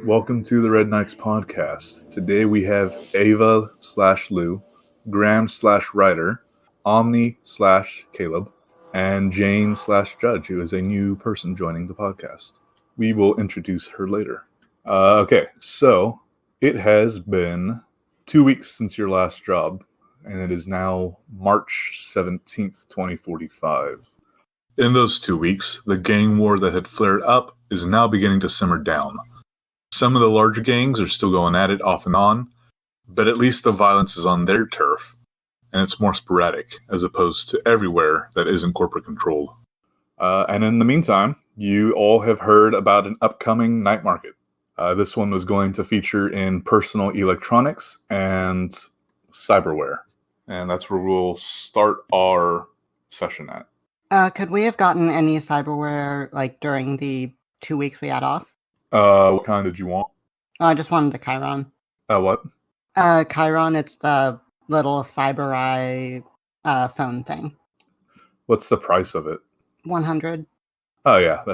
welcome to the Red Knights podcast. Today we have Ava / Lou, Graham / Ryder, Omni / Caleb, and Jane / Judge, who is a new person joining the podcast. We will introduce her later. Okay, so it has been 2 weeks since your last job, and it is now March 17th, 2045. In those 2 weeks, the gang war that had flared up is now beginning to simmer down. Some of the larger gangs are still going at it off and on, but at least the violence is on their turf, and it's more sporadic, as opposed to everywhere that isn't corporate controlled. And in the meantime, you all have heard about an upcoming night market. This one was going to feature in personal electronics and cyberware, and that's where we'll start our session at. Could we have gotten any cyberware, during the 2 weeks we had off? What kind did you want? I just wanted the Chiron. What? Chiron, it's the little cyber eye phone thing. What's the price of it? 100. Oh, yeah.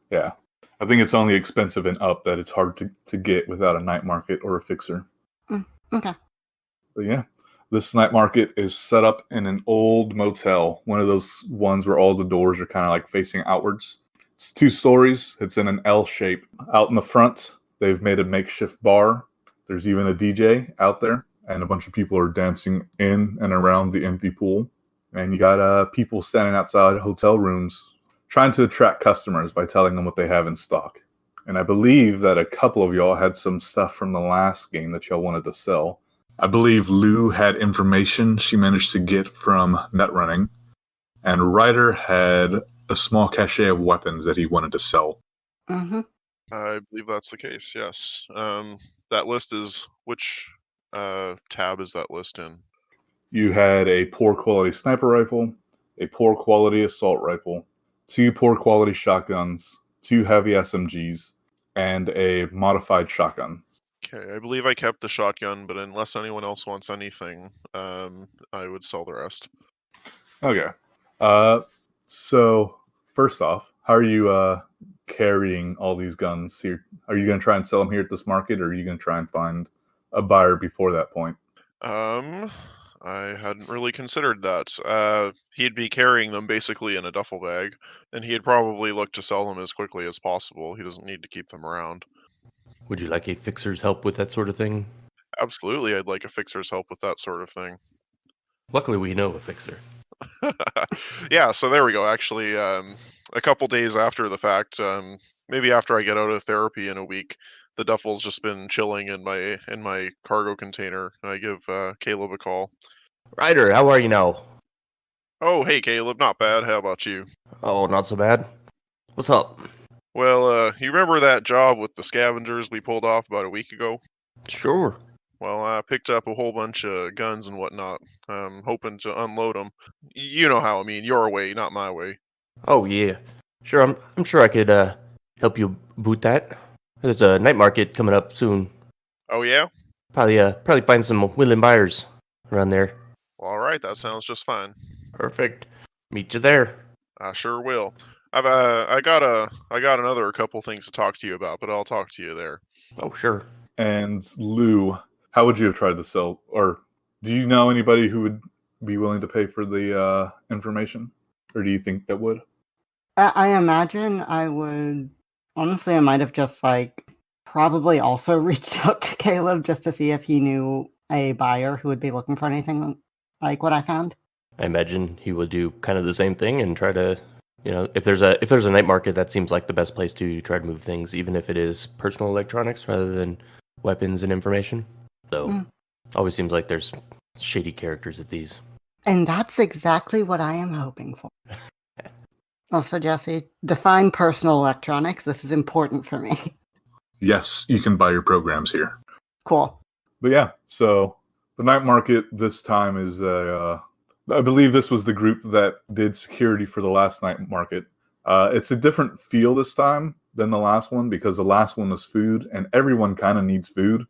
Yeah. I think it's only expensive and up that it's hard to get without a night market or a fixer. Okay. But yeah. This night market is set up in an old motel, one of those ones where all the doors are kind of facing outwards. It's 2 stories. It's in an L shape. Out in the front, they've made a makeshift bar. There's even a DJ out there, and a bunch of people are dancing in and around the empty pool. And you got people standing outside hotel rooms trying to attract customers by telling them what they have in stock. And I believe that a couple of y'all had some stuff from the last game that y'all wanted to sell. I believe Lou had information she managed to get from Netrunning, and Ryder had a small cache of weapons that he wanted to sell. Mm-hmm. I believe that's the case, yes. That list is... Which tab is that list in? You had a poor quality sniper rifle, a poor quality assault rifle, 2 poor quality shotguns, 2 heavy SMGs, and a modified shotgun. Okay, I believe I kept the shotgun, but unless anyone else wants anything, I would sell the rest. Okay. So, first off, how are you carrying all these guns here? Are you going to try and sell them here at this market, or are you going to try and find a buyer before that point? I hadn't really considered that. He'd be carrying them basically in a duffel bag, and he'd probably look to sell them as quickly as possible. He doesn't need to keep them around. Would you like a fixer's help with that sort of thing? Absolutely, I'd like a fixer's help with that sort of thing. Luckily, we know a fixer. Yeah, so there we go. Actually, a couple days after the fact, maybe after I get out of therapy in a week, the duffel's just been chilling in my cargo container. I give Caleb a call. Ryder, how are you now? Oh, hey Caleb, not bad. How about you? Oh, not so bad. What's up? Well, you remember that job with the scavengers we pulled off about a week ago? Sure. Well, I picked up a whole bunch of guns and whatnot. Hoping to unload them. You know how I mean, your way, not my way. Oh yeah. Sure, I'm sure I could help you boot that. There's a night market coming up soon. Oh yeah? Probably find some willing buyers around there. Well, all right, that sounds just fine. Perfect. Meet you there. I sure will. I got another couple things to talk to you about, but I'll talk to you there. Oh sure. And Lou, how would you have tried to sell, or do you know anybody who would be willing to pay for the information, or do you think that would? I imagine I would. Honestly, I might have just probably also reached out to Caleb just to see if he knew a buyer who would be looking for anything like what I found. I imagine he would do kind of the same thing and try to, if there's a night market, that seems like the best place to try to move things, even if it is personal electronics rather than weapons and information. So, always seems like there's shady characters at these. And that's exactly what I am hoping for. Also, Jesse, define personal electronics. This is important for me. Yes, you can buy your programs here. Cool. But yeah, so the night market this time is I believe this was the group that did security for the last night market. It's a different feel this time than the last one because the last one was food, and everyone kind of needs food.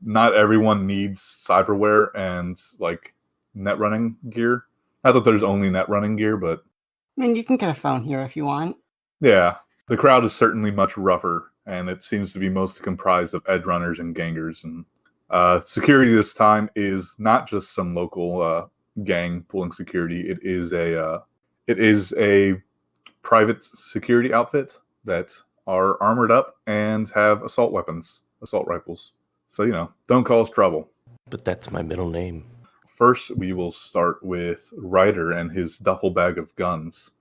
Not everyone needs cyberware and net running gear. Not that there's only net running gear, but I mean, you can get a phone here if you want. yeah, the crowd is certainly much rougher and it seems to be mostly comprised of edge runners and gangers. And security this time is not just some local gang pulling security. It is a private security outfit that are armored up and have assault weapons, assault rifles. So, don't cause trouble. But that's my middle name. First, we will start with Ryder and his duffel bag of guns.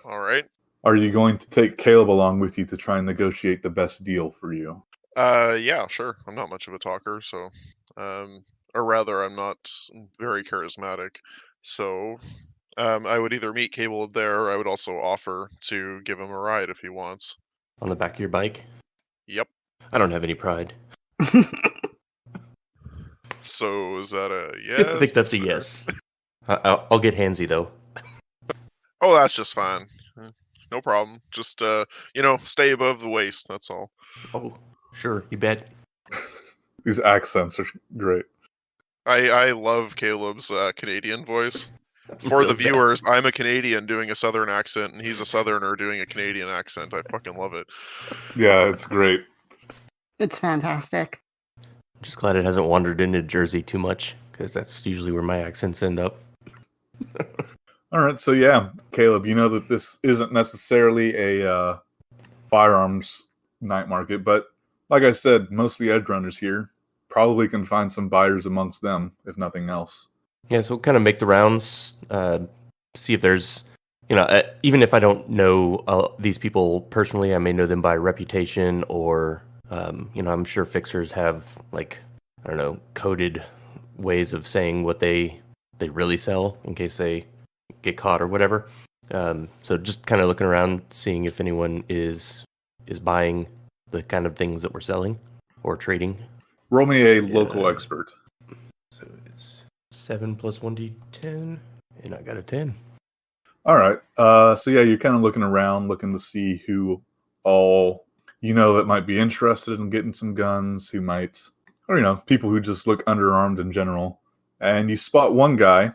All right. Are you going to take Caleb along with you to try and negotiate the best deal for you? Yeah, sure. I'm not much of a talker, so, or rather, I'm not very charismatic. So, I would either meet Caleb there, or I would also offer to give him a ride if he wants. On the back of your bike? Yep. I don't have any pride. So is that a yes? I think that's a yes. I'll get handsy though. Oh, that's just fine. No problem. Just stay above the waist. That's all. Oh, sure, you bet. These accents are great. I love Caleb's Canadian voice. For the viewers, I'm a Canadian doing a Southern accent, and he's a Southerner doing a Canadian accent. I fucking love it. Yeah, it's great. It's fantastic. Just glad it hasn't wandered into Jersey too much, because that's usually where my accents end up. All right, so yeah, Caleb, you know that this isn't necessarily a firearms night market, but like I said, mostly edge runners here. Probably can find some buyers amongst them, if nothing else. Yeah, so we'll kind of make the rounds, see if there's, even if I don't know these people personally, I may know them by reputation or, I'm sure fixers have, coded ways of saying what they really sell in case they get caught or whatever. So just kind of looking around, seeing if anyone is buying the kind of things that we're selling or trading. Roll me a local expert. So it's 7 plus 1d10, and I got a 10. All right. So yeah, you're kind of looking around, looking to see who all that might be interested in getting some guns, who might, or people who just look underarmed in general. And you spot one guy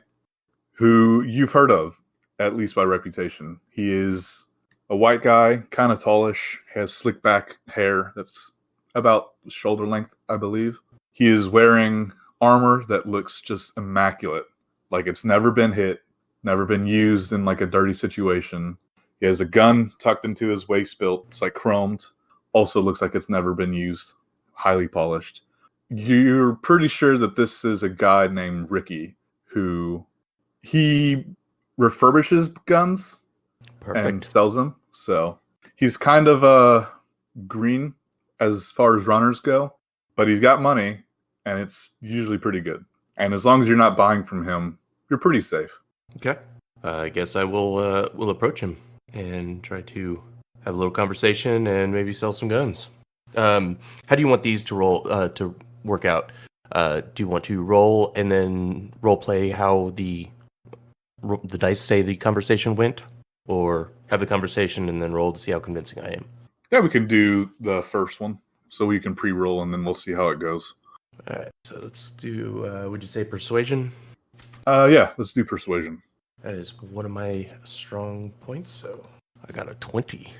who you've heard of, at least by reputation. He is a white guy, kind of tallish, has slick back hair that's about shoulder length, I believe. He is wearing armor that looks just immaculate, like it's never been hit, never been used in like a dirty situation. He has a gun tucked into his waist belt. It's like chromed. Also looks like it's never been used. Highly polished. You're pretty sure that this is a guy named Ricky who he refurbishes guns. Perfect. And sells them. So he's kind of green as far as runners go, but he's got money, and it's usually pretty good. And as long as you're not buying from him, you're pretty safe. Okay. I guess I will approach him and try to have a little conversation and maybe sell some guns. How do you want these to roll to work out? Do you want to roll and then role play how the dice say the conversation went, or have the conversation and then roll to see how convincing I am? Yeah, we can do the first one, so we can pre-roll and then we'll see how it goes. All right. So let's do. Would you say persuasion? Yeah, let's do persuasion. That is one of my strong points. So I got a 20.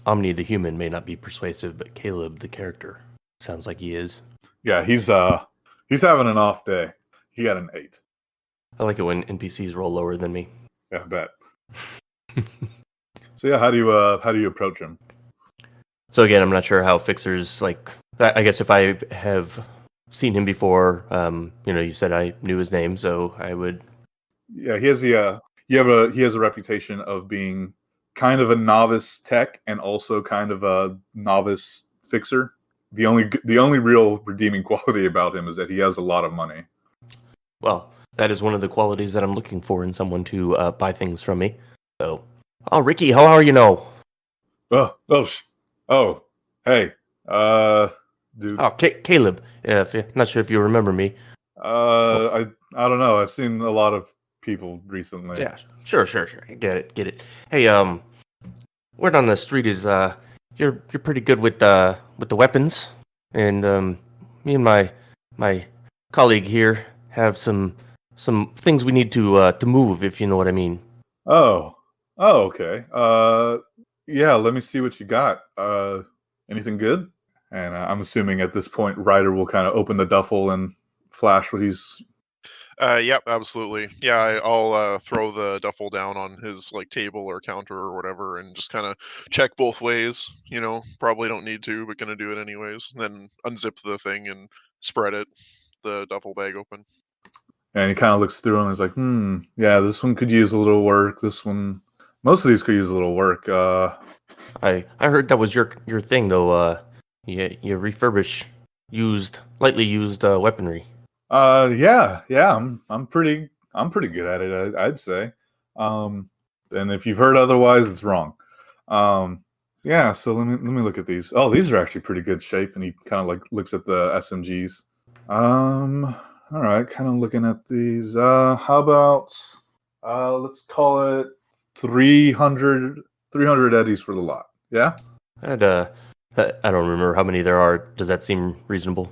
Omni the human may not be persuasive, but Caleb the character sounds like he is. Yeah, he's having an off day. He got an 8. I like it when NPCs roll lower than me. Yeah, I bet. So yeah, how do you approach him? So again, I'm not sure how fixers like. I guess if I have seen him before, you said I knew his name, so I would. Yeah, he has a reputation of being kind of a novice tech and also kind of a novice fixer. The only real redeeming quality about him is that he has a lot of money. Well, that is one of the qualities that I'm looking for in someone to buy things from me. So, Ricky, how are you now? Hey, dude. Oh, Caleb. Not sure if you remember me. I don't know. I've seen a lot of people recently. Yeah, sure. Get it. Hey, word on the street is you're pretty good with the weapons, and me and my colleague here have some things we need to move, if you know what I mean. Oh, okay. Yeah. Let me see what you got. Anything good? And I'm assuming at this point, Ryder will kind of open the duffel and flash what he's. Yep, absolutely. Yeah, I'll throw the duffel down on his like table or counter or whatever, and just kind of check both ways. Probably don't need to, but gonna do it anyways. And then unzip the thing and spread the duffel bag open. And he kind of looks through and is like, yeah, this one could use a little work. This one, most of these could use a little work. I heard that was your thing though. You refurbish lightly used weaponry. Yeah, I'm pretty good at it, I'd say. And if you've heard otherwise, it's wrong. Yeah, so let me look at these. Oh, these are actually pretty good shape. And he kind of like looks at the SMGs. All right, kind of looking at these. How about let's call it 300 eddies for the lot. Yeah. And I don't remember how many there are. Does that seem reasonable?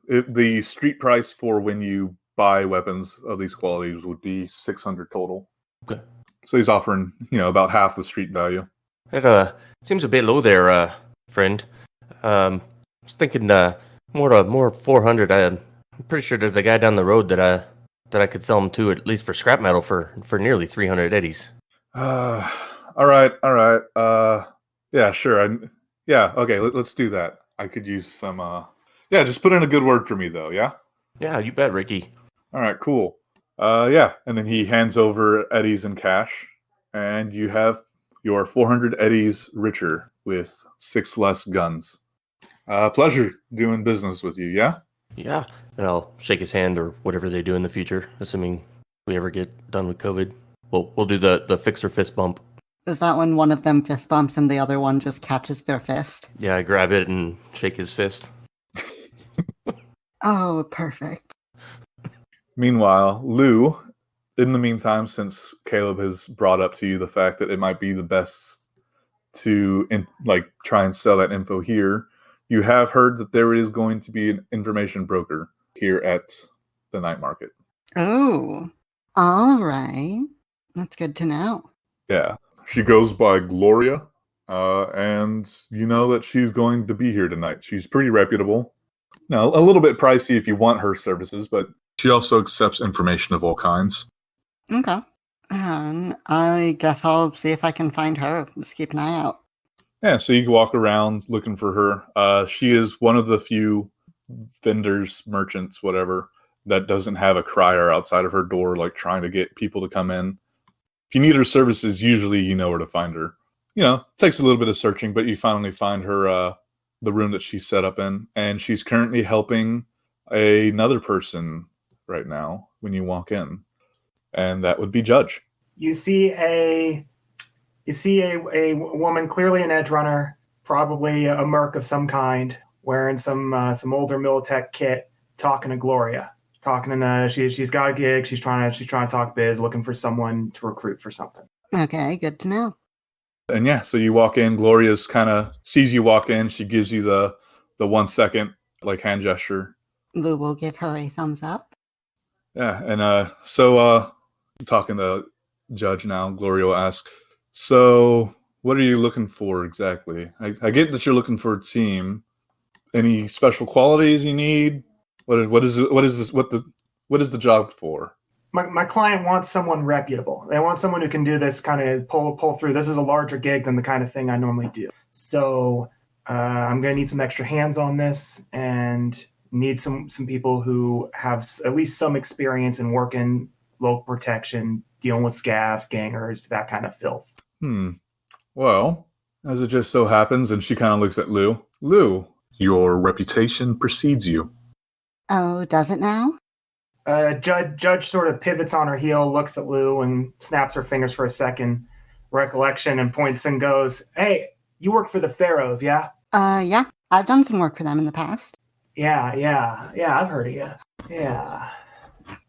The street price for when you buy weapons of these qualities would be 600 total. Okay. So he's offering, about half the street value. It seems a bit low there, friend. I was thinking more 400. I'm pretty sure there's a guy down the road that I could sell him to, at least for scrap metal, for nearly 300 eddies. All right. Yeah, sure. Yeah, okay, let's do that. I could use some yeah, just put in a good word for me though, yeah? Yeah, you bet, Ricky. All right, cool. Yeah, and then he hands over eddies in cash, and you have your 400 eddies richer with 6 less guns. Pleasure doing business with you, yeah? Yeah, and I'll shake his hand or whatever they do in the future, assuming we ever get done with COVID. We'll do the fixer fist bump. Is that when one of them fist bumps and the other one just catches their fist? Yeah, I grab it and shake his fist. Oh, perfect. Meanwhile, Lou, in the meantime, since Caleb has brought up to you the fact that it might be the best to try and sell that info here, you have heard that there is going to be an information broker here at the night market. Oh, all right. That's good to know. Yeah. She goes by Gloria, and you know that she's going to be here tonight. She's pretty reputable. Now, a little bit pricey if you want her services, but she also accepts information of all kinds. Okay. And I guess I'll see if I can find her. Just keep an eye out. Yeah, so you can walk around looking for her. She is one of the few vendors, merchants, whatever, that doesn't have a crier outside of her door, like trying to get people to come in. If you need her services, usually you know where to find her. It takes a little bit of searching, but you finally find her, the room that she's set up in, and she's currently helping another person right now when you walk in, and that would be Judge. You see a woman, clearly an edge runner, probably a merc of some kind, wearing some older Militech kit, talking to Gloria. She's got a gig. She's trying to talk biz, looking for someone to recruit for something. Okay, good to know. And yeah, so you walk in. Gloria's kind of sees you walk in. She gives you the 1 second hand gesture. Lou will give her a thumbs up. Yeah, and so talking to Judge now, Gloria will ask, so what are you looking for exactly? I get that you're looking for a team. Any special qualities you need? What is the job for? My client wants someone reputable. They want someone who can do this kind of pull through. This is a larger gig than the kind of thing I normally do. So I'm going to need some extra hands on this and need some people who have at least some experience in working local protection, dealing with scavs, gangers, that kind of filth. Well, as it just so happens, and she kind of looks at Lou. Lou, your reputation precedes you. Oh, does it now? Judge sort of pivots on her heel, looks at Lou, and snaps her fingers for a second. Recollection, and points and goes, "Hey, you work for the Pharaohs, yeah?" Yeah. I've done some work for them in the past. Yeah, I've heard of you. Yeah.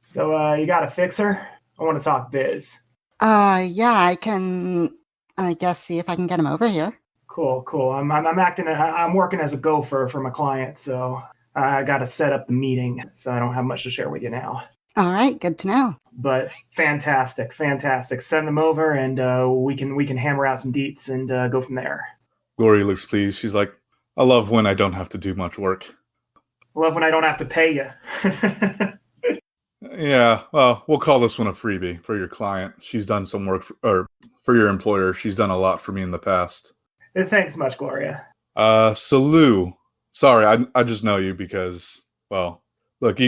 So, you got a fixer? I want to talk biz. Yeah, I can, I guess, see if I can get him over here. Cool. I'm working as a gopher for my client, so I got to set up the meeting, so I don't have much to share with you now. All right, good to know. But fantastic. Send them over, and we can hammer out some deets and go from there. Gloria looks pleased. She's like, I love when I don't have to do much work. Love when I don't have to pay you. Yeah, well, we'll call this one a freebie for your client. She's done some work, or for your employer. She's done a lot for me in the past. Thanks much, Gloria. So Lou, sorry, I just know you because, well, look,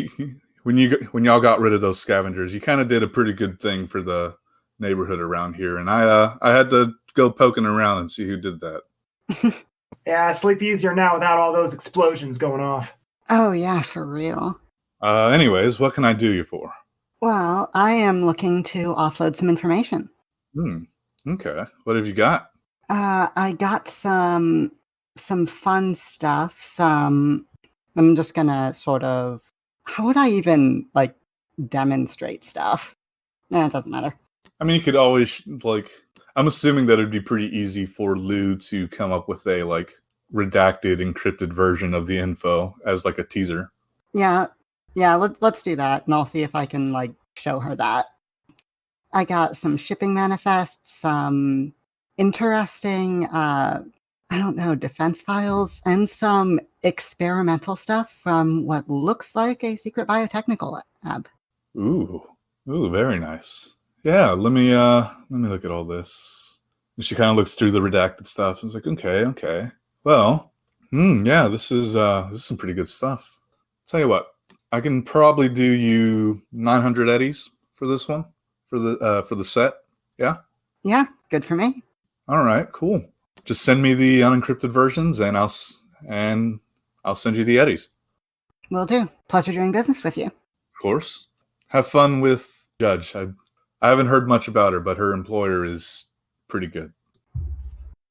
when y'all got rid of those scavengers, you kind of did a pretty good thing for the neighborhood around here, and I had to go poking around and see who did that. Yeah, I sleep easier now without all those explosions going off. Oh, yeah, for real. Anyways, what can I do you for? Well, I am looking to offload some information. Okay. What have you got? I got some fun stuff. I'm just gonna sort of. How would I even like demonstrate stuff? It doesn't matter. I mean, you could always I'm assuming that it'd be pretty easy for Lou to come up with a redacted, encrypted version of the info as like a teaser. Yeah. Let's do that, and I'll see if I can show her that. I got some shipping manifests, some interesting, I don't know, defense files, and some experimental stuff from what looks like a secret biotechnical lab. Ooh, very nice. Yeah, let me look at all this. And she kind of looks through the redacted stuff and is like, okay. Well, yeah, this is some pretty good stuff. Tell you what, I can probably do you 900 eddies for this one, for the set. Yeah? Yeah, good for me. All right, cool. Just send me the unencrypted versions and I'll send you the eddies. Will do. Pleasure doing business with you. Of course. Have fun with Judge. I haven't heard much about her, but her employer is pretty good.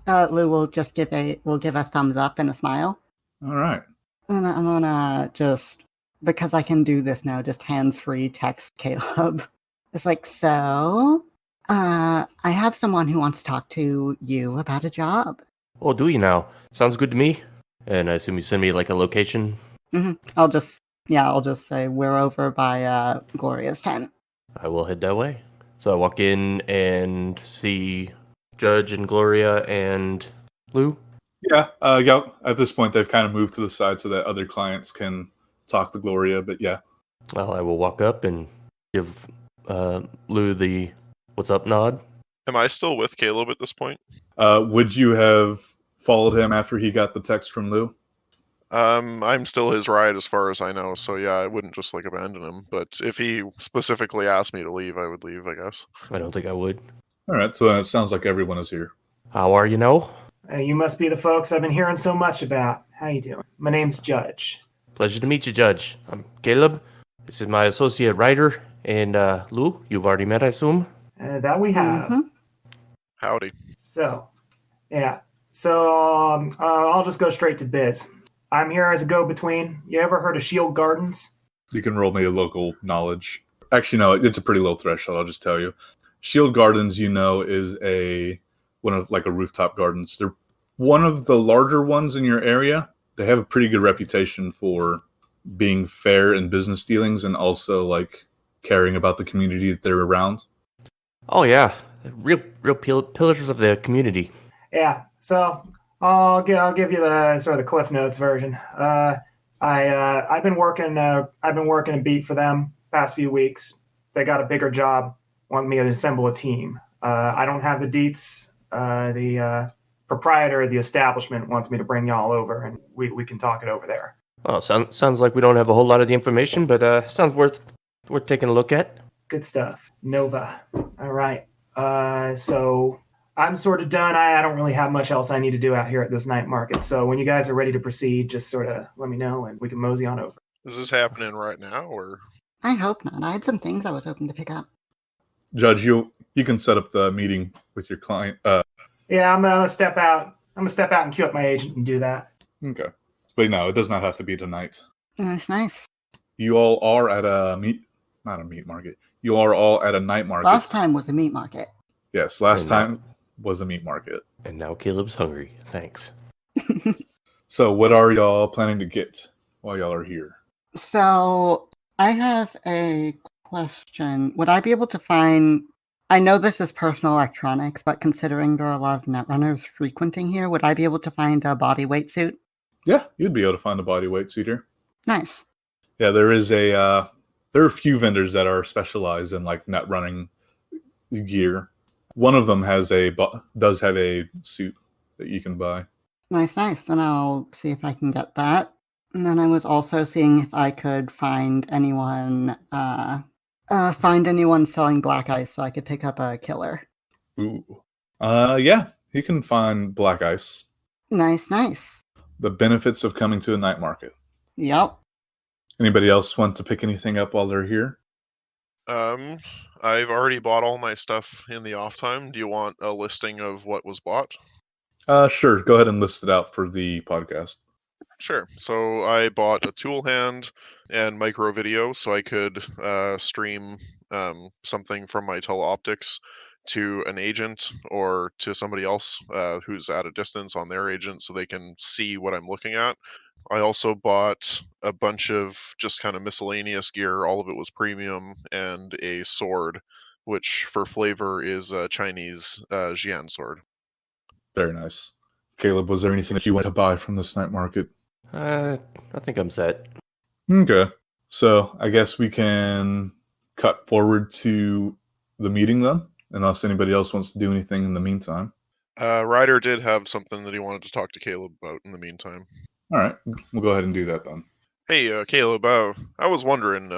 Lou will just give a thumbs up and a smile. All right. And I'm gonna just, because I can do this now, just hands-free text Caleb. It's like, so, I have someone who wants to talk to you about a job. Oh, do you now? Sounds good to me. And I assume you send me a location. Mm-hmm. I'll just say we're over by Gloria's tent. I will head that way. So I walk in and see Judge and Gloria and Lou. Yeah. At this point, they've kind of moved to the side so that other clients can talk to Gloria. But yeah. Well, I will walk up and give Lou the "what's up" nod. Am I still with Caleb at this point? Would you have followed him after he got the text from Lou? I'm still his ride as far as I know, so yeah, I wouldn't just abandon him. But if he specifically asked me to leave, I would leave, I guess. I don't think I would. All right, so then it sounds like everyone is here. How are you now? You must be the folks I've been hearing so much about. How you doing? My name's Judge. Pleasure to meet you, Judge. I'm Caleb. This is my associate writer. And Lou, you've already met, I assume? That we have. Mm-hmm. Howdy. So, yeah. So I'll just go straight to biz. I'm here as a go-between. You ever heard of Shield Gardens? You can roll me a local knowledge. Actually, no, it's a pretty low threshold, I'll just tell you. Shield Gardens, is one of a rooftop gardens. They're one of the larger ones in your area. They have a pretty good reputation for being fair in business dealings and also caring about the community that they're around. Oh yeah, real pillars of the community. Yeah. So I'll give you the sort of the Cliff Notes version. I've been working a beat for them past few weeks. They got a bigger job, want me to assemble a team. I don't have the deets. The proprietor of the establishment wants me to bring y'all over, and we can talk it over there. Oh, sounds like we don't have a whole lot of the information, but sounds worth taking a look at. Good stuff. Nova. All right. So I'm sort of done. I don't really have much else I need to do out here at this night market. So when you guys are ready to proceed, just sort of let me know and we can mosey on over. Is this happening right now, or? I hope not. I had some things I was hoping to pick up. Judge, you can set up the meeting with your client. Yeah, I'm gonna step out. I'm gonna step out and queue up my agent and do that. Okay. But no, it does not have to be tonight. That's nice. You all are at not a meat market. You are all at a night market. Last time was a meat market. Yes, last time was a meat market. And now Caleb's hungry. Thanks. So what are y'all planning to get while y'all are here? So I have a question. Would I be able to find... I know this is personal electronics, but considering there are a lot of netrunners frequenting here, would I be able to find a body weight suit? Yeah, you'd be able to find a body weight suit here. Nice. Yeah, there are a few vendors that are specialized in like net running gear. One of them does have a suit that you can buy. Nice. Then I'll see if I can get that. And then I was also seeing if I could find anyone selling black ice so I could pick up a killer. Ooh. Yeah, you can find black ice. Nice. The benefits of coming to a night market. Yep. Anybody else want to pick anything up while they're here? I've already bought all my stuff in the off time. Do you want a listing of what was bought? Sure. Go ahead and list it out for the podcast. Sure. So I bought a tool hand and micro video so I could stream something from my teleoptics to an agent or to somebody else who's at a distance on their agent so they can see what I'm looking at. I also bought a bunch of just kind of miscellaneous gear. All of it was premium, and a sword, which for flavor is a Chinese Jian sword. Very nice. Caleb, was there anything that you went to buy from this night market? I think I'm set. Okay. So I guess we can cut forward to the meeting then, unless anybody else wants to do anything in the meantime. Ryder did have something that he wanted to talk to Caleb about in the meantime. All right. We'll go ahead and do that then. Hey, Caleb, I was wondering,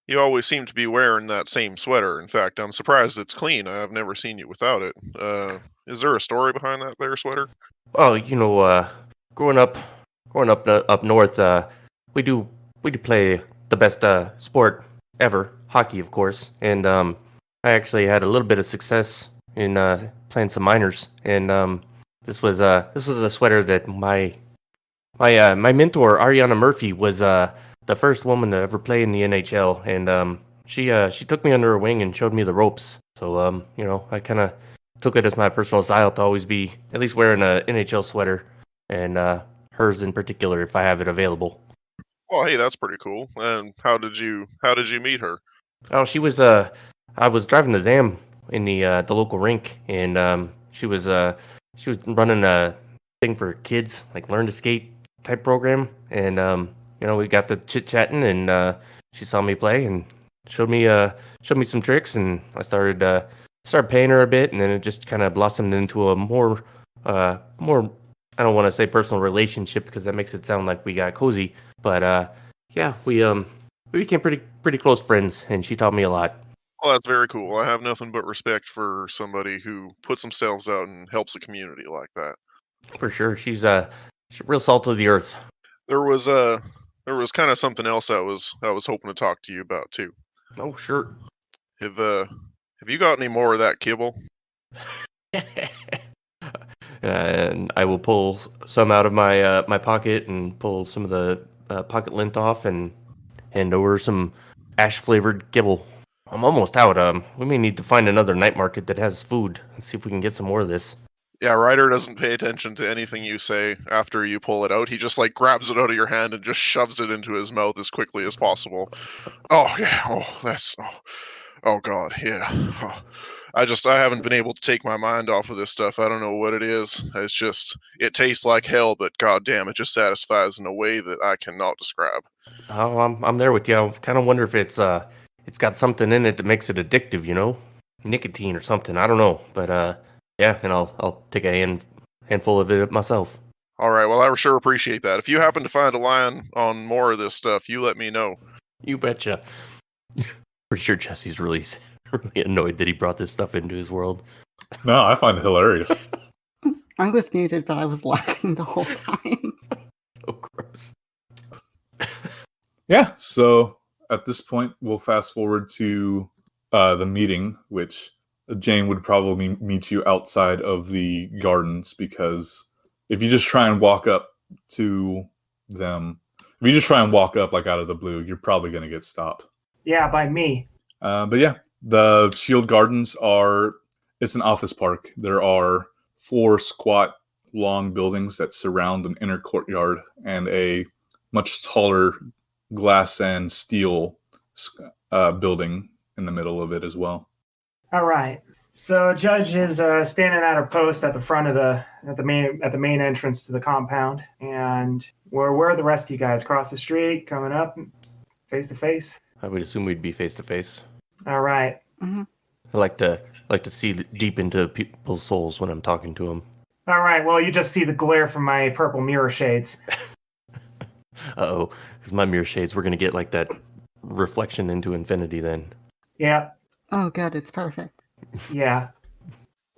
you always seem to be wearing that same sweater. In fact, I'm surprised it's clean. I've never seen you without it. Is there a story behind that there sweater? Oh, growing up up north, we do play the best sport ever, hockey, of course. And I actually had a little bit of success in playing some minors. And this was a sweater that my mentor Ariana Murphy was the first woman to ever play in the NHL, and she took me under her wing and showed me the ropes. So I kind of took it as my personal style to always be at least wearing a NHL sweater, and hers in particular if I have it available. Well, hey, that's pretty cool. And how did you meet her? Oh, she was I was driving the Zam in the local rink, and she was running a thing for kids, like learn to skate type program, and we got the chit chatting, and she saw me play and showed me some tricks, and I started paying her a bit, and then it just kind of blossomed into a more I don't want to say personal relationship because that makes it sound like we got cozy, but yeah, we became pretty close friends, and she taught me a lot. Well, that's very cool. I have nothing but respect for somebody who puts themselves out and helps a community like that. For sure, she's real salt of the earth. There was kind of something else I was hoping to talk to you about too. Oh, sure. Have you got any more of that kibble? And I will pull some out of my my pocket and pull some of the pocket lint off and hand over some ash flavored kibble. I'm almost out. We may need to find another night market that has food. Let's see if we can get some more of this. Yeah, Ryder doesn't pay attention to anything you say after you pull it out. He just like grabs it out of your hand and just shoves it into his mouth as quickly as possible. Oh yeah. Oh god. Yeah. Oh. I haven't been able to take my mind off of this stuff. I don't know what it is. It tastes like hell, but goddamn, it just satisfies in a way that I cannot describe. Oh, I'm there with you. I kind of wonder if it's got something in it that makes it addictive. Nicotine or something. I don't know, but yeah, and I'll take a handful of it myself. All right. Well, I sure appreciate that. If you happen to find a line on more of this stuff, you let me know. You betcha. Pretty sure Jesse's really annoyed that he brought this stuff into his world. No, I find it hilarious. I was muted, but I was laughing the whole time. So gross. Yeah, so at this point, we'll fast forward to the meeting, which Jane would probably meet you outside of the gardens, because if you just try and walk up to them, if you just try and walk up like out of the blue, you're probably going to get stopped. Yeah, by me. But yeah, the Shield Gardens it's an office park. There are 4 squat, long buildings that surround an inner courtyard and a much taller glass and steel building in the middle of it as well. All right. So Judge is standing at her post at the front of the main entrance to the compound, and where are the rest of you guys? Across the street, coming up, face to face. I would assume we'd be face to face. All right. Mm-hmm. I like to see deep into people's souls when I'm talking to them. All right. Well, you just see the glare from my purple mirror shades. Uh-oh, because my mirror shades, we're gonna get like that reflection into infinity then. Yeah. Oh, good. It's perfect. Yeah.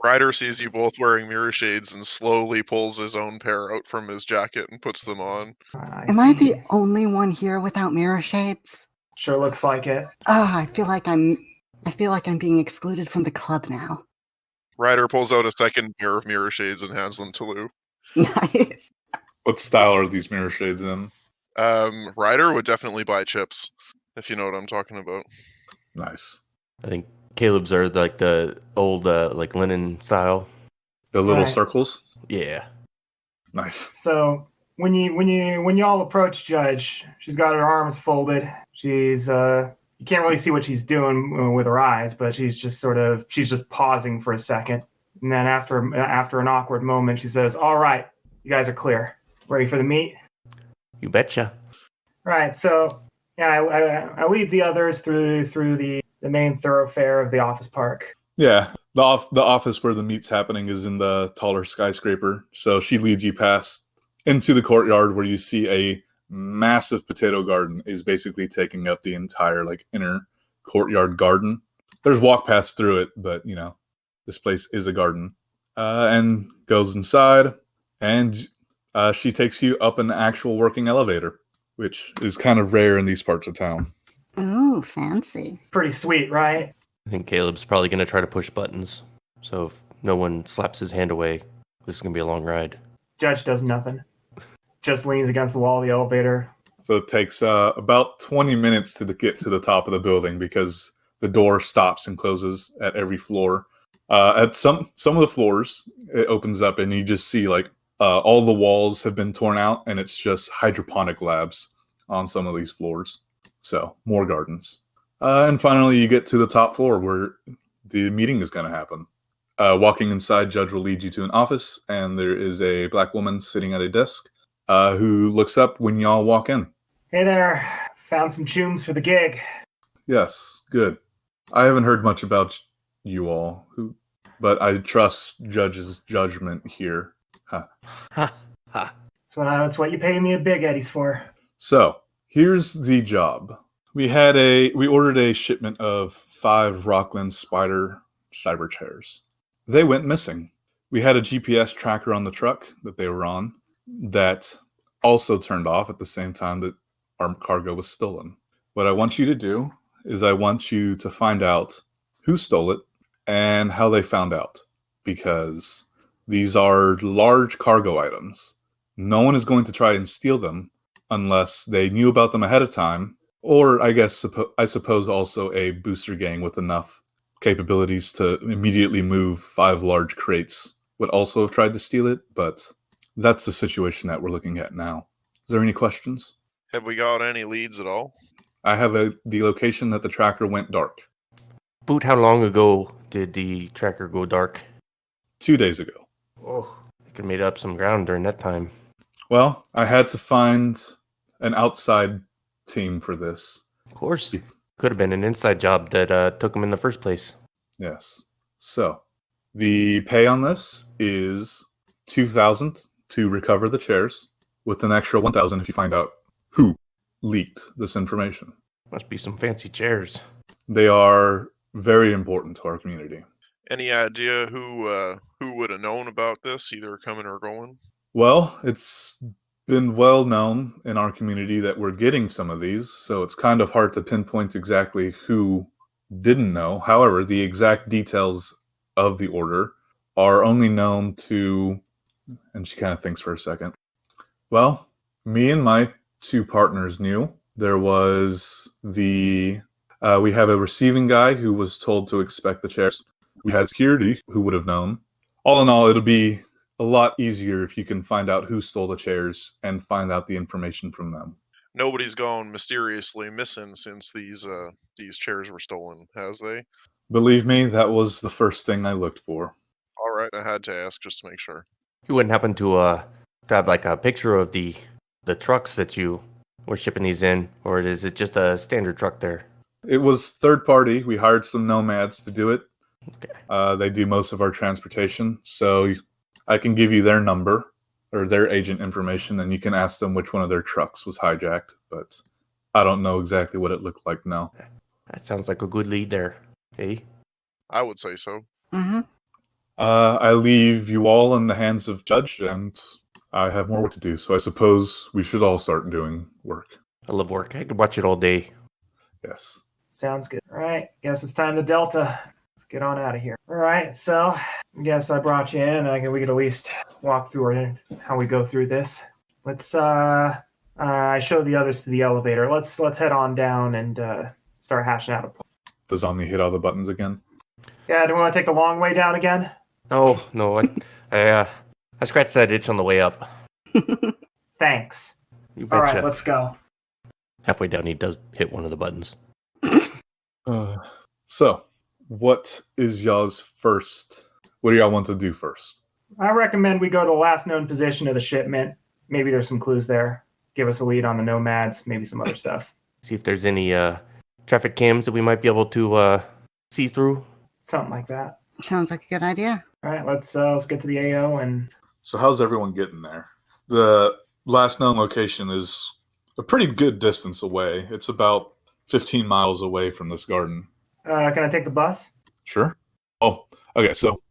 Ryder sees you both wearing mirror shades and slowly pulls his own pair out from his jacket and puts them on. Am I the only one here without mirror shades? Sure looks like it. I feel like I'm being excluded from the club now. Ryder pulls out a second pair of mirror shades and hands them to Lou. Nice. What style are these mirror shades in? Ryder would definitely buy chips, if you know what I'm talking about. Nice. I think Caleb's are like the old like linen style. The little Right. circles? Yeah. Nice. So when you all approach Judge, she's got her arms folded. She's you can't really see what she's doing with her eyes, but she's just pausing for a second, and then after an awkward moment, she says, "All right, you guys are clear. Ready for the meet?" You betcha. Right. So yeah, I lead the others through the main thoroughfare of the office park. Yeah, the office where the meet's happening is in the taller skyscraper. So she leads you past into the courtyard where you see a massive potato garden is basically taking up the entire like inner courtyard garden. There's walk paths through it, but you know, this place is a garden. And goes inside, and she takes you up an actual working elevator, which is kind of rare in these parts of town. Ooh, fancy. Pretty sweet, right? I think Caleb's probably gonna try to push buttons. So if no one slaps his hand away, this is gonna be a long ride. Judge does nothing. Just leans against the wall of the elevator. So it takes about 20 minutes to get to the top of the building because the door stops and closes at every floor. At some of the floors, it opens up and you just see like all the walls have been torn out and it's just hydroponic labs on some of these floors. So more gardens. And finally, you get to the top floor where the meeting is going to happen. Walking inside, Judge will lead you to an office, and there is a black woman sitting at a desk who looks up when y'all walk in. Hey there, found some chooms for the gig. Yes, good. I haven't heard much about you all, but I trust Judge's judgment here. Huh. Ha ha. That's what you pay me at Big Eddie's for. So, here's the job. We ordered a shipment of 5 Rockland Spider cyber chairs. They went missing. We had a GPS tracker on the truck that they were on that also turned off at the same time that our cargo was stolen. What I want you to do is I want you to find out who stole it and how they found out, because these are large cargo items. No one is going to try and steal them unless they knew about them ahead of time, or I suppose also a booster gang with enough capabilities to immediately move 5 large crates would also have tried to steal it, but that's the situation that we're looking at now. Is there any questions? Have we got any leads at all? I have the location that the tracker went dark. Boot, how long ago did the tracker go dark? 2 days ago. Oh, I could have made up some ground during that time. Well, I had to find an outside team for this. Of course. Could have been an inside job that took him in the first place. Yes. So, the pay on this is $2,000 to recover the chairs, with an extra $1,000 if you find out who leaked this information. Must be some fancy chairs. They are very important to our community. Any idea who would have known about this, either coming or going? Well, it's been well known in our community that we're getting some of these, so it's kind of hard to pinpoint exactly who didn't know. However, the exact details of the order are only known to, and she kind of thinks for a second. Well, me and my 2 partners knew. There was we have a receiving guy who was told to expect the chairs. We had security who would have known. All in all, it'll be a lot easier if you can find out who stole the chairs and find out the information from them. Nobody's gone mysteriously missing since these chairs were stolen, has they? Believe me, that was the first thing I looked for. All right, I had to ask just to make sure. You wouldn't happen to have like a picture of the trucks that you were shipping these in, or is it just a standard truck there? It was third party. We hired some nomads to do it. Okay. They do most of our transportation, so I can give you their number or their agent information, and you can ask them which one of their trucks was hijacked. But I don't know exactly what it looked like now. That sounds like a good lead there. Hey, I would say so. Mm-hmm. I leave you all in the hands of Judge, and I have more work to do. So I suppose we should all start doing work. I love work. I could watch it all day. Yes. Sounds good. All right. Guess it's time to Delta. Let's get on out of here. All right. So I guess I brought you in. We could at least walk through how we go through this. Let's I show the others to the elevator. Let's head on down and start hashing out a plan. Does Omni hit all the buttons again? Yeah, do we want to take the long way down again? Oh no, I scratched that itch on the way up. Thanks. You All betcha. right, let's go. Halfway down, he does hit one of the buttons. So, what is y'all's first? What do y'all want to do first? I recommend we go to the last known position of the shipment. Maybe there's some clues there. Give us a lead on the nomads, maybe some other stuff. See if there's any traffic cams that we might be able to see through. Something like that. Sounds like a good idea. All right, let's get to the AO and So, how's everyone getting there? The last known location is a pretty good distance away. It's about 15 miles away from this garden. can I take the bus? Sure. Oh, okay. So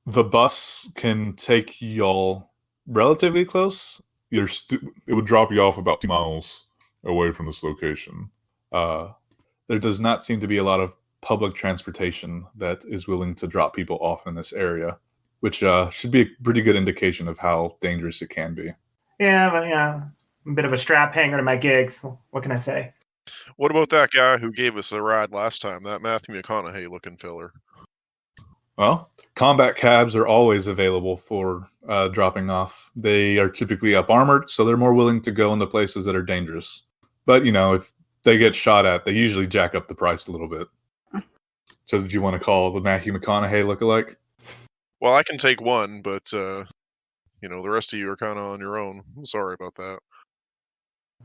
the bus can take y'all relatively close. It would drop you off about 2 miles away from this location. There does not seem to be a lot of public transportation that is willing to drop people off in this area, which should be a pretty good indication of how dangerous it can be. Yeah, but I'm a bit of a strap hanger to my gigs. What can I say? What about that guy who gave us a ride last time? That Matthew McConaughey looking filler. Well, combat cabs are always available for dropping off. They are typically up armored, so they're more willing to go in the places that are dangerous. But, if they get shot at, they usually jack up the price a little bit. So did you want to call the Matthew McConaughey lookalike? Well, I can take one, but the rest of you are kind of on your own. I'm sorry about that.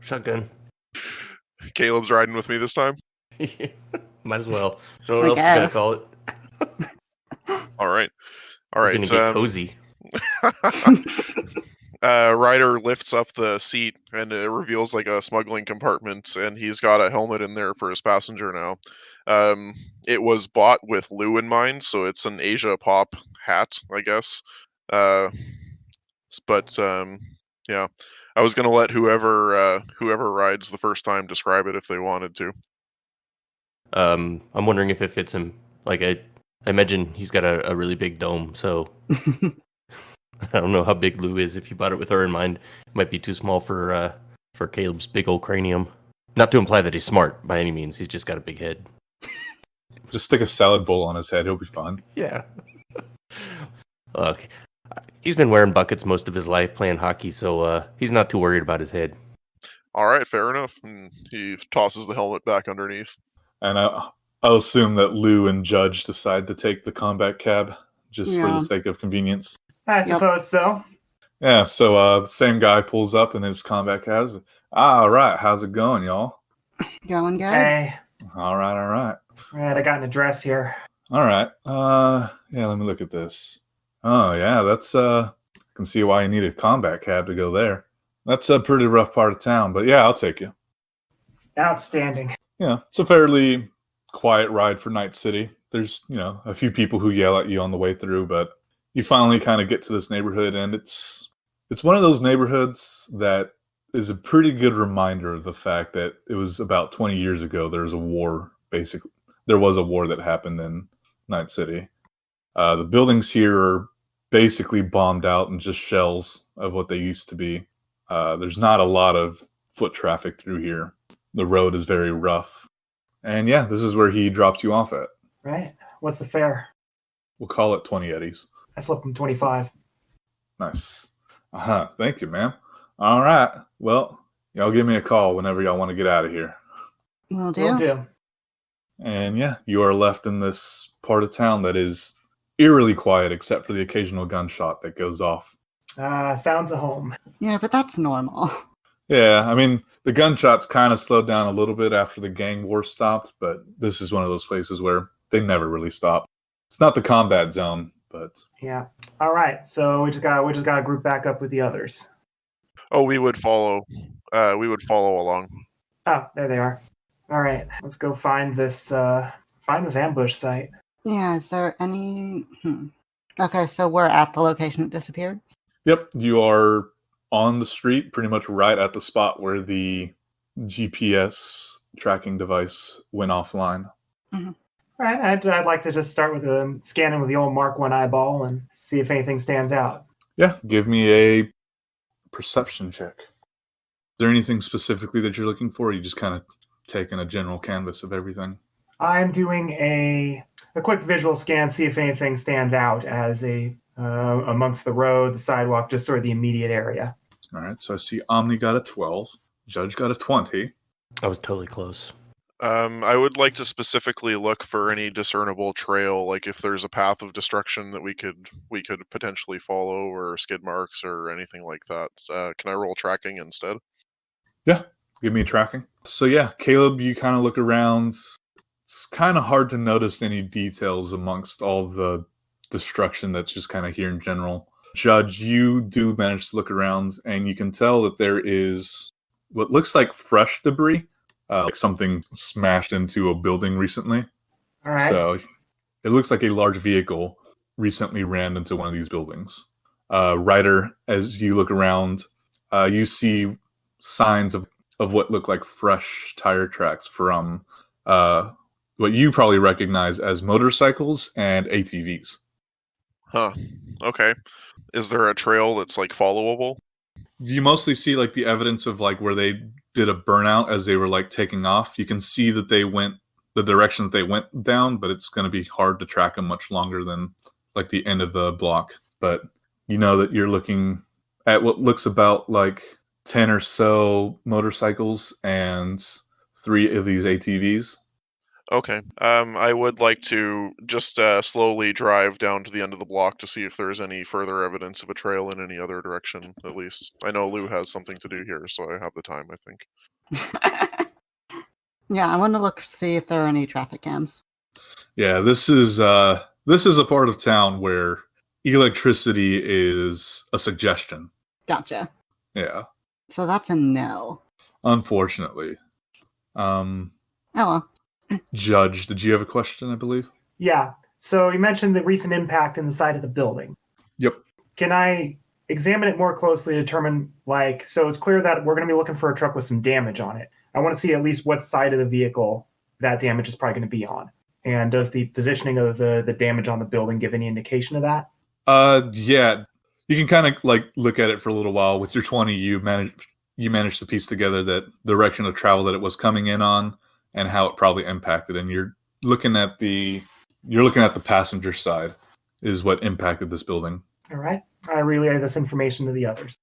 Shotgun. Caleb's riding with me this time. Might as well. No one I else is gonna guess. call it. All right. We're gonna get cozy. Ryder lifts up the seat and it reveals like a smuggling compartment, and he's got a helmet in there for his passenger now. It was bought with Lou in mind, so it's an Asia Pop hat, I guess. But yeah, I was gonna let whoever rides the first time describe it if they wanted to. I'm wondering if it fits him. Like I imagine he's got a really big dome, so I don't know how big Lou is. If you bought it with her in mind, it might be too small for Caleb's big old cranium. Not to imply that he's smart by any means. He's just got a big head. Just stick a salad bowl on his head. He'll be fine. Yeah. Look, he's been wearing buckets most of his life playing hockey, so he's not too worried about his head. All right, fair enough. And he tosses the helmet back underneath. And I'll assume that Lou and Judge decide to take the combat cab just for Yeah. the sake of convenience. I suppose so. Yeah, so the same guy pulls up in his combat cab. All right, how's it going, y'all? Going good? Hey, All right. all right, I got an address here. All right. Yeah, let me look at this. Oh, yeah, that's can see why you need a combat cab to go there. That's a pretty rough part of town, but yeah, I'll take you. Outstanding. Yeah, it's a fairly quiet ride for Night City. There's, a few people who yell at you on the way through, but you finally kind of get to this neighborhood, and it's one of those neighborhoods that is a pretty good reminder of the fact that it was about 20 years ago there was a war, basically. There was a war that happened in Night City. The buildings here are basically bombed out and just shells of what they used to be. There's not a lot of foot traffic through here. The road is very rough. And yeah, this is where he dropped you off at. Right? What's the fare? We'll call it 20 eddies. I slipped him 25. Nice. Thank you, ma'am. All right. Well, y'all give me a call whenever y'all want to get out of here. Will do. Will do. And yeah, you are left in this part of town that is eerily quiet except for the occasional gunshot that goes off. Sounds of home. Yeah, but that's normal. Yeah, I mean, the gunshots kind of slowed down a little bit after the gang war stopped, but this is one of those places where they never really stop. It's not the combat zone, but Yeah. All right. So we just got to group back up with the others. Oh, we would follow. We would follow along. Oh, there they are. All right. Let's go find this ambush site. Yeah, is there any... Okay, so we're at the location it disappeared? yep, you are on the street, pretty much right at the spot where the GPS tracking device went offline. All right. I'd like to just start with scanning with the old Mark 1 eyeball and see if anything stands out. Yeah, give me a perception check. Is there anything specifically that you're looking for? Or you just kind of taking a general canvas of everything? I'm doing a quick visual scan, see if anything stands out as amongst the road, the sidewalk, just sort of the immediate area. All right, so I see Omni got a 12, Judge got a 20. I was totally close. I would like to specifically look for any discernible trail, like if there's a path of destruction that we could potentially follow, or skid marks or anything like that. Can I roll tracking instead? Yeah, give me a tracking. So yeah, Caleb, you kind of look around. It's kind of hard to notice any details amongst all the destruction that's just kind of here in general. Judge, you do manage to look around, and you can tell that there is what looks like fresh debris, like something smashed into a building recently. All right. So it looks like a large vehicle recently ran into one of these buildings. Ryder, as you look around, you see signs of what look like fresh tire tracks from what you probably recognize as motorcycles and ATVs. Huh. Okay. Is there a trail that's like followable? You mostly see like the evidence of like where they did a burnout as they were like taking off. You can see that they went the direction that they went down, but it's going to be hard to track them much longer than like the end of the block. But you know that you're looking at what looks about like 10 or so motorcycles and 3 of these ATVs. Okay. I would like to just slowly drive down to the end of the block to see if there's any further evidence of a trail in any other direction, at least. I know Lou has something to do here, so I have the time, I think. Yeah, I want to see if there are any traffic cams. Yeah, this is a part of town where electricity is a suggestion. Gotcha. Yeah. So that's a no. Unfortunately. Oh well. Judge, did you have a question, I believe? Yeah. So you mentioned the recent impact in the side of the building. Yep. Can I examine it more closely to determine, like, so it's clear that we're going to be looking for a truck with some damage on it. I want to see at least what side of the vehicle that damage is probably going to be on. And does the positioning of the damage on the building give any indication of that? Yeah. You can kind of like look at it for a little while. With your 20, you managed to piece together that direction of travel that it was coming in on and how it probably impacted. And you're looking at the passenger side is what impacted this building. All right. I relay this information to the others.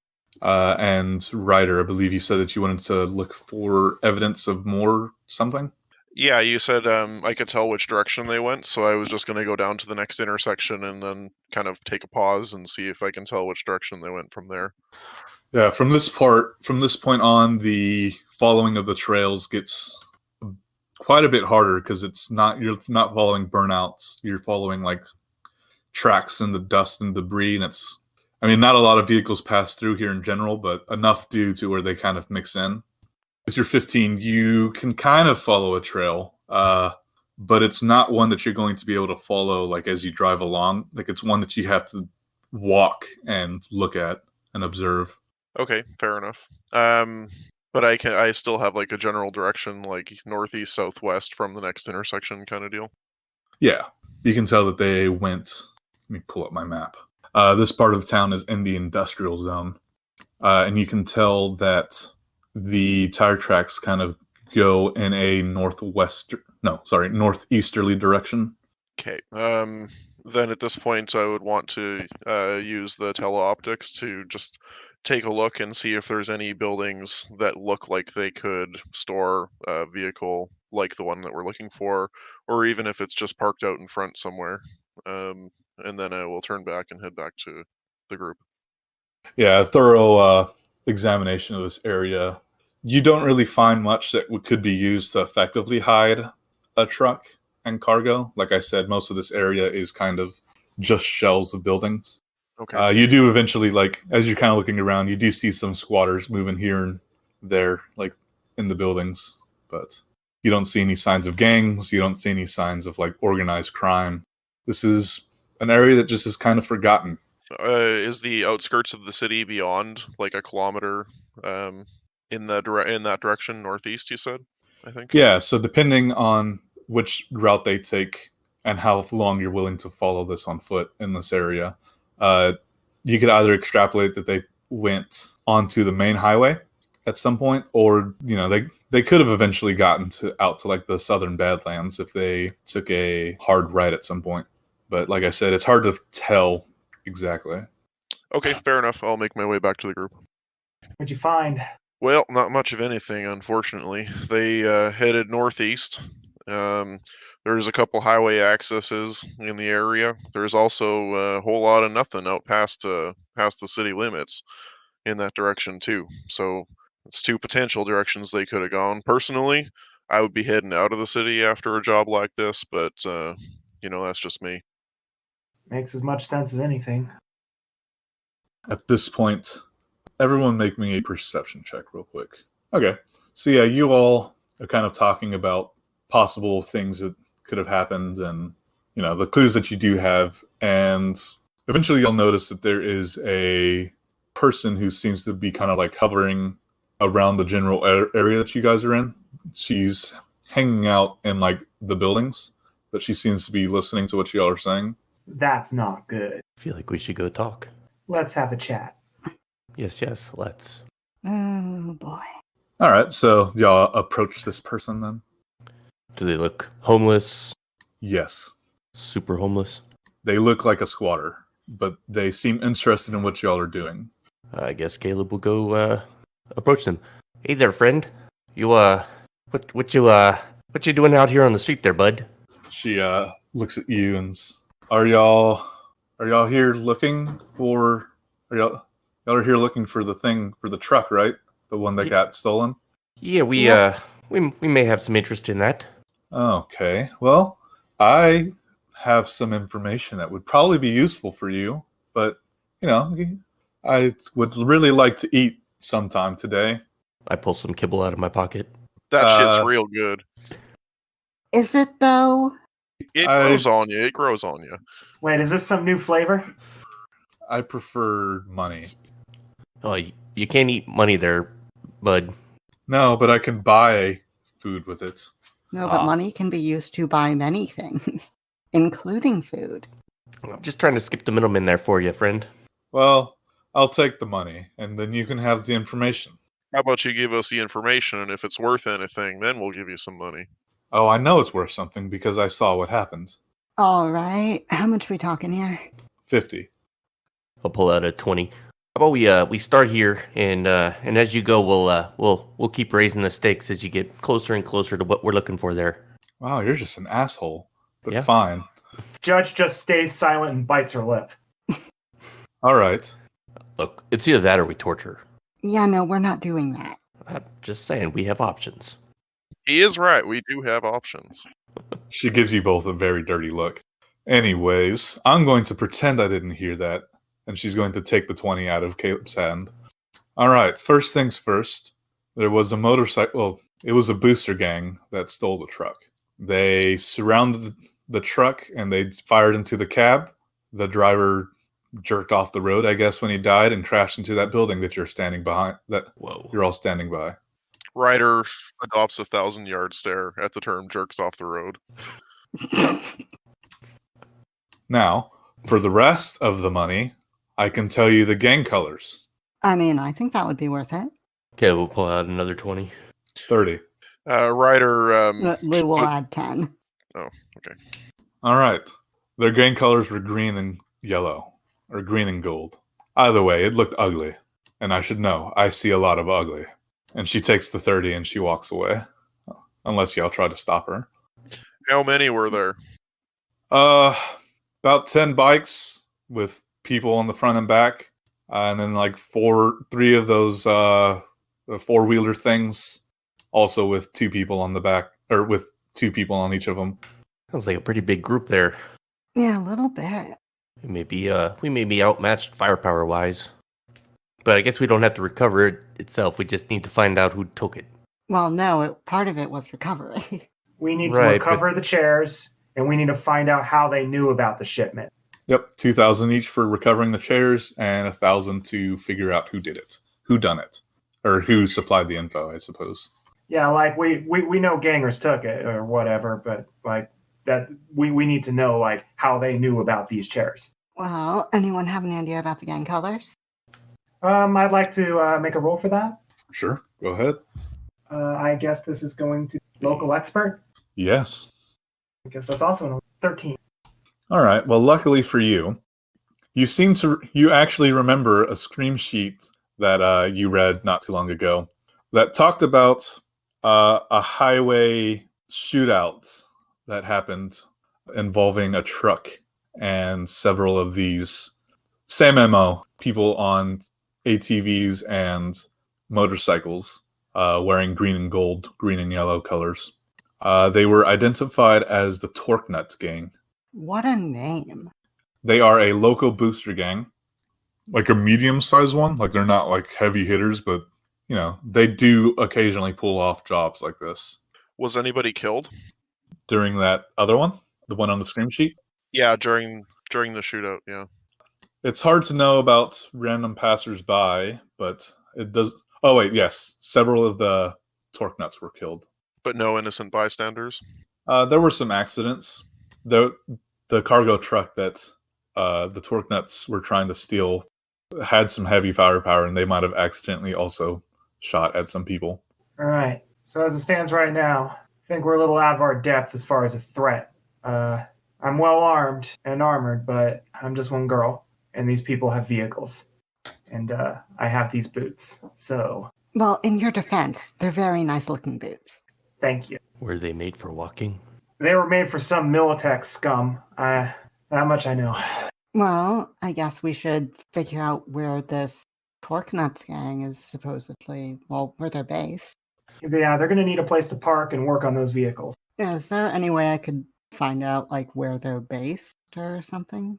And Ryder, I believe you said that you wanted to look for evidence of more something? Yeah, you said I could tell which direction they went, so I was just going to go down to the next intersection and then kind of take a pause and see if I can tell which direction they went from there. Yeah, from this point on, the following of the trails gets quite a bit harder because you're not following burnouts. You're following like tracks in the dust and debris, and not a lot of vehicles pass through here in general, but enough due to where they kind of mix in. With your 15, you can kind of follow a trail, but it's not one that you're going to be able to follow like as you drive along. Like it's one that you have to walk and look at and observe. Okay, fair enough. But I still have like a general direction, like northeast, southwest from the next intersection kind of deal. Yeah, you can tell that they went. Let me pull up my map. This part of town is in the industrial zone, and you can tell that the tire tracks kind of go in a northeasterly direction. Okay. Then at this point, I would want to use the teleoptics to just take a look and see if there's any buildings that look like they could store a vehicle like the one that we're looking for, or even if it's just parked out in front somewhere. And then I will turn back and head back to the group. Yeah, a thorough examination of this area. You don't really find much that could be used to effectively hide a truck and cargo. Like I said, most of this area is kind of just shells of buildings. Okay. You do eventually, like, as you're kind of looking around, you do see some squatters moving here and there, like, in the buildings. But you don't see any signs of gangs. You don't see any signs of, like, organized crime. This is an area that just is kind of forgotten. Is the outskirts of the city beyond like a kilometer in that direction, northeast? You said, I think. Yeah, so depending on which route they take and how long you're willing to follow this on foot in this area, you could either extrapolate that they went onto the main highway at some point, or they could have eventually gotten out to like the southern Badlands if they took a hard right at some point. But like I said, it's hard to tell exactly. Okay, fair enough. I'll make my way back to the group. What'd you find? Well, not much of anything, unfortunately. They headed northeast. There's a couple highway accesses in the area. There's also a whole lot of nothing out past the city limits in that direction too. So it's two potential directions they could have gone. Personally, I would be heading out of the city after a job like this, but that's just me. Makes as much sense as anything. At this point, everyone make me a perception check real quick. Okay. So yeah, you all are kind of talking about possible things that could have happened and, the clues that you do have. And eventually you'll notice that there is a person who seems to be kind of like hovering around the general area that you guys are in. She's hanging out in like the buildings, but she seems to be listening to what y'all are saying. That's not good. I feel like we should go talk. Let's have a chat. Yes, let's. Oh boy. All right, so y'all approach this person then? Do they look homeless? Yes. Super homeless? They look like a squatter, but they seem interested in what y'all are doing. I guess Caleb will go approach them. Hey there, friend. You what you doing out here on the street there, bud? She looks at you and are y'all here looking for y'all are here looking for the truck, right? The one that got stolen? Yeah, we may have some interest in that. Okay. Well, I have some information that would probably be useful for you, but I would really like to eat sometime today. I pull some kibble out of my pocket. That shit's real good. Is it though? It grows on you. It grows on you. Wait, is this some new flavor? I prefer money. Oh, you can't eat money there, bud. No, but I can buy food with it. No, but money can be used to buy many things, including food. I'm just trying to skip the middleman there for you, friend. Well, I'll take the money, and then you can have the information. How about you give us the information, and if it's worth anything, then we'll give you some money. Oh, I know it's worth something because I saw what happened. All right, how much we talking here? 50. I'll pull out a 20. How about we start here, and as you go, we'll keep raising the stakes as you get closer and closer to what we're looking for there. Wow, you're just an asshole. But Yeah. fine. Judge just stays silent and bites her lip. All right. Look, it's either that or we torture. Yeah, no, we're not doing that. I'm just saying, we have options. He is right. We do have options. She gives you both a very dirty look. Anyways, I'm going to pretend I didn't hear that, and she's going to take the 20 out of Caleb's hand. All right, first things first. There was a motorcycle. Well, it was a booster gang that stole the truck. They surrounded the truck and they fired into the cab. The driver jerked off the road, I guess, when he died and crashed into that building that you're standing behind. That Whoa. you're all standing by. Ryder adopts a 1,000-yard stare at the term jerks off the road. Now, for the rest of the money, I can tell you the gang colors. I mean, I think that would be worth it. Okay, we'll pull out another 20. 30. Ryder... Lou will add 10. Oh, okay. All right. Their gang colors were green and yellow, or green and gold. Either way, it looked ugly. And I should know, I see a lot of ugly. And she takes the 30 and she walks away. unless y'all try to stop her. How many were there? About 10 bikes with people on the front and back, and then like three of those four-wheeler things, also with two people on the back, or with two people on each of them. Sounds like a pretty big group there. Yeah, a little bit. We may be outmatched firepower wise, but I guess we don't have to recover it itself. We just need to find out who took it. Well, no, part of it was recovery. We need to Right, recover the chairs, and we need to find out how they knew about the shipment. Yep, 2,000 each for recovering the chairs, and 1,000 to figure out who did it, who done it, or who supplied the info, I suppose. Yeah, like we know gangers took it or whatever, but like that we need to know like how they knew about these chairs. Well, anyone have any idea about the gang colors? I'd like to make a roll for that. Sure, go ahead. I guess this is going to local expert. Yes. I guess that's also an 13. All right. Well, luckily for you, you actually remember a scream sheet that you read not too long ago that talked about a highway shootout that happened involving a truck and several of these same MO people on ATVs and motorcycles wearing green and yellow colors. They were identified as the Torque Nuts gang. What a name. They are a local booster gang, like a medium-sized one. Like they're not like heavy hitters, but you know they do occasionally pull off jobs like this. Was anybody killed? During that other one, the one on the scream sheet, Yeah, during the shootout. Yeah. it's hard to know about random passersby, but it does. Oh wait, yes, several of the Torque Nuts were killed. But no innocent bystanders. There were some accidents. The cargo truck that the Torque Nuts were trying to steal had some heavy firepower, and they might have accidentally also shot at some people. All right. So as it stands right now, I think we're a little out of our depth as far as a threat. I'm well armed and armored, but I'm just one girl, and these people have vehicles, and I have these boots. So Well, in your defense, they're very nice-looking boots. thank you. Were they made for walking? They were made for some Militech scum. That much I know. Well, I guess we should figure out where this Torque Nuts gang is supposedly, well, where they're based. Yeah, they're going to need a place to park and work on those vehicles. Is there any way I could find out, like, where they're based or something?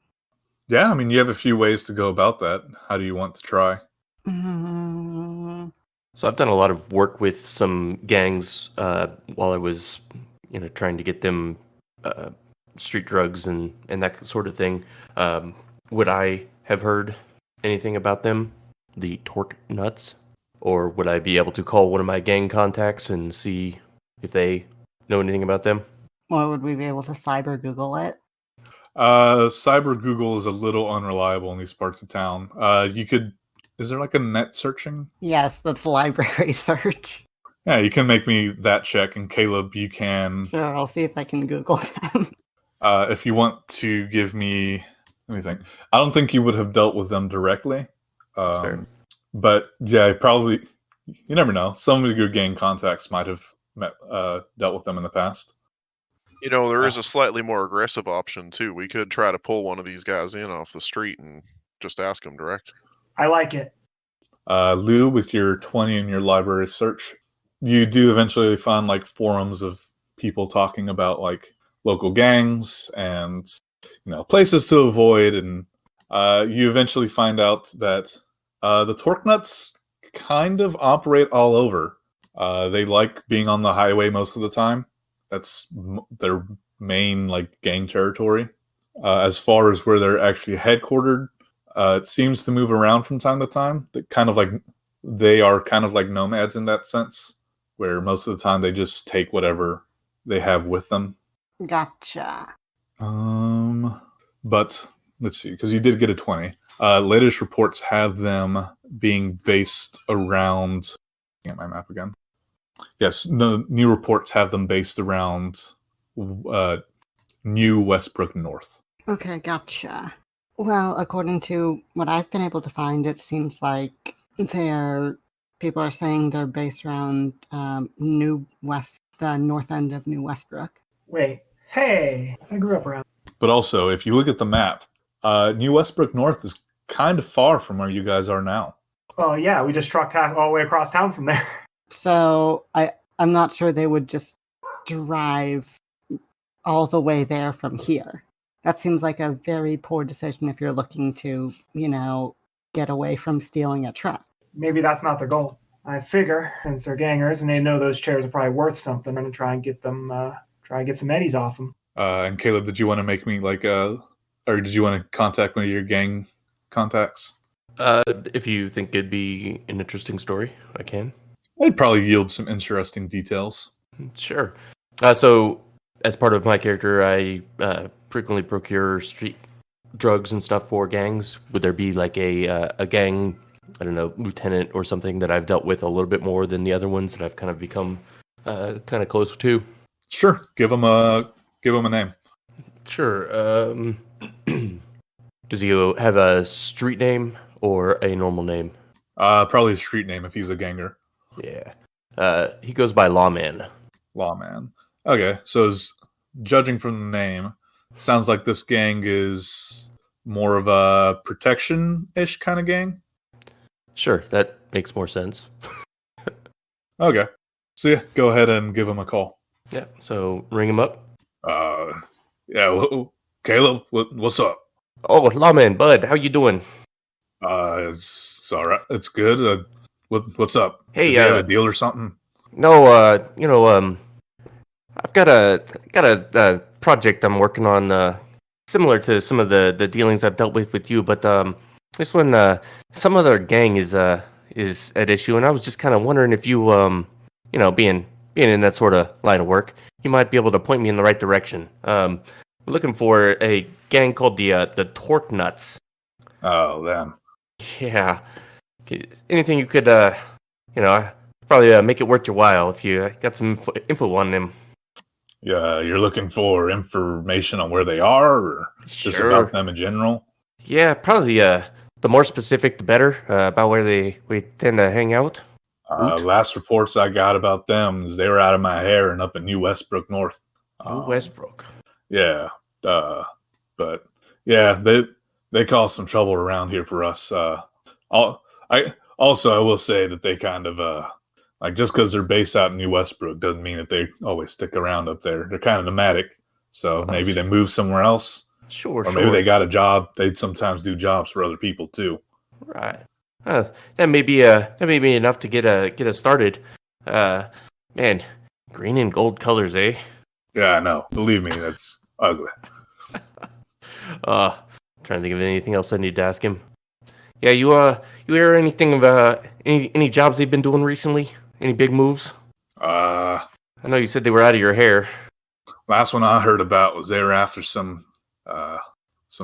Yeah, I mean, you have a few ways to go about that. How do you want to try? Mm, So I've done a lot of work with some gangs while I was, trying to get them street drugs and that sort of thing. Would I have heard anything about them, the Torque Nuts? Or would I be able to call one of my gang contacts and see if they know anything about them? or would we be able to cyber Google it? Cyber Google is a little unreliable in these parts of town. Is there like a net searching? Yes, that's library search. Yeah, you can make me that check, and Caleb, you can, Sure, I'll see if I can Google them. if you want to give me, let me think. I don't think you would have dealt with them directly. That's fair. But yeah, probably, you never know. Some of your gang contacts might have dealt with them in the past. There is a slightly more aggressive option too. We could try to pull one of these guys in off the street and just ask them direct. I like it. Lou, with your 20 in your library search, you do eventually find like forums of people talking about like local gangs and places to avoid, and you eventually find out that the Torque Nuts kind of operate all over. They like being on the highway most of the time. That's their main like gang territory. As far as where they're actually headquartered, it seems to move around from time to time. They are kind of like nomads in that sense, where most of the time they just take whatever they have with them. Gotcha. But let's see, because you did get a 20. Latest reports have them being based around. Get my map again. Yes, the new reports have them based around New Westbrook North. Okay, gotcha. Well, according to what I've been able to find, it seems like people are saying they're based around New West the north end of New Westbrook. Wait, hey, I grew up around. But also, if you look at the map, New Westbrook North is kind of far from where you guys are now. Well, yeah, we just trucked all the way across town from there. So I'm not sure they would just drive all the way there from here. That seems like a very poor decision if you're looking to, get away from stealing a truck. Maybe that's not their goal. I figure, since they're gangers and they know those chairs are probably worth something, I'm gonna try and get them, try and get some eddies off them. And Caleb, did you want to make me or did you want to contact one of your gang contacts? If you think it'd be an interesting story, I can. I'd probably yield some interesting details. Sure. So, as part of my character, I frequently procure street drugs and stuff for gangs. Would there be like a gang, I don't know, lieutenant or something that I've dealt with a little bit more than the other ones that I've kind of become kind of close to? Sure. Give him a name. Sure. Does he have a street name or a normal name? Probably a street name if he's a ganger. Yeah. He goes by Lawman. Lawman. Okay, so judging from the name, sounds like this gang is more of a protection-ish kind of gang. Sure, that makes more sense. Okay. So yeah, go ahead and give him a call. Yeah, so ring him up. Caleb, what's up? Oh, Lawman, bud, how you doing? It's all right. It's good. What's up? Hey, Did they have a deal or something? No, I've got a project I'm working on, similar to some of the dealings I've dealt with you, but this one, some other gang is at issue, and I was just kind of wondering if you, being in that sort of line of work, you might be able to point me in the right direction. We're looking for a gang called the Torque Nuts. Oh, them. Yeah. Anything you could, probably make it worth your while if you got some info on them. Yeah, you're looking for information on where they are, or just Sure. about them in general? Yeah, probably the more specific, the better, about where we tend to hang out. Last reports I got about them is they were out of my hair and up in New Westbrook North. New Westbrook. Yeah, but yeah, they caused some trouble around here for us. I will say that they kind of just because they're based out in New Westbrook doesn't mean that they always stick around up there. They're kind of nomadic, so maybe they move somewhere else. Sure, Or maybe they got a job. They'd sometimes do jobs for other people too. Right. That may be enough to get us started. Man, green and gold colors, eh? Yeah, I know. Believe me, that's ugly. Trying to think of anything else I need to ask him. Yeah, you hear anything of any jobs they've been doing recently? Any big moves? I know you said they were out of your hair. Last one I heard about was they were after some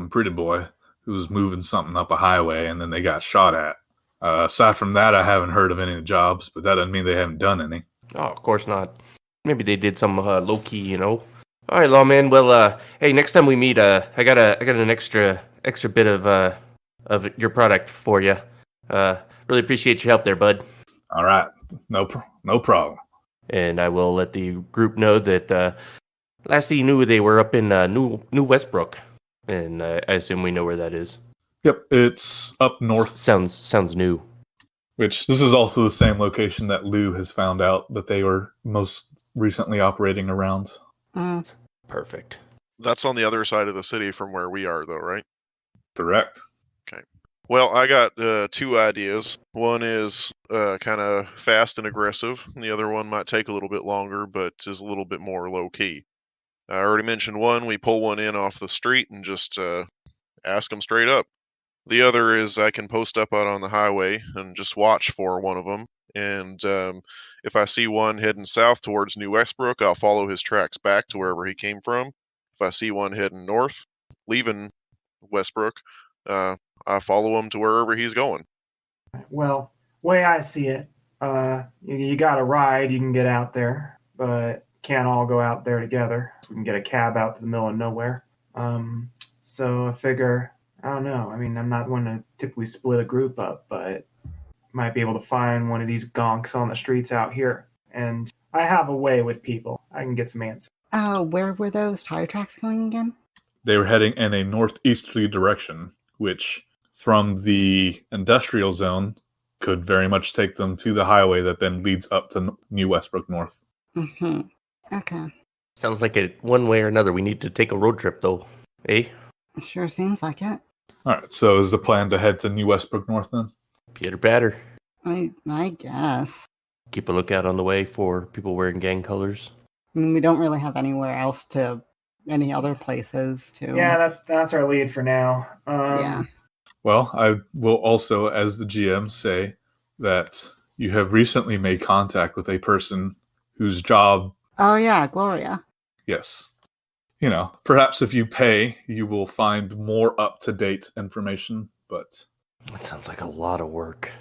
pretty boy who was moving something up a highway, and then they got shot at. Aside from that, I haven't heard of any of the jobs, but that doesn't mean they haven't done any. Oh, of course not. Maybe they did some low key, All right, Lawman. Well, hey, next time we meet, I got an extra bit of your product for you. Really appreciate your help there, bud. All right, no problem. And I will let the group know that last he knew they were up in New Westbrook, and I assume we know where that is. Yep, it's up north. Sounds new. Which this is also the same location that Lou has found out that they were most recently operating around. Perfect. That's on the other side of the city from where we are, though, right? Correct. Okay. Well, I got two ideas. One is kind of fast and aggressive, and the other one might take a little bit longer, but is a little bit more low-key. I already mentioned one. We pull one in off the street and just ask them straight up. The other is I can post up out on the highway and just watch for one of them. And if I see one heading south towards New Westbrook, I'll follow his tracks back to wherever he came from. If I see one heading north, leaving Westbrook, I follow him to wherever he's going. Well, way I see it, you got a ride, you can get out there, but can't all go out there together. We can get a cab out to the middle of nowhere. So I figure, I don't know. I mean, I'm not one to typically split a group up, but might be able to find one of these gonks on the streets out here and I have a way with people. I can get some answers. Where were those tire tracks going again? They were heading in a northeasterly direction, which from the industrial zone could very much take them to the highway that then leads up to New Westbrook North. Mm-hmm. Okay. Sounds like it one way or another. We need to take a road trip, though. Eh? Sure seems like it. All right, so is the plan to head to New Westbrook North then? Pitter patter. I guess. Keep a lookout on the way for people wearing gang colors. I mean, we don't really have anywhere else to, any other places to. Yeah, that's our lead for now. Yeah. Well, I will also, as the GM, say that you have recently made contact with a person whose job, Oh yeah, Gloria. yes, perhaps if you pay, you will find more up-to-date information, but That sounds like a lot of work.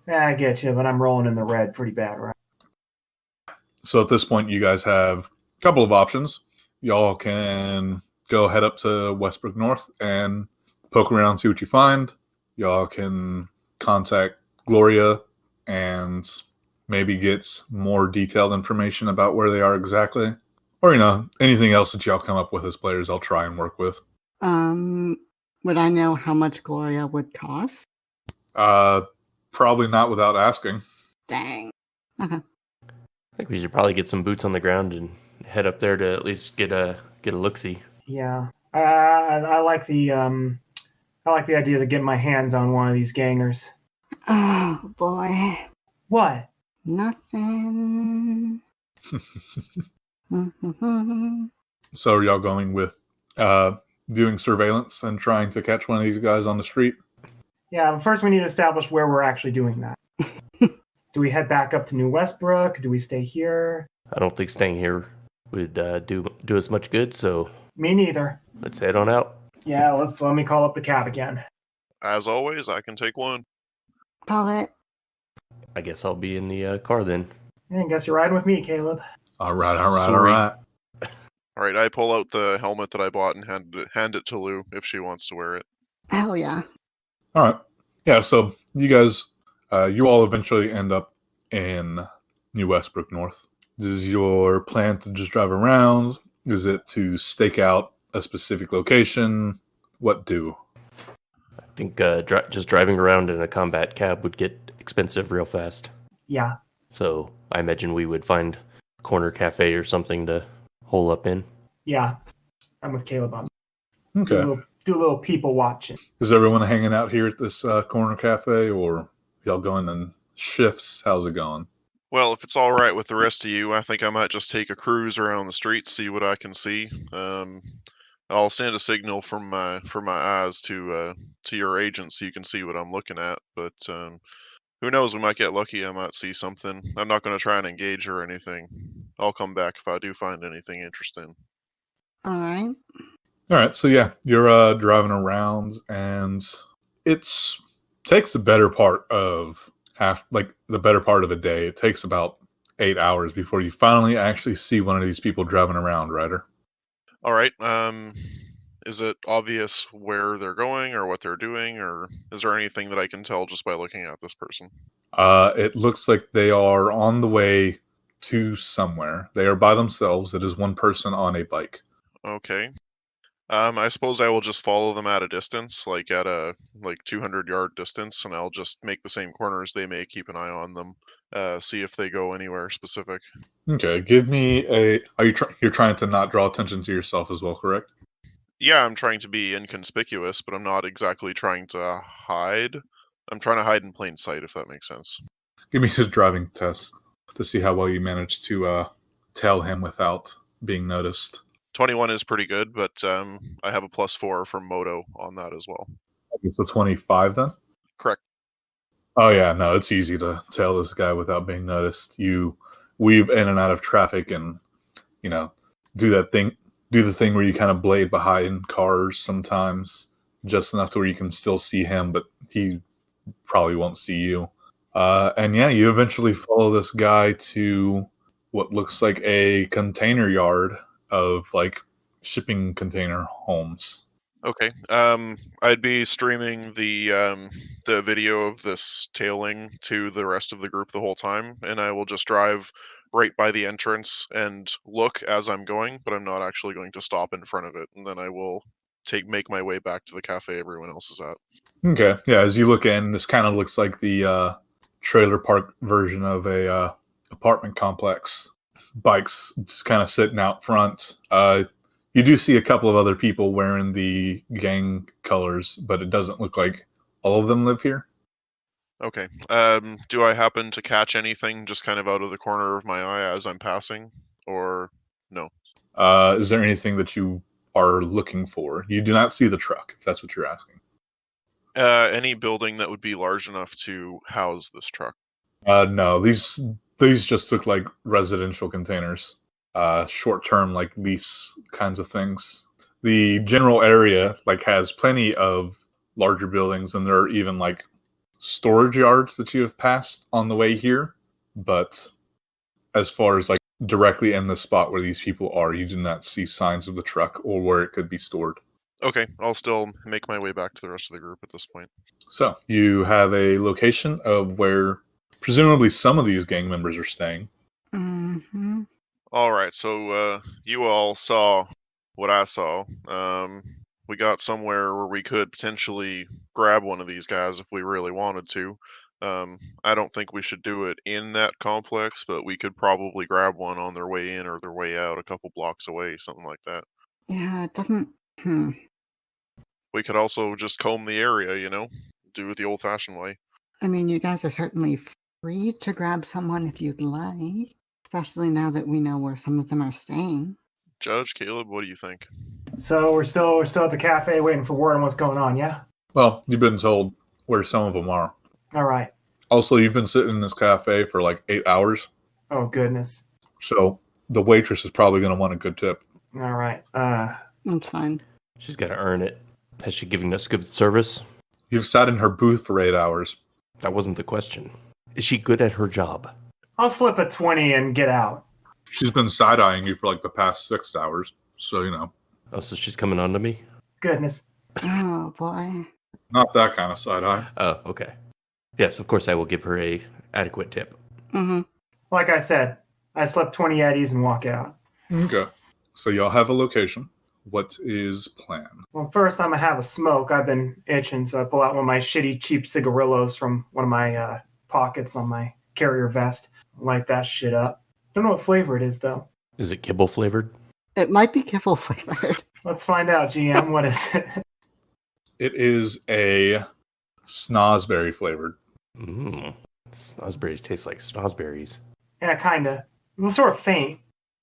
Yeah, I get you, but I'm rolling in the red pretty bad, right? so at this point, you guys have a couple of options. Y'all can go head up to Westbrook North and poke around, see what you find. Y'all can contact Gloria and maybe get more detailed information about where they are exactly. Or, anything else that y'all come up with as players, I'll try and work with. Would I know how much Gloria would cost? Probably not without asking. Dang. Okay. I think we should probably get some boots on the ground and head up there to at least get a look-see. Yeah. I like the idea of getting my hands on one of these gangers. Oh boy. What? Nothing. So are y'all going with doing surveillance and trying to catch one of these guys on the street? Yeah, but first we need to establish where we're actually doing that. Do we head back up to New Westbrook? Do we stay here? I don't think staying here would do us much good, so Me neither. let's head on out. Yeah, let me call up the cab again. As always, I can take one. Call it. I guess I'll be in the car then. I guess you're riding with me, Caleb. All right. All right, I pull out the helmet that I bought and hand it to Lou if she wants to wear it. Hell yeah. All right. Yeah, so you guys, you all eventually end up in New Westbrook North. Is your plan to just drive around? Is it to stake out a specific location? What do? I think just driving around in a combat cab would get expensive real fast. Yeah. So I imagine we would find a corner cafe or something to hole up in. Yeah. I'm with Caleb on that. Okay. Do a little people watching. Is everyone hanging out here at this corner cafe, or y'all going in shifts? How's it going? Well, if it's all right with the rest of you, I think I might just take a cruise around the streets, see what I can see. I'll send a signal from my eyes to your agent so you can see what I'm looking at. But who knows? We might get lucky. I might see something. I'm not going to try and engage her or anything. I'll come back if I do find anything interesting. All right. All right, so yeah, you're driving around, and takes the better part of a day. It takes about 8 hours before you finally actually see one of these people driving around, Ryder. All right. Is it obvious where they're going or what they're doing, or is there anything that I can tell just by looking at this person? It looks like they are on the way to somewhere. They are by themselves. It is one person on a bike. Okay. I suppose I will just follow them at a distance, like at a 200-yard distance, and I'll just make the same corners they make, keep an eye on them, see if they go anywhere specific. Okay, give me you're trying to not draw attention to yourself as well, correct? Yeah, I'm trying to be inconspicuous, but I'm not exactly trying to hide. I'm trying to hide in plain sight, if that makes sense. Give me a driving test to see how well you manage to tell him without being noticed. 21 is pretty good, but I have a +4 from Moto on that as well. Okay, so 25 then? Correct. Oh yeah, no, it's easy to tell this guy without being noticed. You weave in and out of traffic and, do the thing where you kind of blade behind cars sometimes, just enough to where you can still see him, but he probably won't see you. And yeah, you eventually follow this guy to what looks like a container yard of shipping container homes. Okay. I'd be streaming the video of this tailing to the rest of the group the whole time, and I will just drive right by the entrance and look as I'm going, but I'm not actually going to stop in front of it, and then I will make my way back to the cafe everyone else is at. Okay, yeah. As you look in, this kind of looks like the trailer park version of a apartment complex. Bikes just kind of sitting out front. You do see a couple of other people wearing the gang colors, but it doesn't look like all of them live here. Okay. Do I happen to catch anything just kind of out of the corner of my eye as I'm passing, or no? Is there anything that you are looking for? You do not see the truck, if that's what you're asking. Any building that would be large enough to house this truck? No, these just look like residential containers, short-term like lease kinds of things. The general area like has plenty of larger buildings, and there are even like storage yards that you have passed on the way here. But as far as like directly in the spot where these people are, you do not see signs of the truck or where it could be stored. Okay, I'll still make my way back to the rest of the group at this point. So you have a location of where presumably some of these gang members are staying. Mm-hmm. All right, so you all saw what I saw. We got somewhere where we could potentially grab one of these guys if we really wanted to. I don't think we should do it in that complex, but we could probably grab one on their way in or their way out a couple blocks away, something like that. Yeah, it doesn't. We could also just comb the area, do it the old-fashioned way. I mean, you guys are certainly free to grab someone if you'd like, especially now that we know where some of them are staying. Judge, Caleb, what do you think? So we're still at the cafe waiting for word on what's going on, yeah? Well, you've been told where some of them are. All right. Also, you've been sitting in this cafe for like 8 hours. Oh, goodness. So the waitress is probably going to want a good tip. All right. That's fine. She's got to earn it. Has she given us good service? You've sat in her booth for 8 hours. That wasn't the question. Is she good at her job? I'll slip a 20 and get out. She's been side-eyeing you for like the past 6 hours. So, Oh, so she's coming on to me? Goodness. Oh, boy. not that kind of side-eye. Oh, okay. Yes, of course I will give her a adequate tip. Mm-hmm. Like I said, I slip 20 eddies and walk out. Okay. So y'all have a location. What is plan? Well, first I'm going to have a smoke. I've been itching, so I pull out one of my shitty, cheap cigarillos from one of my pockets on my carrier vest. Light that shit up. Don't know what flavor it is, though. Is it kibble flavored? It might be kibble flavored. Let's find out, GM. What is it? It is a snozberry flavored. Mmm. Snozberries taste like snozberries. Yeah, kind of. It's sort of faint.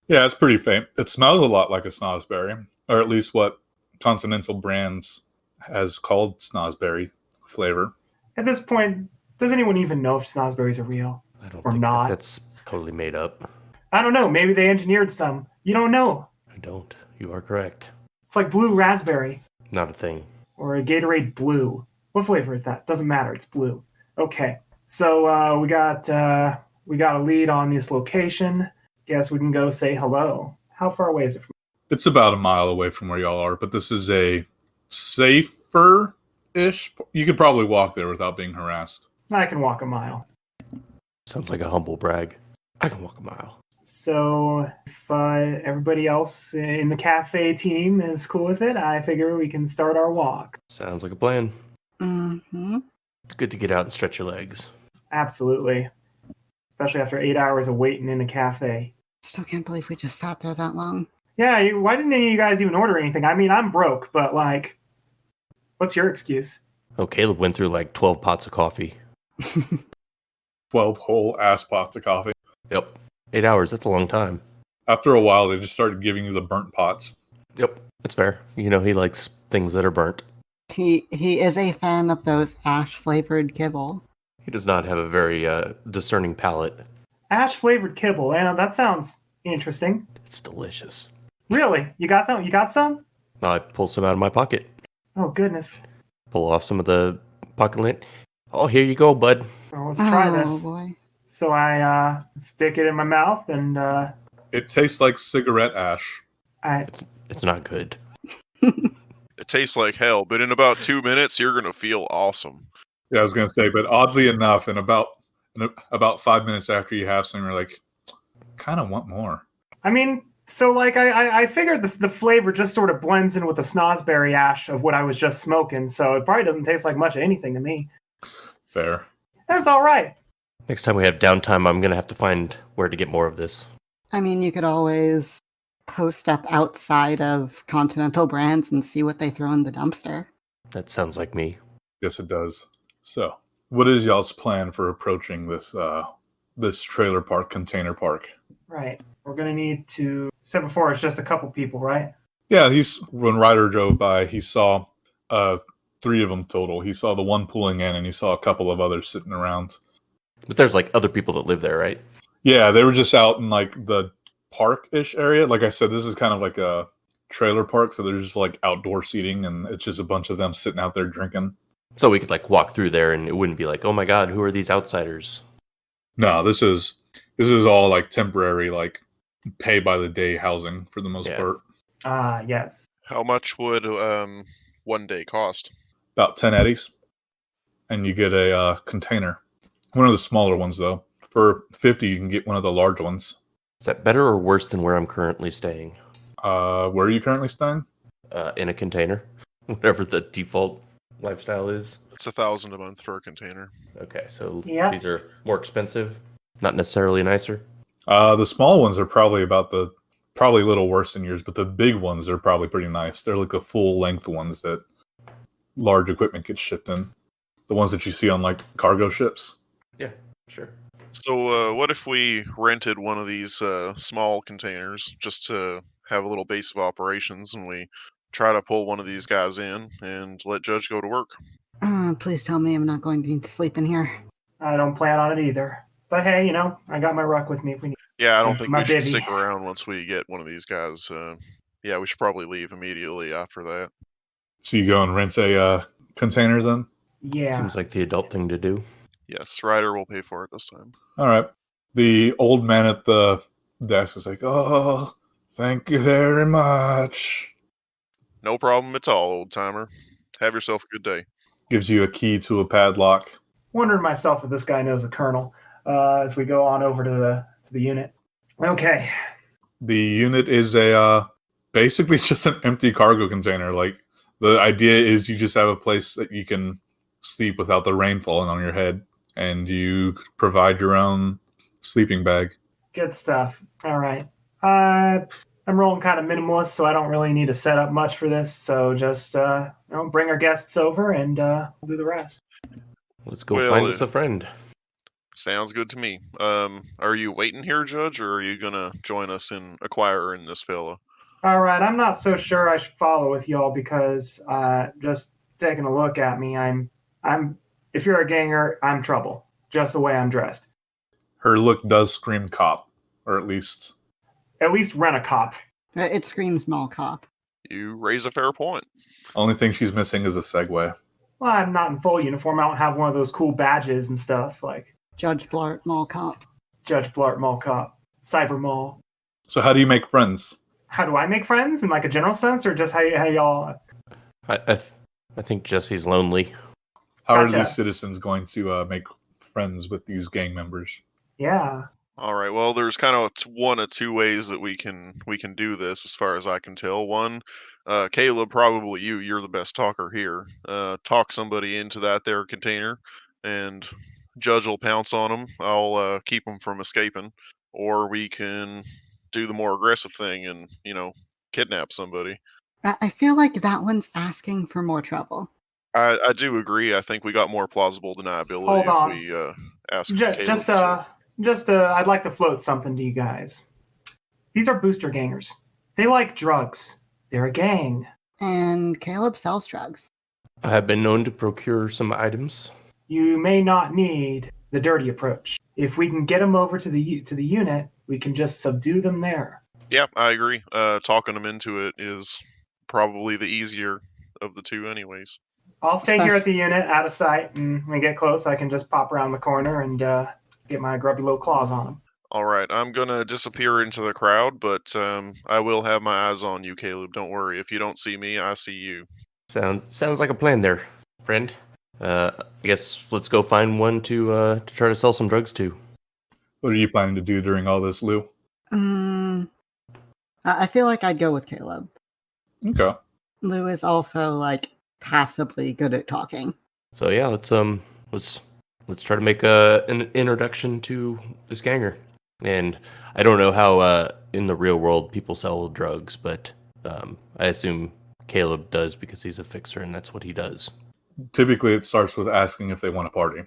Yeah, it's pretty faint. It smells a lot like a snozberry, or at least what Continental Brands has called snozberry flavor. At this point, does anyone even know if snozberries are real? I don't Or think not. that's totally made up. I don't know. Maybe they engineered some. You don't know. I don't. You are correct. It's like blue raspberry Not a thing. or a Gatorade blue. What flavor is that? Doesn't matter. It's blue. Okay. So we got a lead on this location. Guess we can go say hello. How far away is it from? It's about a mile away from where y'all are, but this is a safer-ish. You could probably walk there without being harassed. I can walk a mile. Sounds like a humble brag. I can walk a mile. So if everybody else in the cafe team is cool with it, I figure we can start our walk. Sounds like a plan. Mm-hmm. It's good to get out and stretch your legs. Absolutely. Especially after 8 hours of waiting in a cafe. Still can't believe we just sat there that long. Yeah, why didn't any of you guys even order anything? I mean, I'm broke, but like, what's your excuse? Oh, Caleb went through like 12 pots of coffee. 12 whole ass pots of coffee. Yep. 8 hours, that's a long time. After a while, they just started giving you the burnt pots. Yep, that's fair. You know, he likes things that are burnt. He is a fan of those ash-flavored kibble. He does not have a very discerning palate. Ash flavored kibble. Anna, that sounds interesting. It's delicious. Really? You got some? You got some? I pull some out of my pocket. Oh goodness. Pull off some of the pocket lint. Oh, here you go, bud. Well, let's try Oh, this. boy. So I stick it in my mouth and It tastes like cigarette ash. I It's not good. It tastes like hell, but in about 2 minutes, you're gonna feel awesome. Yeah, I was gonna say, but oddly enough, in about 5 minutes after you have some, you're like, kind of want more. I mean, so like I figured the flavor just sort of blends in with the snozzberry ash of what I was just smoking, so it probably doesn't taste like much of anything to me. Fair. That's all right. Next time we have downtime, I'm gonna have to find where to get more of this. I mean, you could always post up outside of Continental Brands and see what they throw in the dumpster. That sounds like me. Yes, it does. So, what is y'all's plan for approaching this trailer park, container park? Right. We're gonna need to. Said before, it's just a couple people, right? Yeah, when Ryder drove by, he saw 3 of them total. He saw the one pulling in, and he saw a couple of others sitting around. But there's like other people that live there, right? Yeah, they were just out in like the park-ish area. Like I said, this is kind of like a trailer park, so there's just like outdoor seating, and it's just a bunch of them sitting out there drinking. So we could like walk through there, and it wouldn't be like, oh my god, who are these outsiders? No, this is all like temporary, like pay by the day housing for the most part. Yes. How much would 1 day cost? About 10 eddies, and you get a container. One of the smaller ones, though. For 50, you can get one of the large ones. Is that better or worse than where I'm currently staying? Where are you currently staying? In a container, whatever the default lifestyle is. It's $1,000 a month for a container. Okay, so Yeah. these are more expensive, not necessarily nicer. The small ones are probably probably a little worse than yours, but the big ones are probably pretty nice. They're like the full length ones that large equipment gets shipped in. The ones that you see on like cargo ships. Yeah, sure. So what if we rented one of these small containers just to have a little base of operations, and we try to pull one of these guys in and let Judge go to work? Please tell me I'm not going to need to sleep in here. I don't plan on it either. But hey, I got my ruck with me if we need. Yeah, I don't think My we should baby. stick around once we get one of these guys. Yeah, we should probably leave immediately after that. So you go and rent a container then? Yeah. Seems like the adult thing to do. Yes, Ryder will pay for it this time. All right. The old man at the desk is like, oh, thank you very much. No problem at all, old timer. Have yourself a good day. Gives you a key to a padlock. Wondering myself if this guy knows the colonel. As we go on over to the unit. Okay. The unit is basically just an empty cargo container. Like, the idea is you just have a place that you can sleep without the rain falling on your head, and you provide your own sleeping bag. Good stuff. All right. I'm rolling kind of minimalist, so I don't really need to set up much for this. So just bring our guests over, and we'll do the rest. Let's go Well, find us a friend. Sounds good to me. Are you waiting here, Judge, or are you gonna join us in acquiring this fella? All right. I'm not so sure I should follow with y'all because just taking a look at me, I'm. If you're a ganger, I'm trouble. Just the way I'm dressed. Her look does scream cop, or at least rent a cop. It screams mall cop. You raise a fair point. only thing she's missing is a Segway. Well, I'm not in full uniform. I don't have one of those cool badges and stuff like Judge Blart, mall cop. Judge Blart Mall Cop, Cyber Mall. So how do you make friends? How do I make friends in like a general sense, or just how y'all? I think Jesse's lonely. How are Gotcha. these citizens going to make friends with these gang members? Yeah. All right. Well, there's kind of one of two ways that we can do this, as far as I can tell. One, Caleb, probably you're the best talker here. Talk somebody into that there container, and Judge will pounce on them. I'll keep them from escaping. Or we can do the more aggressive thing and kidnap somebody. I feel like that one's asking for more trouble. I do agree. I think we got more plausible deniability Hold on. if we ask Just Caleb. I'd like to float something to you guys. These are booster gangers. They like drugs. They're a gang. And Caleb sells drugs. I have been known to procure some items. You may not need the dirty approach. If we can get them over to the unit, we can just subdue them there. Yeah, I agree. Talking them into it is probably the easier of the two anyways. I'll stay here at the unit, out of sight, and when we get close, I can just pop around the corner and get my grubby little claws on them. All right, I'm gonna disappear into the crowd, but I will have my eyes on you, Caleb. Don't worry. If you don't see me, I see you. Sounds like a plan there, friend. I guess let's go find one to try to sell some drugs to. What are you planning to do during all this, Lou? I feel like I'd go with Caleb. Okay. Lou is also like passably good at talking. So yeah, let's try to make an introduction to this ganger. And I don't know how in the real world people sell drugs, but I assume Caleb does because he's a fixer and that's what he does. Typically, it starts with asking if they want to party.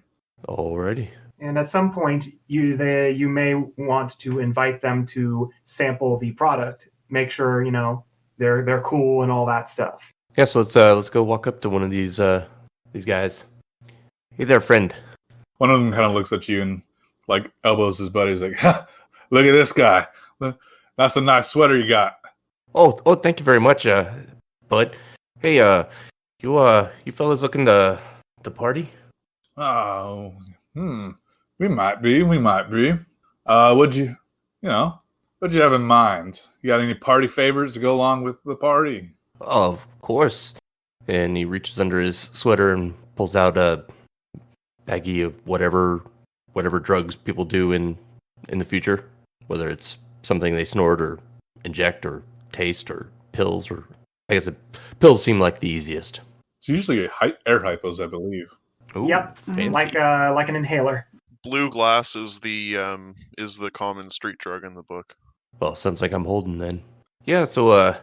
Alrighty. And at some point, you may want to invite them to sample the product. Make sure they're cool and all that stuff. Yeah, so let's go walk up to one of these guys. Hey there, friend. One of them kind of looks at you and like elbows his buddy. He's like, ha, "Look at this guy. That's a nice sweater you got." Oh, thank you very much, bud. Hey, you fellas looking to party? Oh, we might be. What'd you have in mind? You got any party favors to go along with the party? Oh, of course. And he reaches under his sweater and pulls out a baggie of whatever drugs people do in the future, whether it's something they snort or inject or taste or pills, or I guess pills seem like the easiest. It's usually air hypos, I believe. Ooh, Yep, fancy. like an inhaler. Blue glass is the common street drug in the book. Well, sounds like I'm holding then. Yeah, so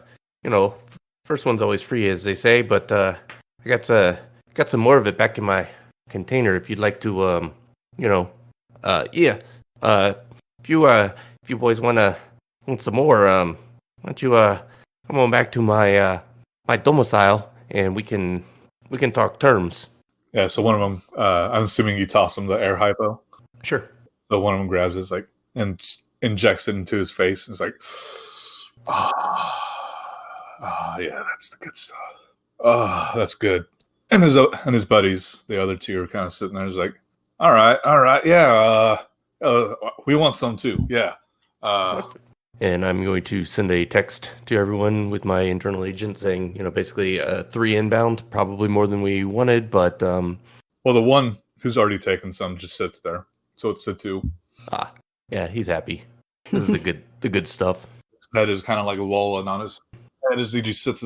first one's always free, as they say, but I got some more of it back in my container. If you'd like to, if you boys want some more, why don't you come on back to my my domicile and we can talk terms. Yeah, so one of them, I'm assuming you toss him the air hypo. Sure. So one of them grabs it, and injects it into his face, and it's like, yeah, that's the good stuff. Oh, that's good. And his buddies, the other two, are kind of sitting there, just like, all right, yeah, we want some too, yeah. And I'm going to send a text to everyone with my internal agent saying, basically 3 inbound, probably more than we wanted, but well, the one who's already taken some just sits there, so it's the 2. Yeah, he's happy. This is the good stuff. His head is kind of like lolling on his head as he just sits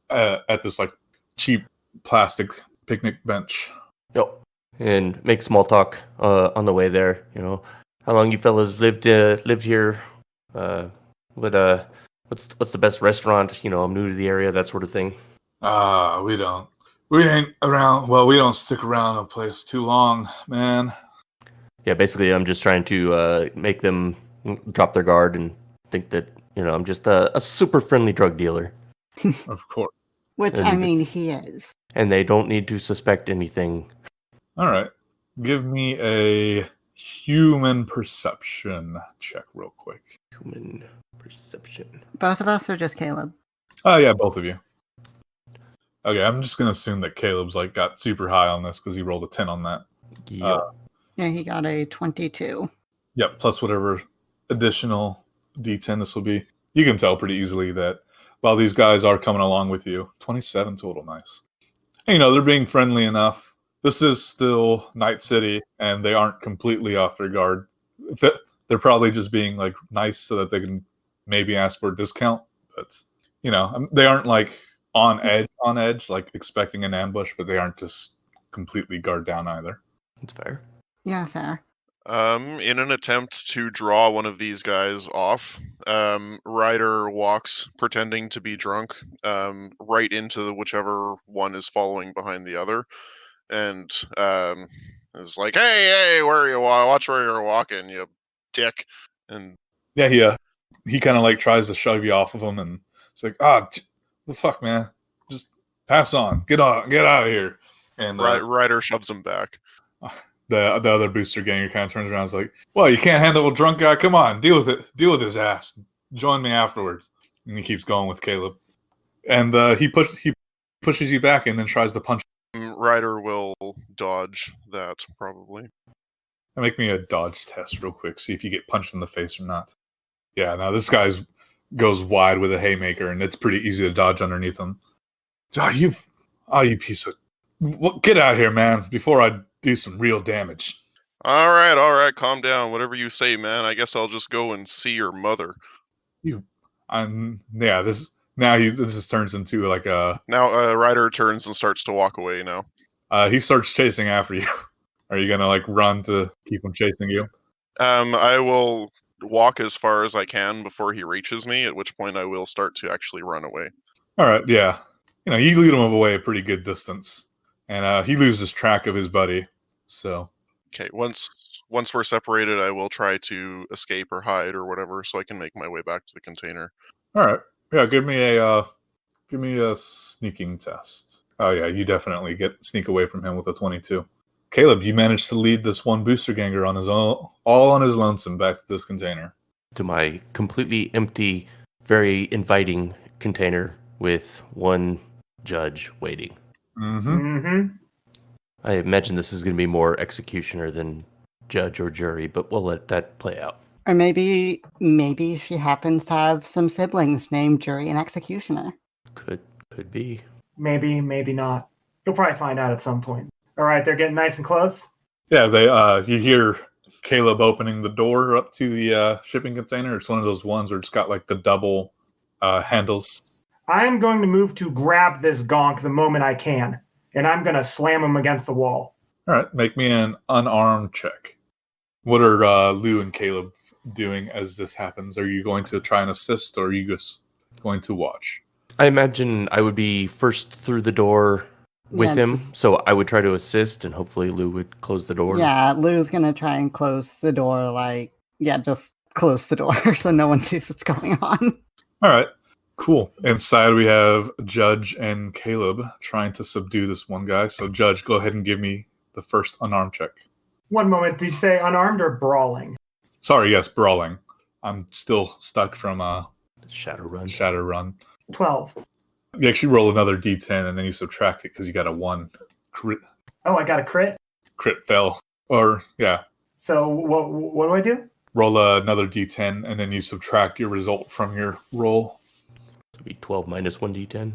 at this like cheap plastic picnic bench. Yep. And make small talk on the way there. How long you fellas lived here? What's the best restaurant? I'm new to the area, that sort of thing. We ain't around. Well, we don't stick around a place too long, man. Yeah, basically, I'm just trying to make them drop their guard and think that I'm just a super friendly drug dealer. Of course. Which, I mean, he is. And they don't need to suspect anything. All right. Give me a human perception check real quick. Human perception. Both of us or just Caleb? Oh, yeah, both of you. Okay, I'm just going to assume that Caleb's got super high on this because he rolled a 10 on that. Yep. Yeah, he got a 22. Yep, plus whatever additional D10 this will be. You can tell pretty easily that while these guys are coming along with you, 27 total, nice. And, they're being friendly enough. This is still Night City, and they aren't completely off their guard. They're probably just being nice so that they can maybe ask for a discount. But they aren't on edge, expecting an ambush, but they aren't just completely guard down either. That's fair. Yeah, fair. In an attempt to draw one of these guys off, Ryder walks, pretending to be drunk, right into whichever one is following behind the other, and is like, "Hey, where are you? Watch where you're walking, you dick!" And yeah, he kind of tries to shove you off of him, and it's like, the fuck, man, just pass on, get out of here. And Ryder shoves him back. The other booster ganger kind of turns around and is like, well, you can't handle a drunk guy? Come on, deal with his ass. Join me afterwards. And he keeps going with Caleb. And he pushes you back and then tries to punch. Ryder will dodge that, probably. Make me a dodge test real quick. See if you get punched in the face or not. Yeah, now this guy's goes wide with a haymaker, and it's pretty easy to dodge underneath him. You piece of... Get out of here, man, before I do some real damage. All right, calm down. Whatever you say, man. I guess I'll just go and see your mother. This just turns into like a... Now, Ryder turns and starts to walk away now. He starts chasing after you. Are you gonna like run to keep him chasing you? I will walk as far as I can before he reaches me, at which point I will start to actually run away. All right, yeah. You lead him away a pretty good distance, and he loses track of his buddy. So, okay, once we're separated, I will try to escape or hide or whatever, so I can make my way back to the container. All right, yeah. Give me a sneaking test. Oh yeah, you definitely sneak away from him with a 22. Caleb, you managed to lead this one booster ganger on his own, all on his lonesome, back to this container. To my completely empty, very inviting container with one judge waiting. Mm-hmm. I imagine this is going to be more executioner than judge or jury, but we'll let that play out. Or maybe she happens to have some siblings named Jury and Executioner. Could be. Maybe not. You'll probably find out at some point. All right, they're getting nice and close. Yeah, you hear Caleb opening the door up to the shipping container. It's one of those ones where it's got like the double handles. I'm going to move to grab this gonk the moment I can, and I'm going to slam him against the wall. All right, make me an unarmed check. What are Lou and Caleb doing as this happens? Are you going to try and assist, or are you just going to watch? I imagine I would be first through the door with him, so I would try to assist, and hopefully Lou would close the door. Yeah, Lou's gonna try and close the door, just close the door so no one sees what's going on. All right, cool. Inside we have Judge and Caleb trying to subdue this one guy. So Judge, go ahead and give me the first unarmed check. One moment, did you say unarmed or brawling? Sorry, yes, brawling. I'm still stuck from Shadowrun. 12. You actually roll another d10 and then you subtract it because you got a 1 crit. Oh, I got a crit? Crit fail. Or, yeah. So what do I do? Roll another d10 and then you subtract your result from your roll. It'll be 12 minus 1d10.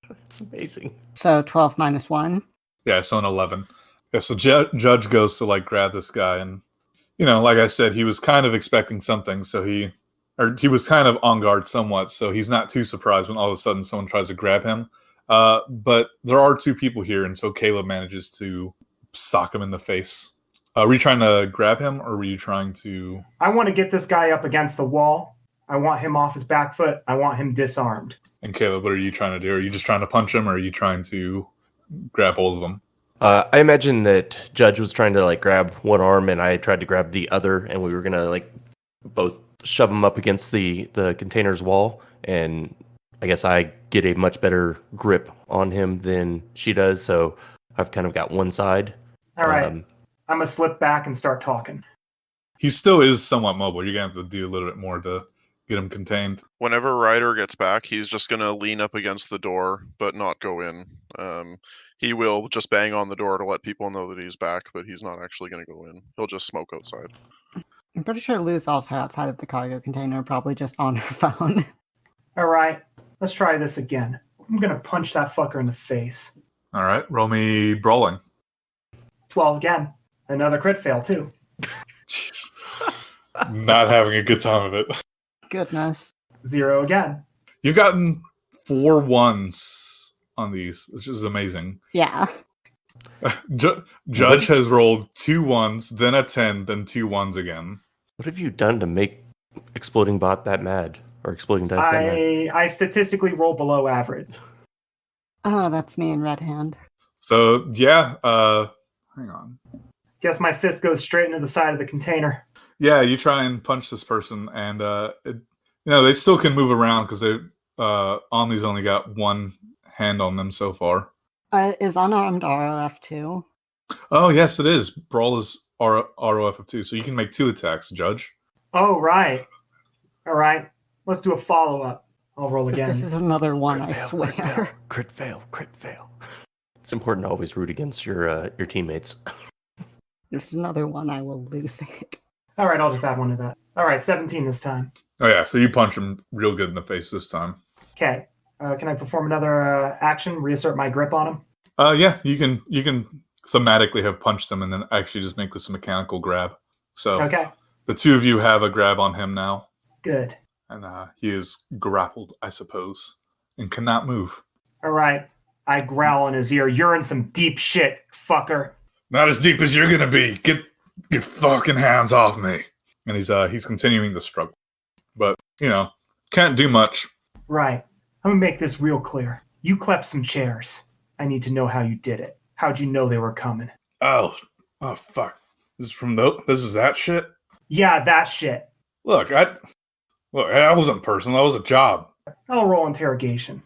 That's amazing. So 12 minus 1? Yeah, so an 11. Yeah, so Judge goes to grab this guy, and like I said, he was kind of expecting something, so he was kind of on guard somewhat, so he's not too surprised when all of a sudden someone tries to grab him. But there are two people here, and so Caleb manages to sock him in the face. Were you trying to grab him, or were you trying to... I want to get this guy up against the wall. I want him off his back foot. I want him disarmed. And Caleb, what are you trying to do? Are you just trying to punch him, or are you trying to grab hold of him? I imagine that Judge was trying to grab one arm, and I tried to grab the other, and we were gonna both shove him up against the container's wall, and I guess I get a much better grip on him than she does, so I've kind of got one side. All right. I'm gonna slip back and start talking. He still is somewhat mobile. You're gonna have to do a little bit more to get him contained. Whenever Ryder gets back, he's just going to lean up against the door, but not go in. He will just bang on the door to let people know that he's back, but he's not actually going to go in. He'll just smoke outside. I'm pretty sure Lou's also outside of the cargo container, probably just on her phone. All right, let's try this again. I'm going to punch that fucker in the face. All right, roll me brawling. 12 again. Another crit fail, too. Jeez. Not having a good time of it. Goodness. 0 again. You've gotten 4 1s on these, which is amazing. Yeah. Judge has rolled 2 1s, then a 10, then 2 1s again. What have you done to make Exploding Bot that mad? Or Exploding Dice that mad? I statistically roll below average. Oh, that's me in red hand. So, yeah, hang on. Guess my fist goes straight into the side of the container. Yeah, you try and punch this person, and they still can move around because Omni's only got one hand on them so far. Is unarmed ROF 2? Oh, yes, it is. Brawl is ROF of 2, so you can make 2 attacks, Judge. Oh, right. All right, let's do a follow-up. I'll roll again. This is another one, Crit I fail, swear. Crit fail. It's important to always root against your teammates. If it's another one, I will lose it. All right, I'll just add one to that. All right, 17 this time. Oh yeah, so you punch him real good in the face this time. Okay. Can I perform another action? Reassert my grip on him? Yeah, you can thematically have punched him and then actually just make this a mechanical grab. So Okay. the two of you have a grab on him now, Good. and he is grappled, I suppose, and cannot move. All right. I growl in his ear. You're in some deep shit, fucker. Not as deep as you're gonna be. Get your fucking hands off me. And he's continuing the struggle, but can't do much. Right. I'm gonna make this real clear. You clept some chairs. I need to know how you did it. How'd you know they were coming? Oh fuck! This is that shit. Yeah, that shit. Look, that wasn't personal. That was a job. I'll roll interrogation.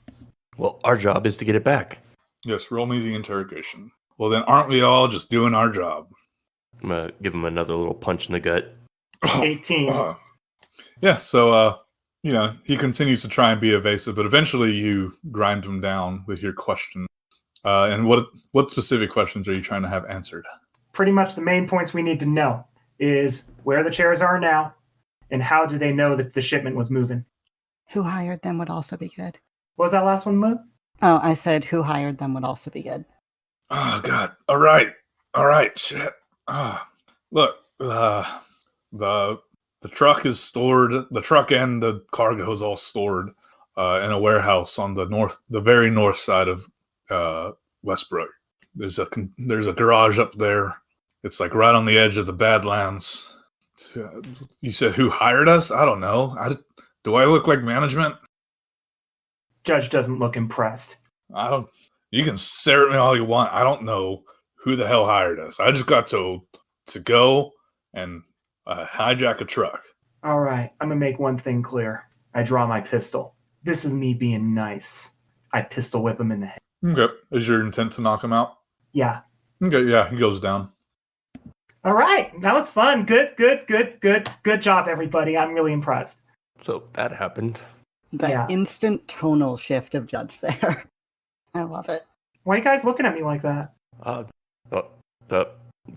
Well, our job is to get it back. Yes, roll me the interrogation. Well, then aren't we all just doing our job? I'm gonna give him another little punch in the gut. 18. Yeah, so he continues to try and be evasive, but eventually you grind him down with your question. And what specific questions are you trying to have answered? Pretty much the main points we need to know is where the chairs are now, and how do they know that the shipment was moving? Who hired them would also be good. What was that last one, Lou? Oh, I said who hired them would also be good. Oh God! All right, shit. Look, the truck is stored. The truck and the cargo is all stored in a warehouse on the very north side of Westbrook. There's a garage up there. It's like right on the edge of the Badlands. You said who hired us? I don't know. Do I look like management? Judge doesn't look impressed. I don't. You can stare at me all you want. I don't know who the hell hired us. I just got told to go and hijack a truck. All right, I'm gonna make one thing clear. I draw my pistol. This is me being nice. I pistol whip him in the head. Okay. Is your intent to knock him out? Yeah. Okay, yeah, he goes down. All right, that was fun. Good job, everybody. I'm really impressed. So that happened. The Yeah. instant tonal shift of Judge there. I love it. Why are you guys looking at me like that? I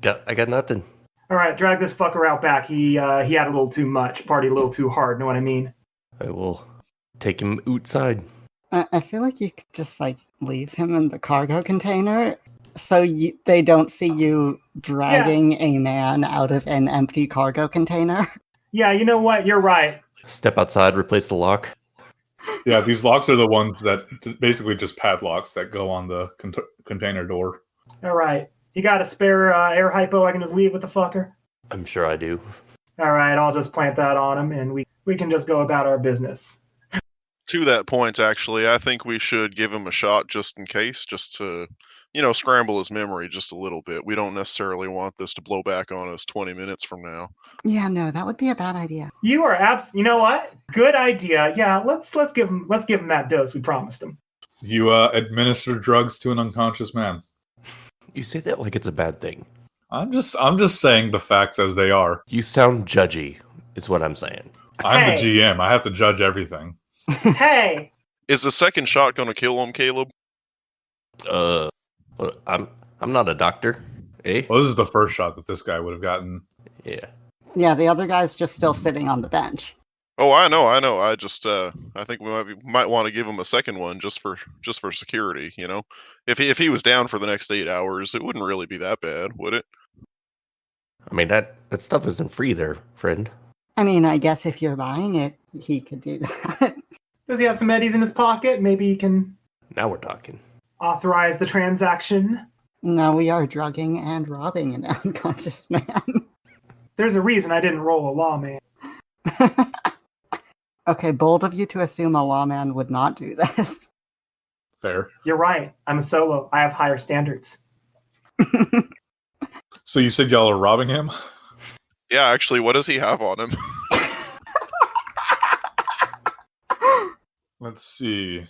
got nothing. All right, drag this fucker out back. He had a little too much. Partied a little too hard. Know what I mean? I will take him outside. I feel like you could just leave him in the cargo container so they don't see you dragging a man out of an empty cargo container. Yeah, you know what? You're right. Step outside, replace the lock. Yeah, these locks are the ones that basically just padlocks that go on the container door. All right. You got a spare air hypo I can just leave with the fucker? I'm sure I do. All right, I'll just plant that on him, and we can just go about our business. To that point, actually, I think we should give him a shot just in case, just to, scramble his memory just a little bit. We don't necessarily want this to blow back on us 20 minutes from now. Yeah, no, that would be a bad idea. You are you know what? Good idea. Yeah, let's give him that dose we promised him. You administer drugs to an unconscious man. You say that like it's a bad thing. I'm just saying the facts as they are. You sound judgy, is what I'm saying. I'm Hey. the GM. I have to judge everything. Hey, Is the second shot going to kill him, Caleb? I'm not a doctor, eh? Well, this is the first shot that this guy would have gotten. Yeah. Yeah, the other guy's just still sitting on the bench. Oh, I know. I just, I think we might want to give him a second one just for security. If he was down for the next 8 hours, it wouldn't really be that bad, would it? I mean that stuff isn't free there, friend. I mean, I guess if you're buying it, he could do that. does he have some eddies in his pocket? Maybe he can Now we're talking. authorize the transaction. No, we are drugging and robbing an unconscious man. There's a reason I didn't roll a lawman. Okay, bold of you to assume a lawman would not do this. Fair. You're right. I'm a solo. I have higher standards. So you said y'all are robbing him? Yeah, actually, what does he have on him? Let's see.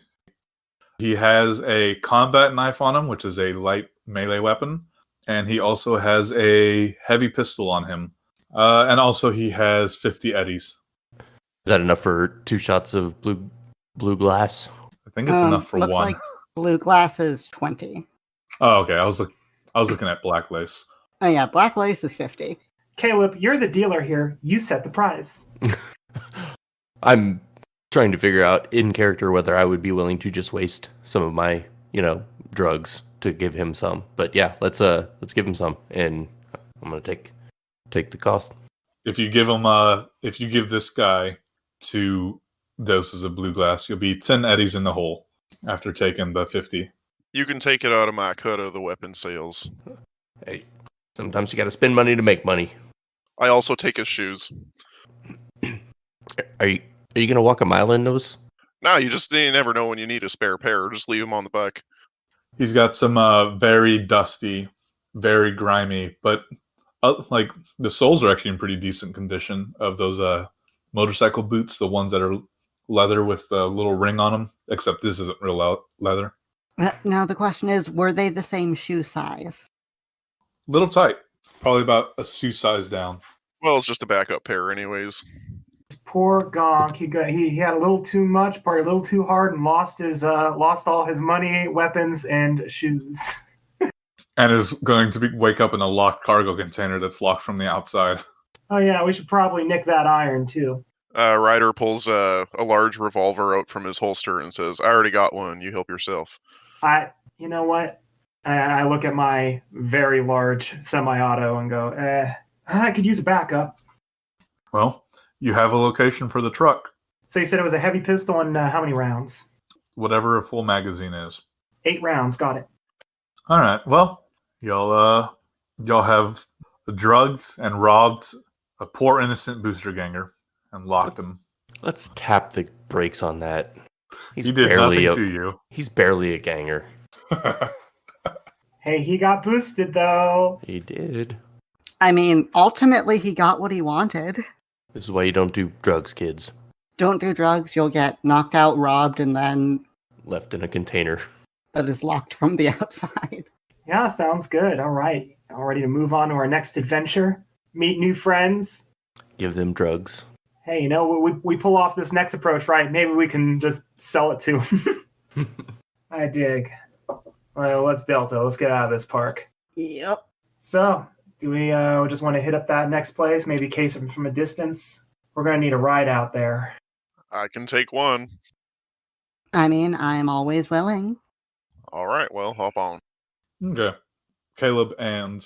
He has a combat knife on him, which is a light melee weapon. And he also has a heavy pistol on him. And also he has 50 eddies. Is that enough for 2 shots of blue glass? I think it's enough for looks one. like blue glass is 20. Oh, okay. I was looking at black lace. Oh yeah, black lace is 50. Caleb, you're the dealer here. You set the price. I'm trying to figure out in character whether I would be willing to just waste some of my, drugs to give him some. But yeah, let's give him some, and I'm gonna take the cost. If you give this guy 2 doses of blue glass, you'll be 10 eddies in the hole after taking the 50. You can take it out of my cut of the weapon sales. Hey, sometimes you got to spend money to make money. I also take his shoes. Are you gonna walk a mile in those? No, you never know when you need a spare pair. Just leave them on the back. He's got some very dusty, very grimy, but like the soles are actually in pretty decent condition of those motorcycle boots, the ones that are leather with a little ring on them, except this isn't real leather. Now the question is, were they the same shoe size? Little tight, probably about a shoe size down. Well, it's just a backup pair anyways. Poor Gonk. He had a little too much, probably a little too hard, and lost all his money, weapons, and shoes. And is going to wake up in a locked cargo container that's locked from the outside. Oh yeah, we should probably nick that iron too. Ryder pulls a large revolver out from his holster and says, "I already got one. You help yourself." You know what? I look at my very large semi-auto and go, I could use a backup. Well, you have a location for the truck. So you said it was a heavy pistol and how many rounds? Whatever a full magazine is. 8 rounds. Got it. All right. Well, y'all have drugged and robbed a poor innocent booster ganger and locked him. Let's tap the brakes on that. He did nothing to you. He's barely a ganger. Hey, he got boosted though. He did. I mean, ultimately he got what he wanted. This is why you don't do drugs, kids. Don't do drugs, you'll get knocked out, robbed, and then left in a container that is locked from the outside. Yeah, sounds good. All right. All ready to move on to our next adventure? Meet new friends? Give them drugs. Hey, we pull off this next approach, right? Maybe we can just sell it to them. I dig. Well, let's Delta. Let's get out of this park. Yep. So, do we just want to hit up that next place? Maybe case them from a distance? We're going to need a ride out there. I can take one. I mean, I'm always willing. All right, well, hop on. Okay. Caleb and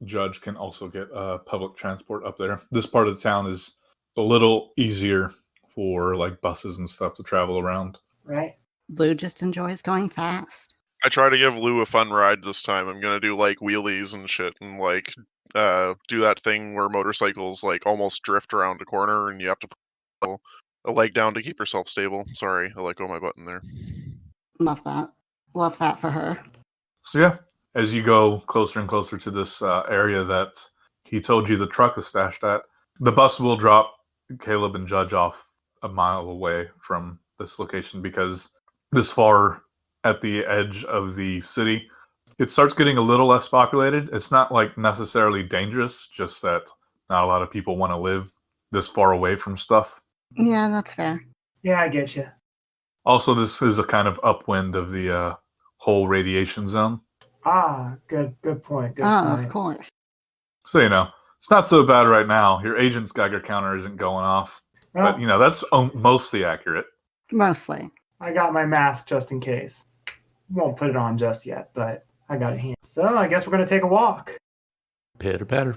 Judge can also get public transport up there. This part of the town is a little easier for like buses and stuff to travel around. Right. Blue just enjoys going fast. I try to give Lou a fun ride this time. I'm gonna do like wheelies and shit, and like do that thing where motorcycles like almost drift around a corner, and you have to put a leg down to keep yourself stable. Sorry, I let go of my button there. Love that. Love that for her. So yeah, as you go closer and closer to this area that he told you the truck is stashed at, the bus will drop Caleb and Judge off a mile away from this location because this far at the edge of the city, it starts getting a little less populated. It's not like necessarily dangerous, just that not a lot of people want to live this far away from stuff. Yeah, that's fair. Yeah, I get you. Also, this is a kind of upwind of the whole radiation zone. Ah, good point. Good Oh, point. of course. So, it's not so bad right now. Your agent's Geiger counter isn't going off. Well, But, that's mostly accurate. Mostly. I got my mask just in case. Won't put it on just yet, but I got it here. So I guess we're going to take a walk. Pitter patter.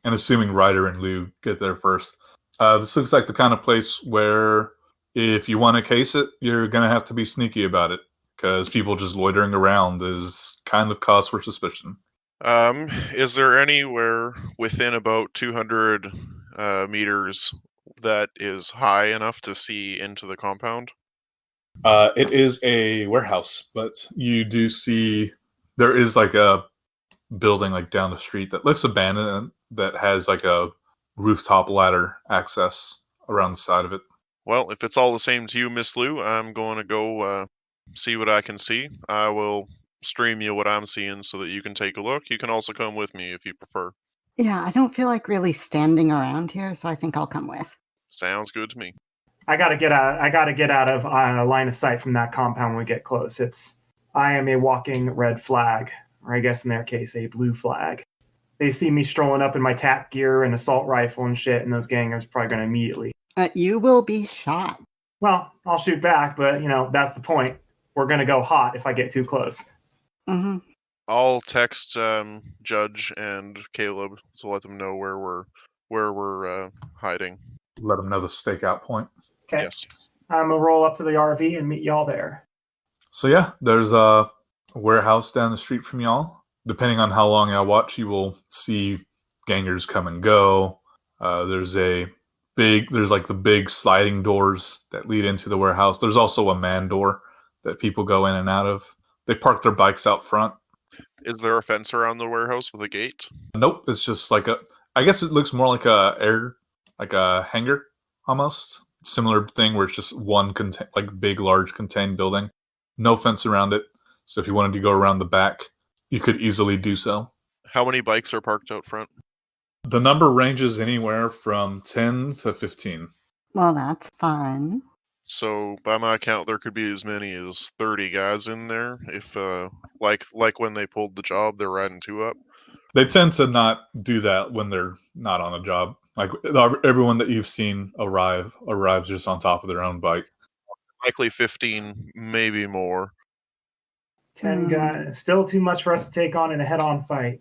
And assuming Ryder and Lou get there first. This looks like the kind of place where if you want to case it, you're going to have to be sneaky about it. Because people just loitering around is kind of cause for suspicion. Is there anywhere within about 200 meters that is high enough to see into the compound? It is a warehouse, but you do see there is like a building like down the street that looks abandoned that has like a rooftop ladder access around the side of it. Well, if it's all the same to you, Miss Lou, I'm going to go see what I can see. I will stream you what I'm seeing so that you can take a look. You can also come with me if you prefer. Yeah, I don't feel like really standing around here, so I think I'll come with. Sounds good to me. I gotta get out of line of sight from that compound when we get close. I am a walking red flag, or I guess in their case, a blue flag. They see me strolling up in my tack gear and assault rifle and shit, and those gangers are probably going to immediately. You will be shot. Well, I'll shoot back, but that's the point. We're going to go hot if I get too close. Mm-hmm. I'll text Judge and Caleb to let them know where we're hiding. Let them know the stakeout point. Okay. Yes. I'm going to roll up to the RV and meet y'all there. So yeah, there's a warehouse down the street from y'all. Depending on how long y'all watch, you will see gangers come and go. There's the big sliding doors that lead into the warehouse. There's also a man door that people go in and out of. They park their bikes out front. Is there a fence around the warehouse with a gate? Nope, it's just like I guess it looks more like a hangar almost. Similar thing where it's just one big, large contained building. No fence around it. So if you wanted to go around the back, you could easily do so. How many bikes are parked out front? The number ranges anywhere from 10 to 15. Well, that's fun. So by my count, there could be as many as 30 guys in there. If like when they pulled the job, they're riding 2 up. They tend to not do that when they're not on a job. Like everyone that you've seen arrives just on top of their own bike. Likely 15, maybe more. 10 guys. Still too much for us to take on in a head-on fight.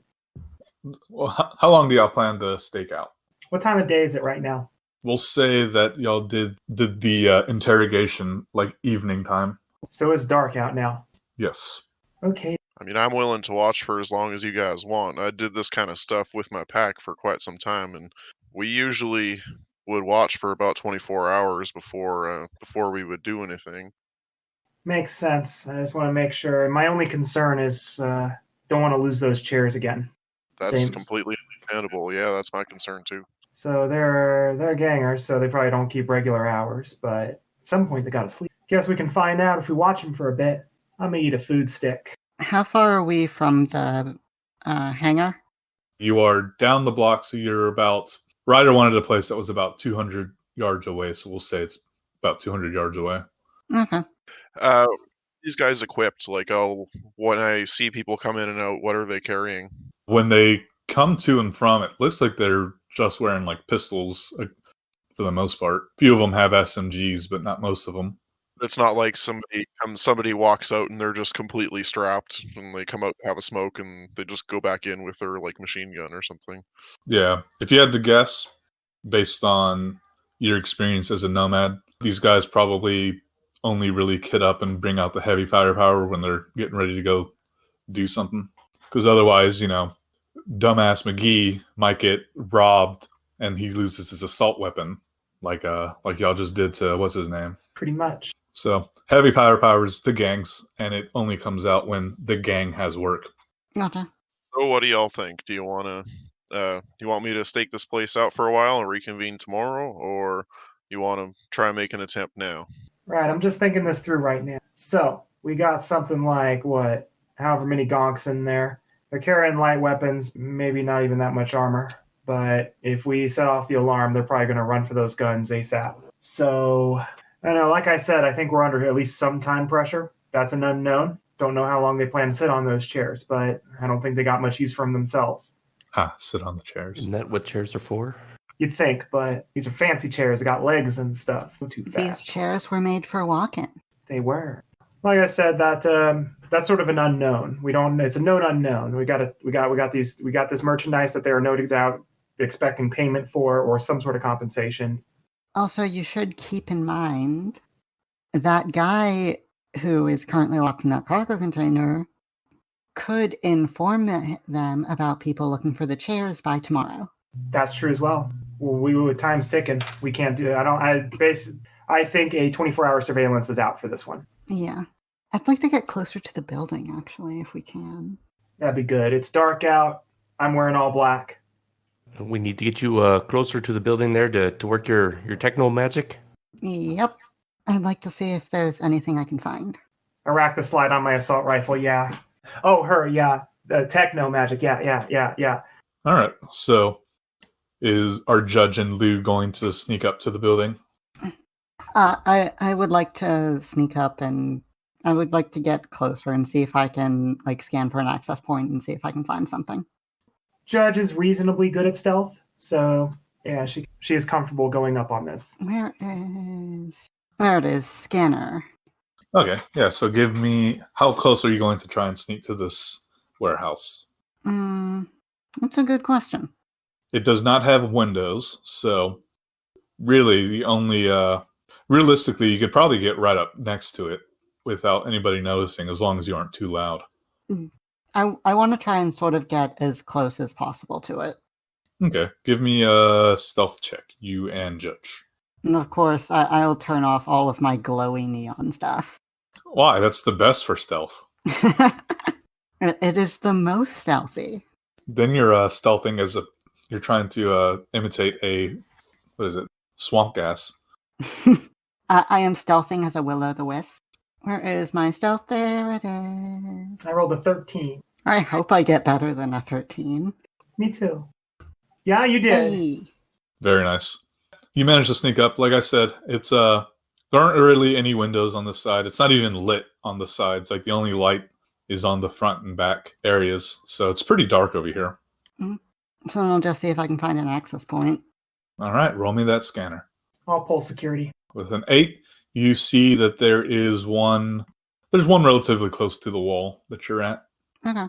Well, how long do y'all plan to stake out? What time of day is it right now? We'll say that y'all did the interrogation like evening time. So it's dark out now. Yes. Okay. I mean, I'm willing to watch for as long as you guys want. I did this kind of stuff with my pack for quite some time, and we usually would watch for about 24 hours before we would do anything. Makes sense. I just want to make sure. My only concern is don't want to lose those chairs again. That's completely understandable. Yeah, that's my concern too. So they're gangers, so they probably don't keep regular hours, but at some point they gotta sleep. Guess we can find out if we watch them for a bit. I'm gonna eat a food stick. How far are we from the hangar? You are down the block, so you're about... Ryder wanted a place that was about 200 yards away, so we'll say it's about 200 yards away. Okay. These guys equipped, like, when I see people come in and out, what are they carrying? When they come to and from, it looks like they're just wearing like pistols for the most part. A few of them have SMGs, but not most of them. It's not like somebody walks out and they're just completely strapped and they come out to have a smoke and they just go back in with their like machine gun or something. Yeah. If you had to guess, based on your experience as a nomad, these guys probably only really kit up and bring out the heavy firepower when they're getting ready to go do something. Because otherwise, dumbass McGee might get robbed and he loses his assault weapon, like y'all just did to what's his name. Pretty much. So heavy firepower is the gang's, and it only comes out when the gang has work. Okay. So what do y'all think? Do you want me to stake this place out for a while and reconvene tomorrow, or you want to try and make an attempt now? Right, I'm just thinking this through right now. So we got something like however many gonks in there. They're carrying light weapons, maybe not even that much armor. But if we set off the alarm, they're probably going to run for those guns ASAP. So, I don't know, like I said, I think we're under at least some time pressure. That's an unknown. Don't know how long they plan to sit on those chairs, but I don't think they got much use for them themselves. Sit on the chairs. Isn't that what chairs are for? You'd think, but these are fancy chairs. They got legs and stuff. Too fast. These chairs were made for walking. They were. Like I said, that's sort of an unknown. We don't. It's a known unknown. We got this merchandise that they are no doubt expecting payment for or some sort of compensation. Also, you should keep in mind that guy who is currently locked in that cargo container could inform them about people looking for the chairs by tomorrow. That's true as well. Time's ticking. We can't do it. I think a 24-hour surveillance is out for this one. Yeah. I'd like to get closer to the building, actually, if we can. That'd be good. It's dark out. I'm wearing all black. We need to get you closer to the building there to work your techno magic. Yep. I'd like to see if there's anything I can find. I rack the slide on my assault rifle, yeah. Oh, her, yeah. The techno magic, yeah. All right. So, is our Judge and Lou going to sneak up to the building? I would like to sneak up and I would like to get closer and see if I can scan for an access point and see if I can find something. Judge is reasonably good at stealth, so yeah, she is comfortable going up on this. There it is, scanner. Okay, yeah, so give me... How close are you going to try and sneak to this warehouse? That's a good question. It does not have windows, so really the only... realistically, you could probably get right up next to it without anybody noticing, as long as you aren't too loud. I want to try and sort of get as close as possible to it. Okay, give me a stealth check, you and Judge. And of course, I'll turn off all of my glowy neon stuff. Why? That's the best for stealth. It is the most stealthy. Then you're stealthing as you're trying to imitate a... What is it? Swamp gas. I am stealthing as a will-o'-the-wisp. Where is my stealth? There it is. I rolled a 13. I hope I get better than a 13. Me too. Yeah, you did. Hey. Very nice. You managed to sneak up. Like I said, it's there aren't really any windows on the side. It's not even lit on the sides. Like the only light is on the front and back areas. So it's pretty dark over here. So I'll just see if I can find an access point. All right, roll me that scanner. I'll pull security. With an 8, you see that there's one relatively close to the wall that you're at. Okay.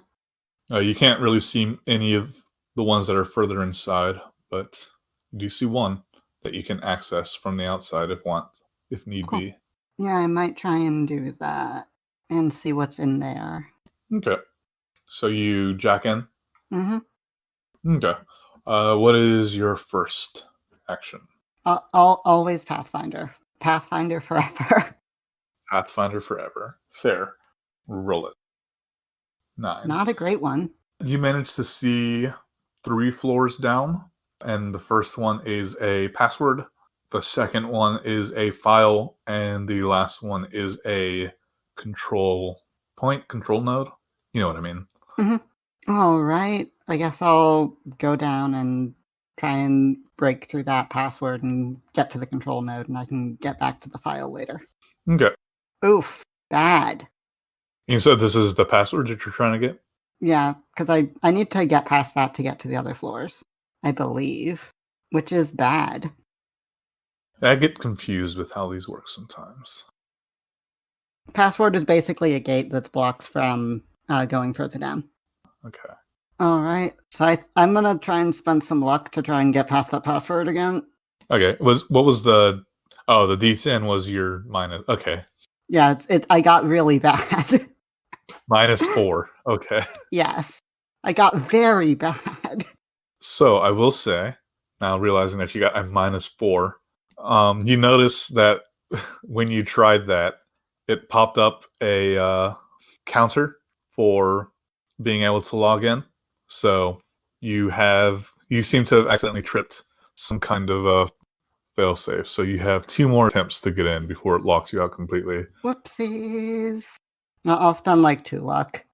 You can't really see any of the ones that are further inside, but you do see one that you can access from the outside if need Cool. be. Yeah, I might try and do that and see what's in there. Okay. So you jack in? Mm-hmm. Okay. What is your first action? Always Pathfinder. Pathfinder forever. Pathfinder forever. Fair. Roll it. 9. Not a great one. You manage to see 3 floors down, and the first one is a password. The second one is a file, and the last one is a control node. You know what I mean. Mm-hmm. All right. I guess I'll go down and try and break through that password and get to the control node, and I can get back to the file later. Okay. Oof. Bad. You said this is the password that you're trying to get? Yeah, because I need to get past that to get to the other floors, I believe, which is bad. I get confused with how these work sometimes. Password is basically a gate that blocks from going further down. Okay. All right, so I'm gonna try and spend some luck to try and get past that password again. Okay. What was the... Oh, the D10 was your minus... Okay. Yeah, it's I got really bad. -4. Okay. Yes, I got very bad. So I will say, now realizing that you got a -4, you notice that when you tried that, it popped up a counter for being able to log in. So you seem to have accidentally tripped some kind of failsafe. So you have 2 more attempts to get in before it locks you out completely. Whoopsies. I'll spend like 2 luck.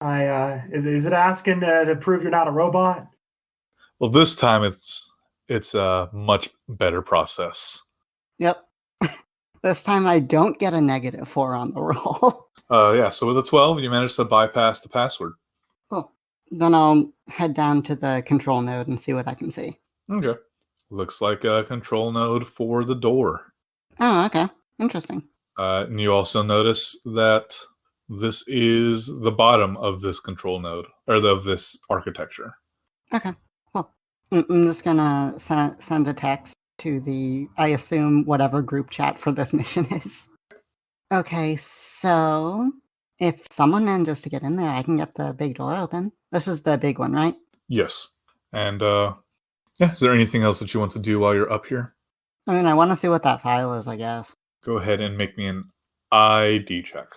Is it asking to prove you're not a robot? Well, this time it's a much better process. Yep. This time I don't get a -4 on the roll. Yeah, so with a 12, you managed to bypass the password. Cool. Then I'll head down to the control node and see what I can see. Okay. Looks like a control node for the door. Oh, okay. Interesting. And you also notice that this is the bottom of this control node, or of this architecture. Okay, cool. I'm just gonna send a text to the, I assume, whatever group chat for this mission is. Okay, so if someone manages to get in there, I can get the big door open. This is the big one, right? Yes. And, yeah, is there anything else that you want to do while you're up here? I mean, I want to see what that file is, I guess. Go ahead and make me an ID check.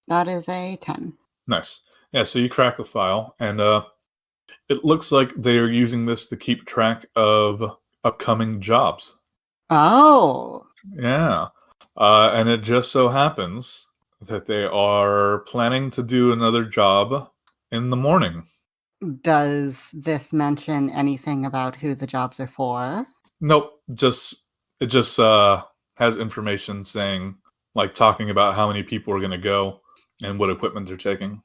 That is a 10. Nice. Yeah, so you crack the file, and it looks like they're using this to keep track of upcoming jobs. Oh! Yeah. And it just so happens that they are planning to do another job in the morning. Does this mention anything about who the jobs are for? Nope. It just has information saying, like, talking about how many people are going to go and what equipment they're taking.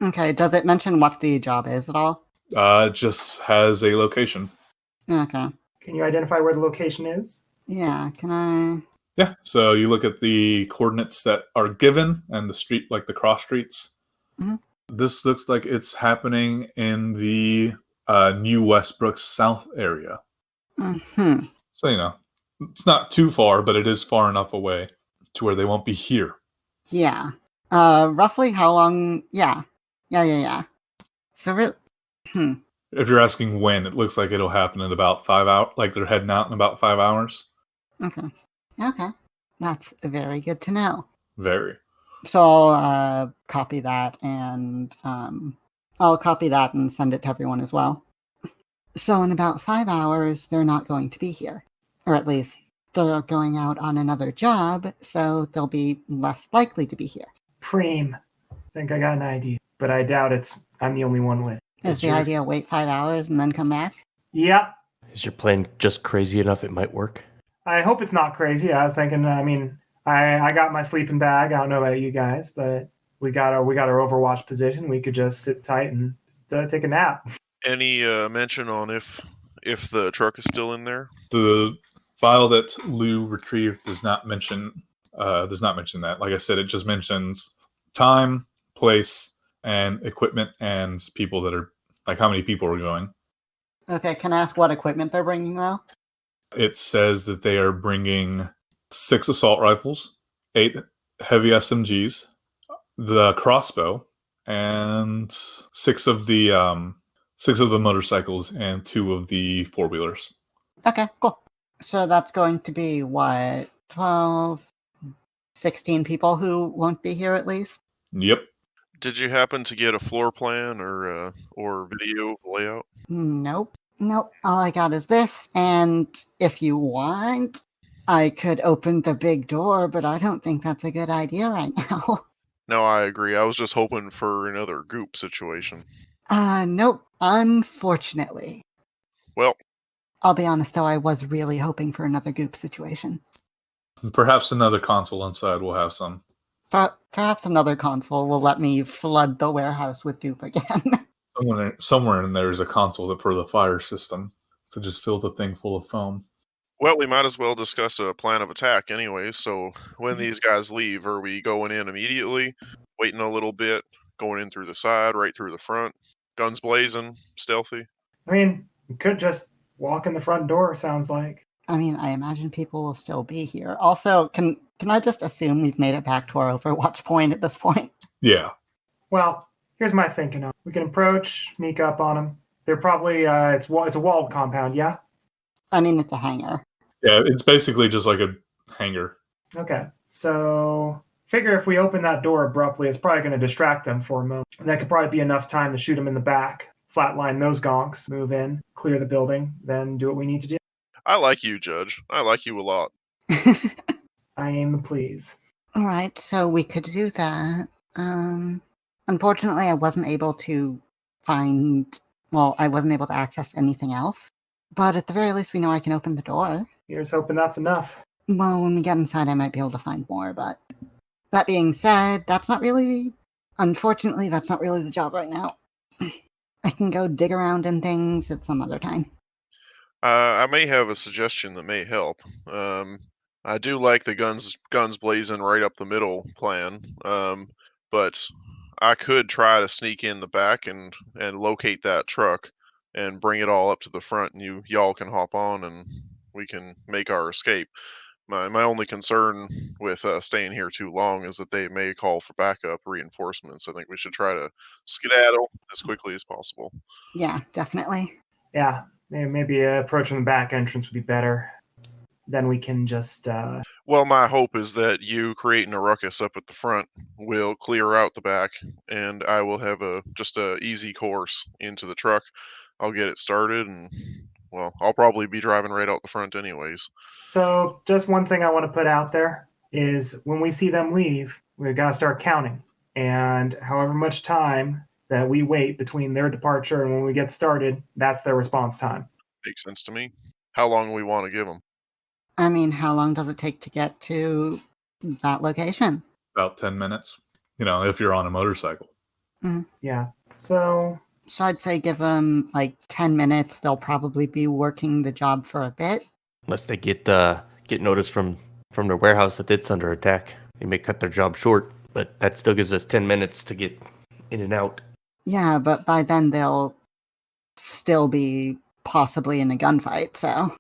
Okay, does it mention what the job is at all? It just has a location. Okay. Can you identify where the location is? Yeah, can I... Yeah, so you look at the coordinates that are given and the street, like the cross streets. Mhm. This looks like it's happening in the New Westbrook South area. Mm-hmm. So, it's not too far, but it is far enough away to where they won't be here. Yeah. Roughly how long... Yeah. Yeah. So, If you're asking when, it looks like it'll happen in about 5 hours. Like they're heading out in about 5 hours. Okay. That's very good to know. Very. So I'll copy that and send it to everyone as well. So in about 5 hours, they're not going to be here. Or at least they're going out on another job, so they'll be less likely to be here. Preem. Think I got an idea, but I doubt I'm the only one with. Is the idea wait 5 hours and then come back? Yep. Is your plan just crazy enough it might work? I hope it's not crazy. I was thinking, I got my sleeping bag. I don't know about you guys, but we got our Overwatch position. We could just sit tight and take a nap. Any mention on if the truck is still in there? The file that Lou retrieved does not mention that. Like I said, it just mentions time, place, and equipment and people that are, like, how many people are going. Okay, can I ask what equipment they're bringing though? It says that they are bringing 6 assault rifles, 8 heavy SMGs, the crossbow, and 6 of the motorcycles and 2 of the 4-wheelers. Okay, cool. So that's going to be, what, 12, 16 people who won't be here at least? Yep. Did you happen to get a floor plan or video layout? Nope. All I got is this, and if you want, I could open the big door, but I don't think that's a good idea right now. No, I agree. I was just hoping for another goop situation. Nope, unfortunately. Well, I'll be honest though, I was really hoping for another goop situation. Perhaps another console inside will have some. Perhaps another console will let me flood the warehouse with goop again. Somewhere in there is a console for the fire system to just fill the thing full of foam. well, we might as well discuss a plan of attack anyway. So when these guys leave, are we going in immediately, waiting a little bit, going in through the side, right through the front, guns blazing, stealthy? I mean, we could just walk in the front door, sounds like. I mean, I imagine people will still be here. Also, can I just assume we've made it back to our Overwatch point at this point? Yeah. Well, here's my thinking. We can approach, sneak up on them. They're probably, it's a walled compound, yeah? I mean, it's a hangar. Yeah, it's basically just like a hangar. Okay, so figure if we open that door abruptly, it's probably going to distract them for a moment. That could probably be enough time to shoot them in the back, flatline those gonks, move in, clear the building, then do what we need to do. I like you, Judge. I like you a lot. I aim to please. Alright, so we could do that. Unfortunately, I wasn't able to access anything else. But at the very least, we know I can open the door. Here's hoping that's enough. Well, when we get inside, I might be able to find more, but that being said, unfortunately, that's not really the job right now. I can go dig around in things at some other time. I may have a suggestion that may help. I do like the guns blazing right up the middle plan, but I could try to sneak in the back and locate that truck and bring it all up to the front, and y'all can hop on and we can make our escape. My only concern with staying here too long is that they may call for backup reinforcements. I think we should try to skedaddle as quickly as possible. Yeah, definitely. Yeah, maybe approaching the back entrance would be better. Then we can just... Well, my hope is that you creating a ruckus up at the front will clear out the back, and I will have just a easy course into the truck. I'll get it started, and, well, I'll probably be driving right out the front anyways. So just one thing I want to put out there is when we see them leave, we've got to start counting. And however much time that we wait between their departure and when we get started, that's their response time. Makes sense to me. How long do we want to give them? I mean, how long does it take to get to that location? About 10 minutes, if you're on a motorcycle. Yeah. So So I'd say give them like 10 minutes. They'll probably be working the job for a bit. Unless they get notice from their warehouse that it's under attack. They may cut their job short, but that still gives us 10 minutes to get in and out. Yeah, but by then they'll still be possibly in a gunfight, so.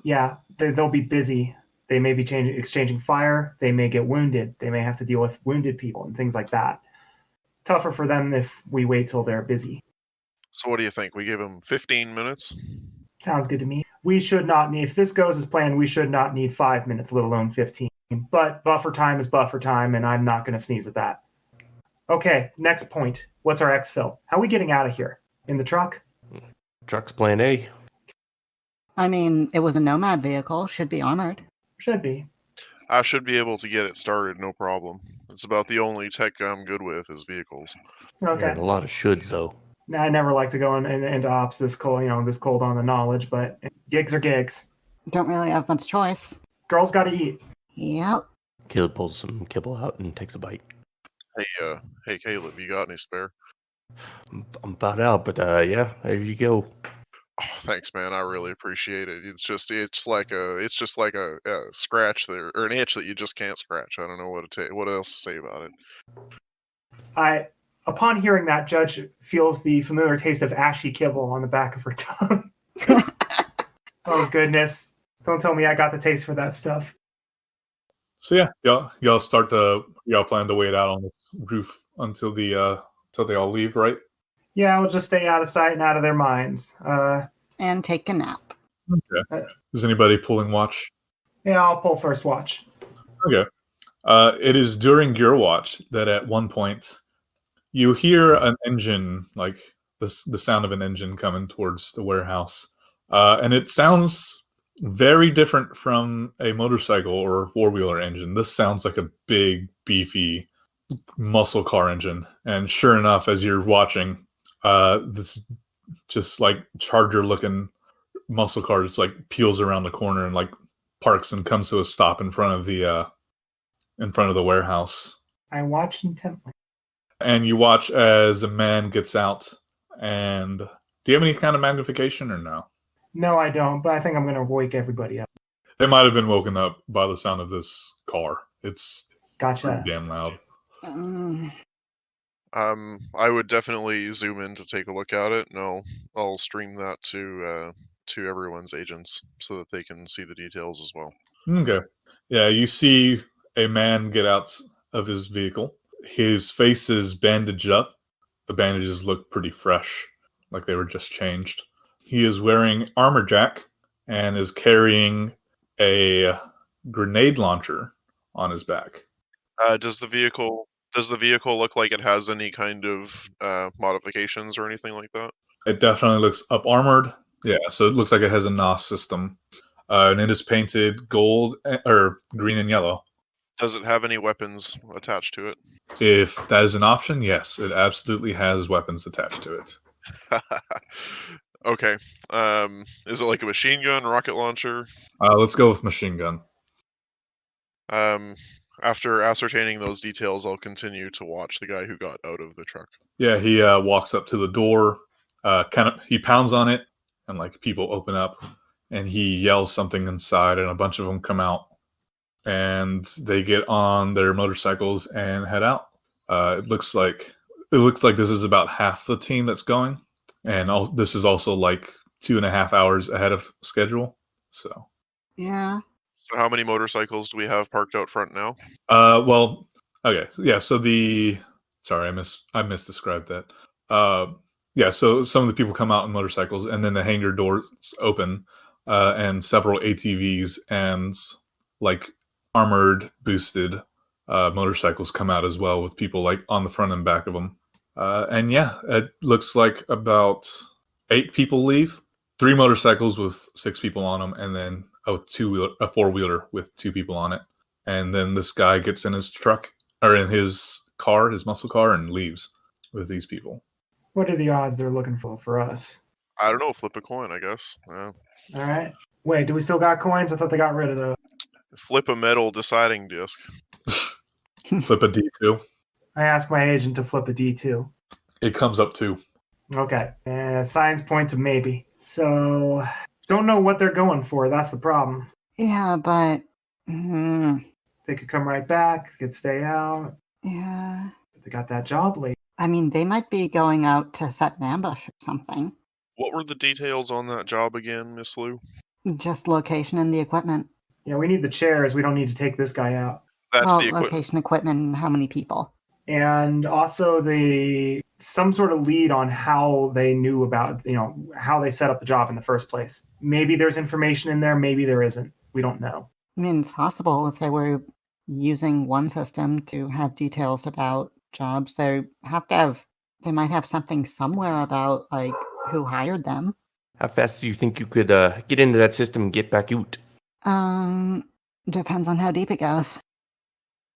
Yeah, they'll be busy. They may be exchanging fire. They may get wounded. They may have to deal with wounded people and things like that. Tougher for them if we wait till they're busy. So what do you think? We give them 15 minutes? Sounds good to me. We should not need, if this goes as planned, we should not need 5 minutes, let alone 15. But buffer time is buffer time, and I'm not going to sneeze at that. Okay, next point. What's our exfil? How are we getting out of here? In the truck? Truck's plan A. I mean, it was a Nomad vehicle, should be armored. Should be. I should be able to get it started, no problem. It's about the only tech I'm good with is vehicles. Okay. And a lot of shoulds, though. I never like to go into ops this cold, this cold on the knowledge, but gigs are gigs. Don't really have much choice. Girls got to eat. Yep. Caleb pulls some kibble out and takes a bite. Hey, Caleb, you got any spare? I'm about out, but yeah, there you go. Oh, thanks, man. I really appreciate it. It's just like a scratch there, or an itch that you just can't scratch. I don't know what else to say about it. Upon hearing that, Judge feels the familiar taste of ashy kibble on the back of her tongue. Oh goodness! Don't tell me I got the taste for that stuff. So yeah, y'all plan to wait out on this roof until they all leave, right? Yeah, we'll just stay out of sight and out of their minds. And take a nap. Okay. Is anybody pulling watch? Yeah, I'll pull first watch. Okay. It is during your watch that at one point you hear an engine, like the sound of an engine coming towards the warehouse. And it sounds very different from a motorcycle or a four-wheeler engine. This sounds like a big, beefy muscle car engine. And sure enough, as you're watching, this just like Charger-looking muscle car just like peels around the corner and like parks and comes to a stop in front of the warehouse. I watch intently. And you watch as a man gets out. And do you have any kind of magnification or no? No, I don't, but I think I'm going to wake everybody up. They might have been woken up by the sound of this car. It's Gotcha. pretty damn loud. I would definitely zoom in to take a look at it. No, I'll stream that to everyone's agents so that they can see the details as well. Okay. Yeah, you see a man get out of his vehicle. His face is bandaged up. The bandages look pretty fresh, like they were just changed. He is wearing armor jack and is carrying a grenade launcher on his back. Does the vehicle look like it has any kind of modifications or anything like that? It definitely looks up armored. Yeah, so it looks like it has a NOS system. And it is painted gold or green and yellow. Does it have any weapons attached to it? If that is an option, yes, it absolutely has weapons attached to it. Okay. Is it like a machine gun, rocket launcher? Let's go with machine gun. After ascertaining those details, I'll continue to watch the guy who got out of the truck. Yeah, he walks up to the door, he pounds on it, and like people open up, and he yells something inside, and a bunch of them come out, and they get on their motorcycles and head out. It looks like this is about half the team that's going, and this is also like 2.5 hours ahead of schedule. So Yeah. So how many motorcycles do we have parked out front now? Well, okay, yeah. So sorry, I misdescribed that. Yeah, so some of the people come out in motorcycles, and then the hangar doors open, and several ATVs and like armored, boosted motorcycles come out as well, with people like on the front and back of them. And yeah, it looks like about 8 people leave. 3 motorcycles with 6 people on them, and then a four-wheeler with 2 people on it. And then this guy gets in his truck, or in his car, his muscle car, and leaves with these people. What are the odds they're looking for us? I don't know. Flip a coin, I guess. Yeah. All right. Wait, do we still got coins? I thought they got rid of those. Flip a metal deciding disc. Flip a D2. I asked my agent to flip a D2. It comes up 2. Okay. Signs point to maybe. So, don't know what they're going for. That's the problem. Yeah, but They could come right back. They could stay out. yeah. They got that job late. I mean, they might be going out to set an ambush or something. What were the details on that job again, Miss Lou? Just location and the equipment. Yeah, we need the chairs. We don't need to take this guy out. That's well, the equipment. location, equipment, and how many people. And also some sort of lead on how they knew about, how they set up the job in the first place. Maybe there's information in there. Maybe there isn't. We don't know. I mean, it's possible if they were using one system to have details about jobs, they might have something somewhere about, like, who hired them. How fast do you think you could get into that system and get back out? Depends on how deep it goes.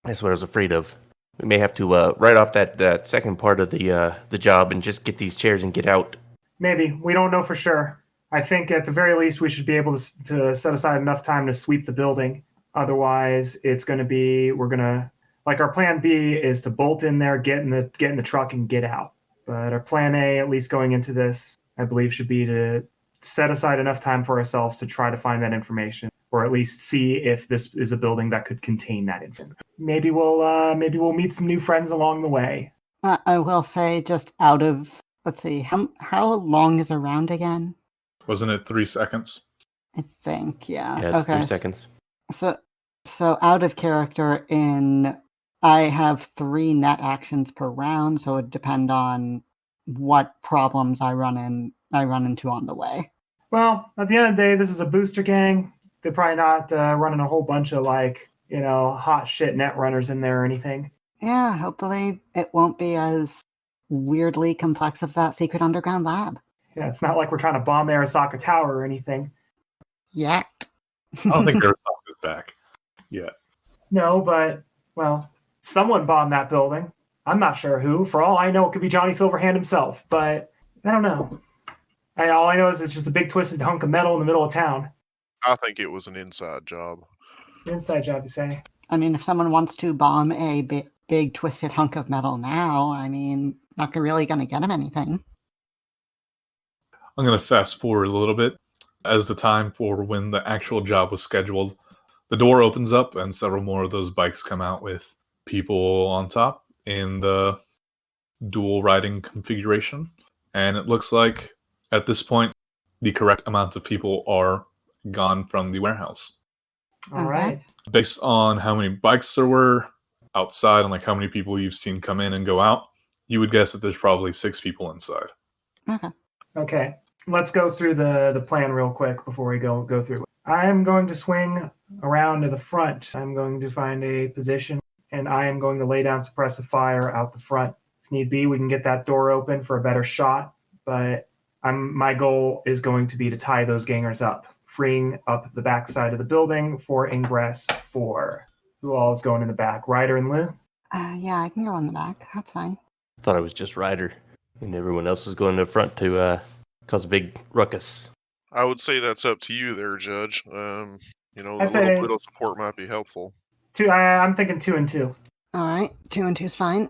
That's what I was afraid of. We may have to write off that second part of the job and just get these chairs and get out. Maybe. We don't know for sure. I think at the very least we should be able to set aside enough time to sweep the building. Otherwise, it's going to be, our plan B is to bolt in there, get in the truck and get out. But our plan A, at least going into this, I believe should be to set aside enough time for ourselves to try to find that information, or at least see if this is a building that could contain that information. Maybe we'll meet some new friends along the way. I will say, just out of, let's see, how long is a round again? Wasn't it 3 seconds? I think, yeah. Yeah, it's 3 seconds. So out of character, I have 3 net actions per round, so it would depend on what problems I run into on the way. Well, at the end of the day, this is a booster gang. They're probably not running a whole bunch of hot shit net runners in there or anything. Yeah, hopefully it won't be as weirdly complex as that secret underground lab. Yeah, it's not like we're trying to bomb Arasaka Tower or anything. Yet. I don't think Arasaka's back yet. No, but, someone bombed that building. I'm not sure who. For all I know, it could be Johnny Silverhand himself, but I don't know. All I know is it's just a big twisted hunk of metal in the middle of town. I think it was an inside job. Inside job, you say? I mean, if someone wants to bomb a big twisted hunk of metal now, I mean, not really going to get him anything. I'm going to fast forward a little bit. As the time for when the actual job was scheduled, the door opens up and several more of those bikes come out with people on top in the dual riding configuration. And it looks like at this point, the correct amount of people are gone from the warehouse. All right. Based on how many bikes there were outside and how many people you've seen come in and go out, you would guess that there's probably 6 people inside. Okay. Let's go through the plan real quick before we go through it. I'm going to swing around to the front. I'm going to find a position, and I am going to lay down suppressive fire out the front. If need be, we can get that door open for a better shot, but my goal is going to be to tie those gangers up, freeing up the back side of the building for ingress for who all is going in the back. Ryder and Lou? Yeah, I can go in the back. That's fine. I thought it was just Ryder, and everyone else was going to the front to cause a big ruckus. I would say that's up to you there, Judge. A little bit of support might be helpful. I'm thinking 2 and 2. All right, 2 and 2 is fine.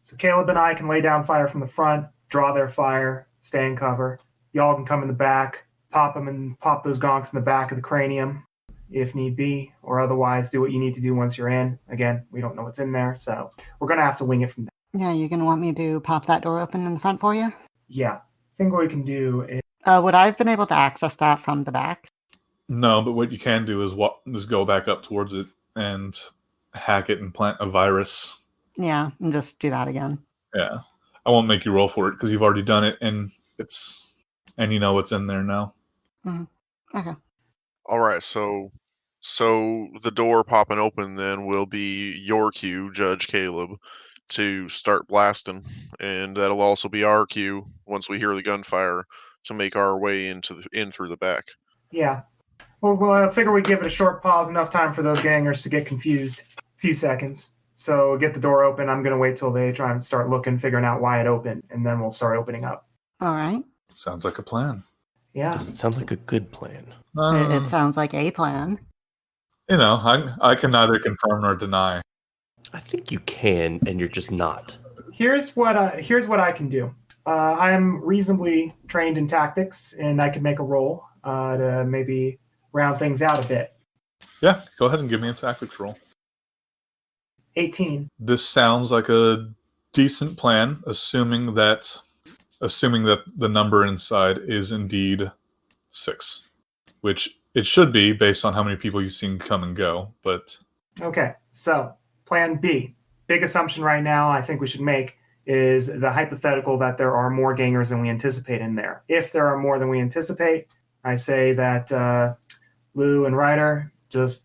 So Caleb and I can lay down fire from the front, draw their fire, stay in cover. Y'all can come in the back, pop those gonks in the back of the cranium if need be, or otherwise do what you need to do once you're in. Again, we don't know what's in there, so we're going to have to wing it from there. Yeah, you're going to want me to pop that door open in the front for you? Yeah. I think what we can do is... would I have been able to access that from the back? No, but what you can do is go back up towards it and hack it and plant a virus. Yeah, and just do that again. Yeah. I won't make you roll for it because you've already done it and you know what's in there now. Mm-hmm. Okay. All right, so the door popping open then will be your cue, Judge Caleb, to start blasting, and that'll also be our cue once we hear the gunfire to make our way in through the back. Yeah. Well, I figure we give it a short pause, enough time for those gangers to get confused. A few seconds. So get the door open. I'm going to wait till they try and start figuring out why it opened, and then we'll start opening up. All right. Sounds like a plan. Yeah. Doesn't sound like a good plan. It sounds like a plan. I can neither confirm nor deny. I think you can, and you're just not. Here's what I can do. I'm reasonably trained in tactics, and I can make a roll to maybe round things out a bit. Yeah, go ahead and give me a tactics roll. 18. This sounds like a decent plan, assuming that the number inside is indeed 6, which it should be based on how many people you've seen come and go. But Okay, so plan B. Big assumption right now I think we should make is the hypothetical that there are more gangers than we anticipate in there. If there are more than we anticipate, I say that Lou and Ryder just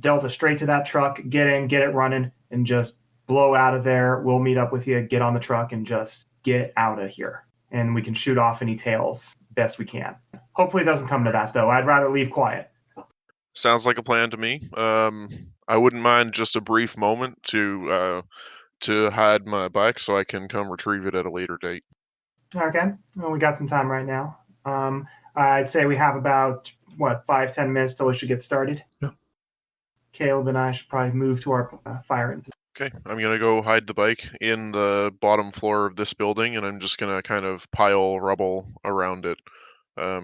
delta straight to that truck, get in, get it running, and just blow out of there. We'll meet up with you, get on the truck, and just get out of here. And we can shoot off any tails best we can. Hopefully it doesn't come to that, though. I'd rather leave quiet. Sounds like a plan to me. I wouldn't mind just a brief moment to hide my bike so I can come retrieve it at a later date. Okay, well, we got some time right now. I'd say we have about, 5-10 minutes till we should get started? Yeah. Caleb and I should probably move to our firing position. Okay, I'm gonna go hide the bike in the bottom floor of this building, and I'm just gonna kind of pile rubble around it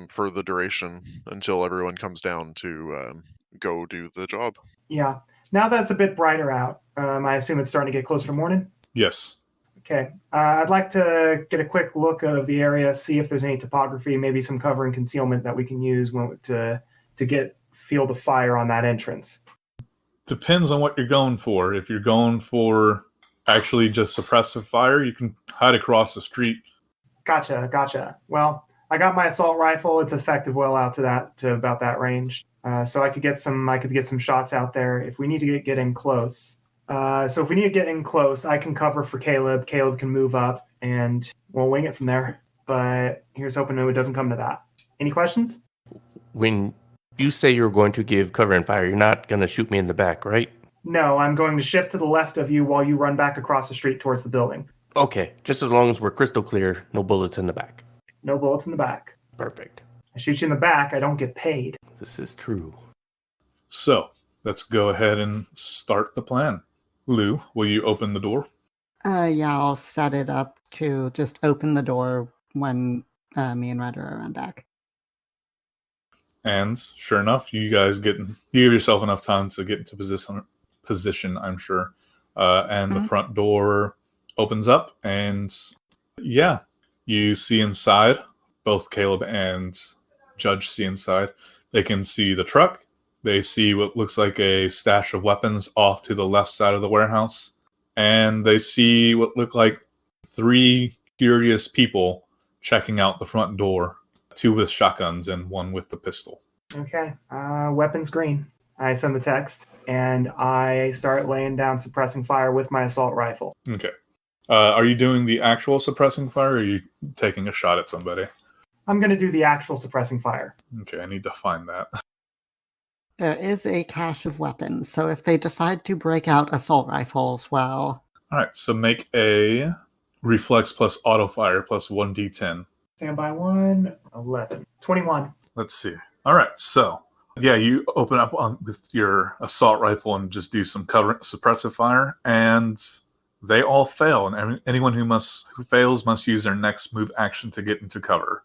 for the duration until everyone comes down to go do the job. Yeah. Now that it's a bit brighter out, I assume it's starting to get closer to morning? yes, Okay. I'd like to get a quick look of the area, see if there's any topography, maybe some cover and concealment that we can use to feel the fire on that entrance. depends on what you're going for. If you're going for actually just suppressive fire, you can hide across the street. Gotcha. Well, I got my assault rifle. It's effective well out to about that range. So I could get some shots out there if we need to get in close. So if we need to get in close, I can cover for Caleb. Caleb can move up, and we'll wing it from there. But here's hoping it doesn't come to that. Any questions? When you say you're going to give cover and fire, you're not going to shoot me in the back, right? No, I'm going to shift to the left of you while you run back across the street towards the building. Okay, just as long as we're crystal clear, no bullets in the back. No bullets in the back. Perfect. I shoot you in the back, I don't get paid. This is true. So let's go ahead and start the plan. Lou, will you open the door? Yeah, I'll set it up to just open the door when me and Ryder are back. And sure enough, you guys you give yourself enough time to get into position, I'm sure. And the front door opens up, and yeah, you see inside. Both Caleb and Judge see inside. They can see the truck. They see what looks like a stash of weapons off to the left side of the warehouse. And they see what look like 3 curious people checking out the front door. 2 with shotguns and 1 with the pistol. Okay. Weapons green. I send the text, and I start laying down suppressing fire with my assault rifle. Okay. Are you doing the actual suppressing fire, or are you taking a shot at somebody? I'm going to do the actual suppressing fire. Okay, I need to find that. There is a cache of weapons, so if they decide to break out assault rifles, well... All right, so make a reflex plus auto fire plus 1d10. Standby 1, 11. 21. Let's see. All right, so yeah, you open up with your assault rifle and just do some suppressive fire, and they all fail. And anyone who fails must use their next move action to get into cover.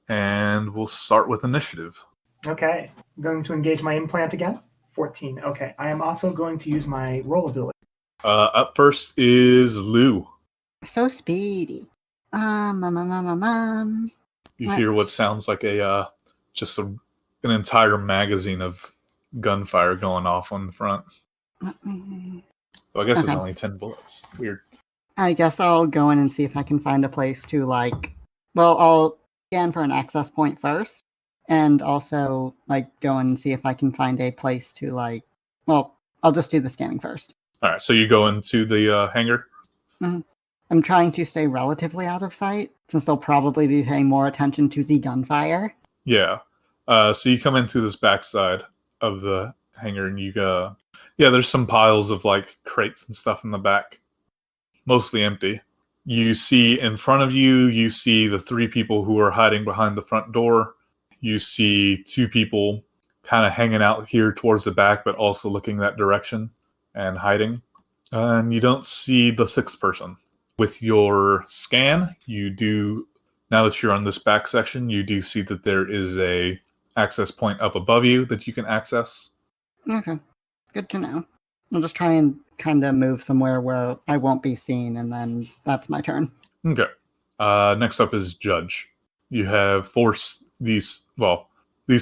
And we'll start with initiative. Okay. I'm going to engage my implant again. 14. Okay. I am also going to use my roll ability. Up first is Lou. So speedy. You hear what sounds like an entire magazine of gunfire going off on the front. So I guess it's only 10 bullets. Weird. I guess I'll go in and see if I can find a place to, I'll scan for an access point first, and also, go in and see if I can find a place to, I'll just do the scanning first. All right, so you go into the hangar? Mm-hmm. I'm trying to stay relatively out of sight, since they'll probably be paying more attention to the gunfire. Yeah. So you come into this backside of the hangar, and you go... Yeah, there's some piles of, crates and stuff in the back. Mostly empty. You see in front of you see the 3 people who are hiding behind the front door. You see 2 people kind of hanging out here towards the back, but also looking that direction and hiding. And you don't see the 6th person. With your scan, you do, now that you're on this back section, you do see that there is a access point up above you that you can access. Okay, good to know. I'll just try and kind of move somewhere where I won't be seen, and then that's my turn. Okay. Next up is Judge. You have these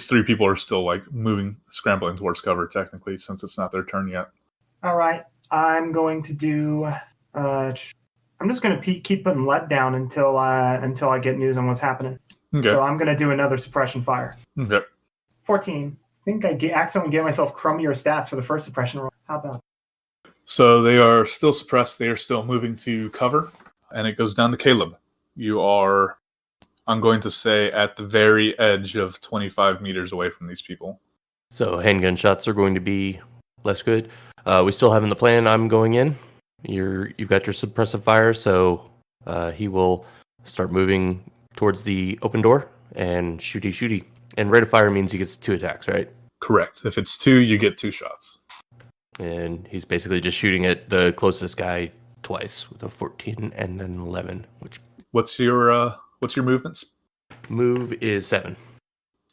three people are still like moving, scrambling towards cover technically, since it's not their turn yet. All right, I'm going to do. I'm just going to keep putting let down until I get news on what's happening. Okay. So I'm going to do another suppression fire. Okay. 14. I think I accidentally gave myself crummier stats for the first suppression roll. How about? So they are still suppressed. They are still moving to cover, and it goes down to Caleb. You are, I'm going to say, at the very edge of 25 meters away from these people. So handgun shots are going to be less good. We still haven't the plan. I'm going in. You've got your suppressive fire, so he will start moving towards the open door and shooty. And rate of fire means he gets 2 attacks, right? Correct. If it's 2, you get 2 shots. And he's basically just shooting at the closest guy twice with a 14 and an 11. What's your movements? Move is 7.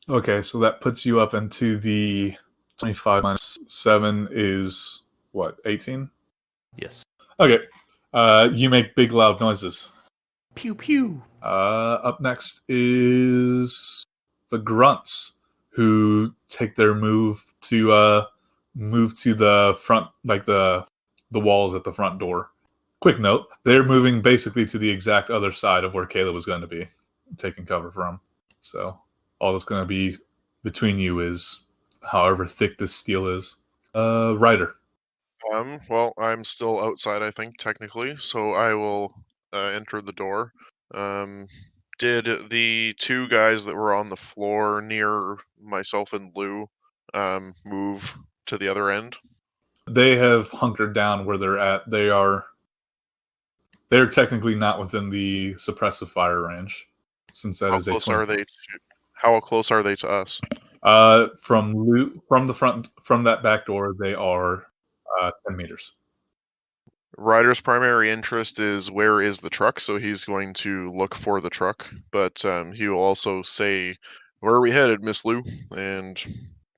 Okay, so that puts you up into the 25 minus 7 is what, 18? Yes. Okay. You make big loud noises. Pew pew. Up next is the grunts, who take their move to the front, like the walls at the front door. Quick note, they're moving basically to the exact other side of where Kayla was going to be taking cover from. So all that's going to be between you is however thick this steel is. Ryder. Well, I'm still outside, I think, technically, so I will enter the door. Did the 2 guys that were on the floor near myself and Lou move to the other end? They have hunkered down where they're at. They're technically not within the suppressive fire range, since that is a 20. How close are they to us? From the front, from that back door, they are 10 meters. Ryder's primary interest is where is the truck, so he's going to look for the truck, but he will also say, "Where are we headed, Miss Lou?" And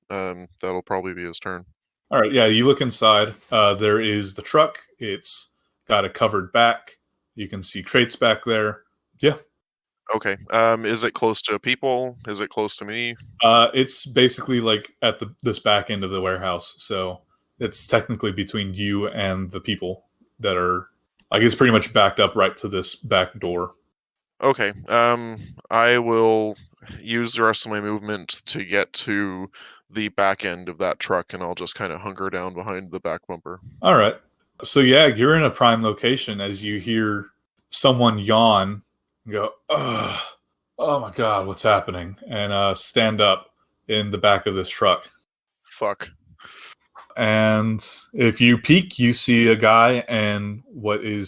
that'll probably be his turn. All right, yeah, you look inside. There is the truck. It's got a covered back. You can see crates back there. Yeah. Okay. Is it close to people? Is it close to me? It's basically like at this back end of the warehouse, so it's technically between you and the people that are, like, it's pretty much backed up right to this back door. Okay. I will use the rest of my movement to get to the back end of that truck, and I'll just kind of hunker down behind the back bumper. All right. So yeah, you're in a prime location as you hear someone yawn and go, "Ugh, oh my God, what's happening?" And stand up in the back of this truck. Fuck. And if you peek, you see a guy, and he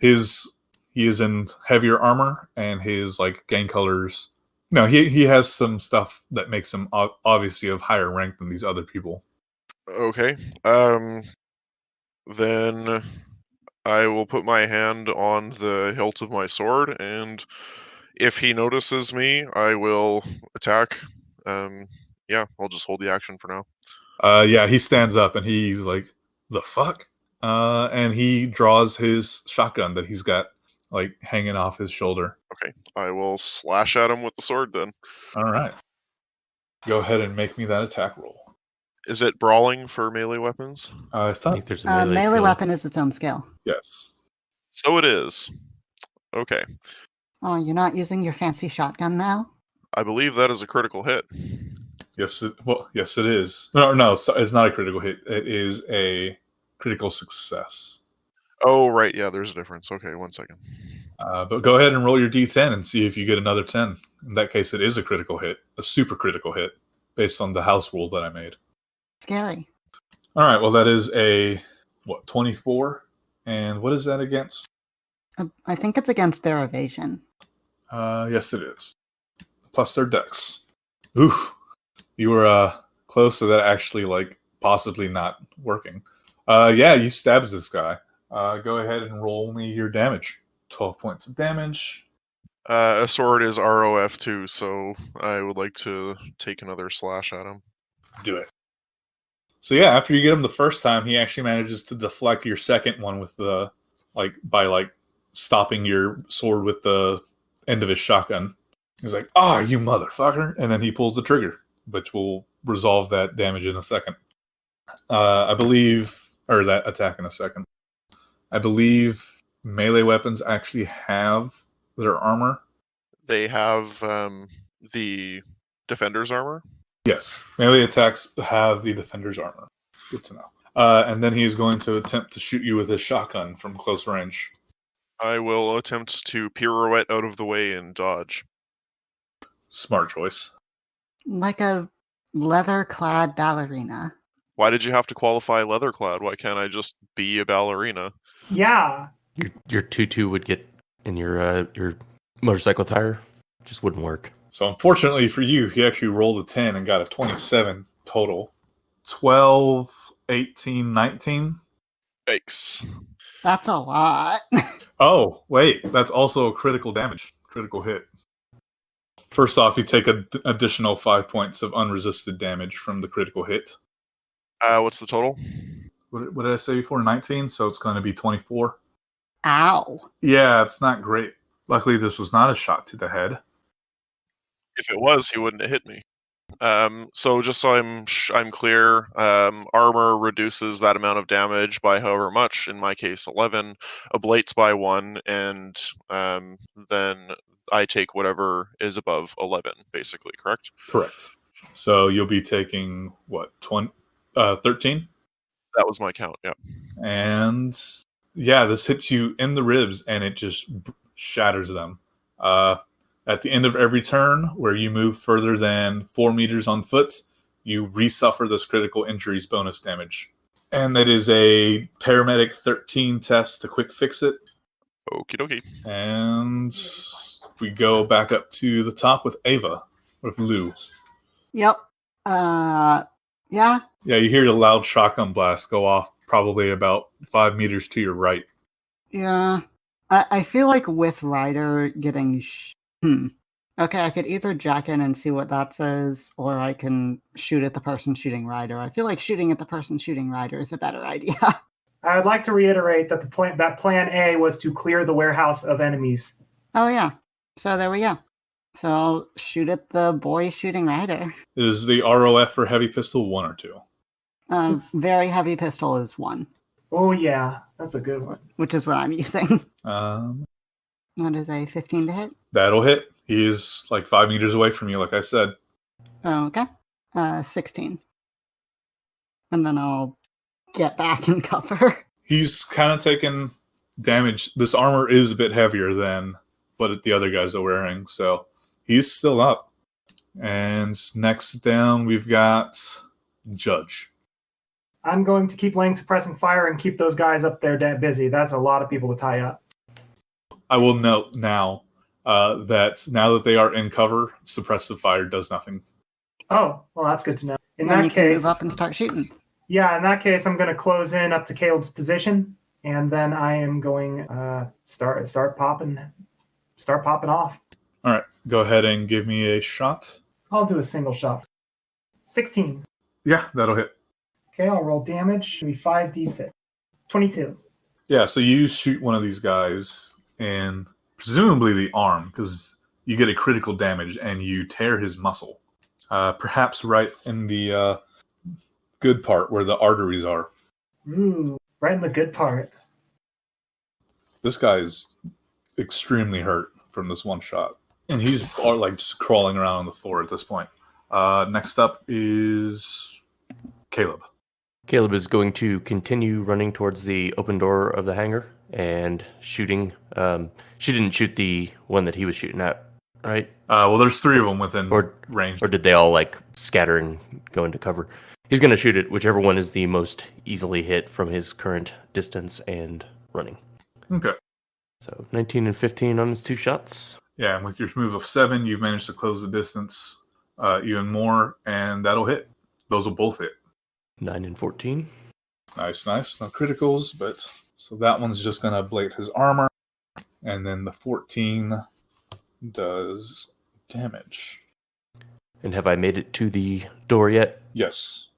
is in heavier armor, and his like gang colors. No, he has some stuff that makes him obviously of higher rank than these other people. Okay. Then I will put my hand on the hilt of my sword, and if he notices me, I will attack. Yeah, I'll just hold the action for now. Yeah, he stands up and he's like, "The fuck?" And he draws his shotgun that he's got like hanging off his shoulder. Okay, I will slash at him with the sword then. All right, go ahead and make me that attack roll. Is it brawling for melee weapons? I I thought think there's a Melee skill. weapon is its own skill. yes. So it is. Okay, Oh, you're not using your fancy shotgun now? I believe that is a critical hit. Yes, yes, it is. No, it's not a critical hit. It is a critical success. Oh, right, yeah, there's a difference. Okay, 1 second. But go ahead and roll your d10 and see if you get another 10. In that case, it is a critical hit, a super critical hit, based on the house rule that I made. Scary. All right, well, that is a, 24? And what is that against? I think it's against their evasion. Yes, it is. Plus their dex. Oof. You were close to that actually, like, possibly not working. Yeah, you stabs this guy. Go ahead and roll me your damage. 12 points of damage. A sword is ROF too, so I would like to take another slash at him. Do it. So yeah, after you get him the first time, he actually manages to deflect your second one with the by stopping your sword with the end of his shotgun. He's like, "Ah, you motherfucker!" And then he pulls the trigger, which will resolve that damage in a second. I believe, or that attack in a second. I believe melee weapons actually have their armor. They have the defender's armor. Yes, melee attacks have the defender's armor. Good to know. And then he is going to attempt to shoot you with his shotgun from close range. I will attempt to pirouette out of the way and dodge. Smart choice. Like a leather-clad ballerina. Why did you have to qualify leatherclad? Why can't I just be a ballerina? Yeah. Your tutu would get in your motorcycle tire. Just wouldn't work. So unfortunately for you, he actually rolled a 10 and got a 27 total. 12, 18, 19. Yikes. That's a lot. Oh, wait. That's also critical damage. Critical hit. First off, you take an additional 5 points of unresisted damage from the critical hit. What's the total? What did I say before? 19, so it's going to be 24. Ow. Yeah, it's not great. Luckily, this was not a shot to the head. If it was, he wouldn't have hit me. So just so I'm clear, armor reduces that amount of damage by however much. In my case, 11. Ablates by 1, and then I take whatever is above 11, basically. Correct? Correct. So you'll be taking, what, 13? That was my count. Yeah. And yeah, this hits you in the ribs and it just shatters them. At the end of every turn, where you move further than 4 meters on foot, you resuffer this critical injuries bonus damage. And that is a paramedic 13 test to quick fix it. Okie dokie. And we go back up to the top with Ava, with Lou. Yep. Yeah. Yeah, you hear the loud shotgun blast go off probably about 5 meters to your right. Yeah. I feel like with Ryder getting... Okay, I could either jack in and see what that says, or I can shoot at the person shooting Ryder. I feel like shooting at the person shooting Ryder is a better idea. I'd like to reiterate that plan A was to clear the warehouse of enemies. Oh, yeah. So there we go. So I'll shoot at the boy shooting Ryder. Is the ROF for heavy pistol 1 or 2? Very heavy pistol is 1. Oh, yeah. That's a good one. Which is what I'm using. That is a 15 to hit. That'll hit. He is like 5 meters away from you, like I said. Okay. 16. And then I'll get back in cover. He's kind of taking damage. This armor is a bit heavier than what the other guys are wearing, so he's still up. And next down, we've got Judge. I'm going to keep laying suppressing fire and keep those guys up there dead busy. That's a lot of people to tie up. I will note now that now that they are in cover, suppressive fire does nothing. Oh, well, that's good to know. In then that you can case, move up and start shooting. yeah, in that case, I'm going to close in up to Caleb's position, and then I am going start popping off. All right, go ahead and give me a shot. I'll do a single shot. 16. Yeah, that'll hit. Okay, I'll roll damage. Should be 5d6. 22. Yeah, so you shoot one of these guys in presumably the arm, because you get a critical damage and you tear his muscle. Perhaps right in the good part where the arteries are. Ooh, right in the good part. This guy's extremely hurt from this one shot. And he's like just crawling around on the floor at this point. Next up is Caleb. Caleb is going to continue running towards the open door of the hangar and shooting. She didn't shoot the one that he was shooting at, right? Well, there's 3 of them within range. Or did they all like scatter and go into cover? He's going to shoot at whichever one is the most easily hit from his current distance and running. Okay. So 19 and 15 on his 2 shots. Yeah, and with your move of 7, you've managed to close the distance even more, and that'll hit. Those will both hit. 9 and 14. Nice. No criticals, but so that one's just going to ablate his armor. And then the 14 does damage. And have I made it to the door yet? Yes.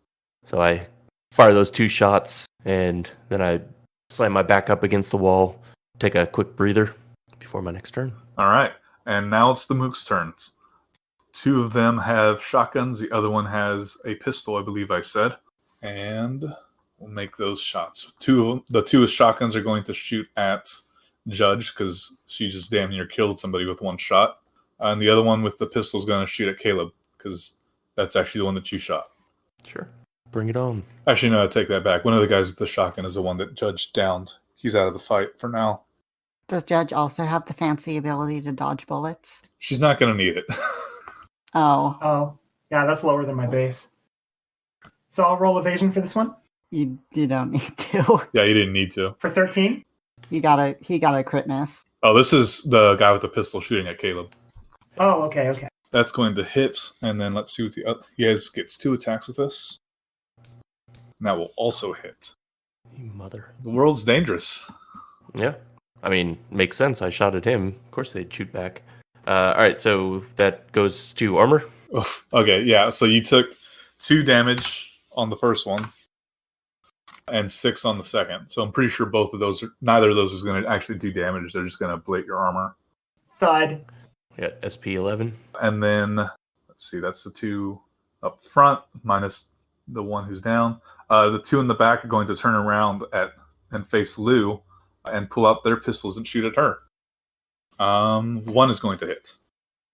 So I fire those 2 shots, and then I slam my back up against the wall, take a quick breather before my next turn. All right. And now it's the Mook's turns. 2 of them have shotguns. The other one has a pistol, I believe I said. And we'll make those shots. The 2 with shotguns are going to shoot at Judge because she just damn near killed somebody with 1 shot. And the other one with the pistol is going to shoot at Caleb because that's actually the one that you shot. Sure. Bring it on. Actually, no, I take that back. One of the guys with the shotgun is the one that Judge downed. He's out of the fight for now. Does Judge also have the fancy ability to dodge bullets? She's not going to need it. Oh, Oh, yeah, that's lower than my base. So I'll roll evasion for this one you don't need to. Yeah, you didn't need to. for 13. He got a crit miss. Oh, this is the guy with the pistol shooting at Caleb. Oh, okay. That's going to hit, and then let's see what the other... He gets 2 attacks with this. And that will also hit. You mother. The world's dangerous. Yeah. I mean, makes sense. I shot at him. Of course they'd shoot back. All right, so that goes to armor. Okay, yeah, so you took 2 damage on the first one, and 6 on the second. So I'm pretty sure neither of those is going to actually do damage. They're just going to ablate your armor. Thud. Yeah, SP 11. And then, let's see, that's the 2 up front, minus the 1 who's down. The 2 in the back are going to turn around and face Lou and pull out their pistols and shoot at her. 1 is going to hit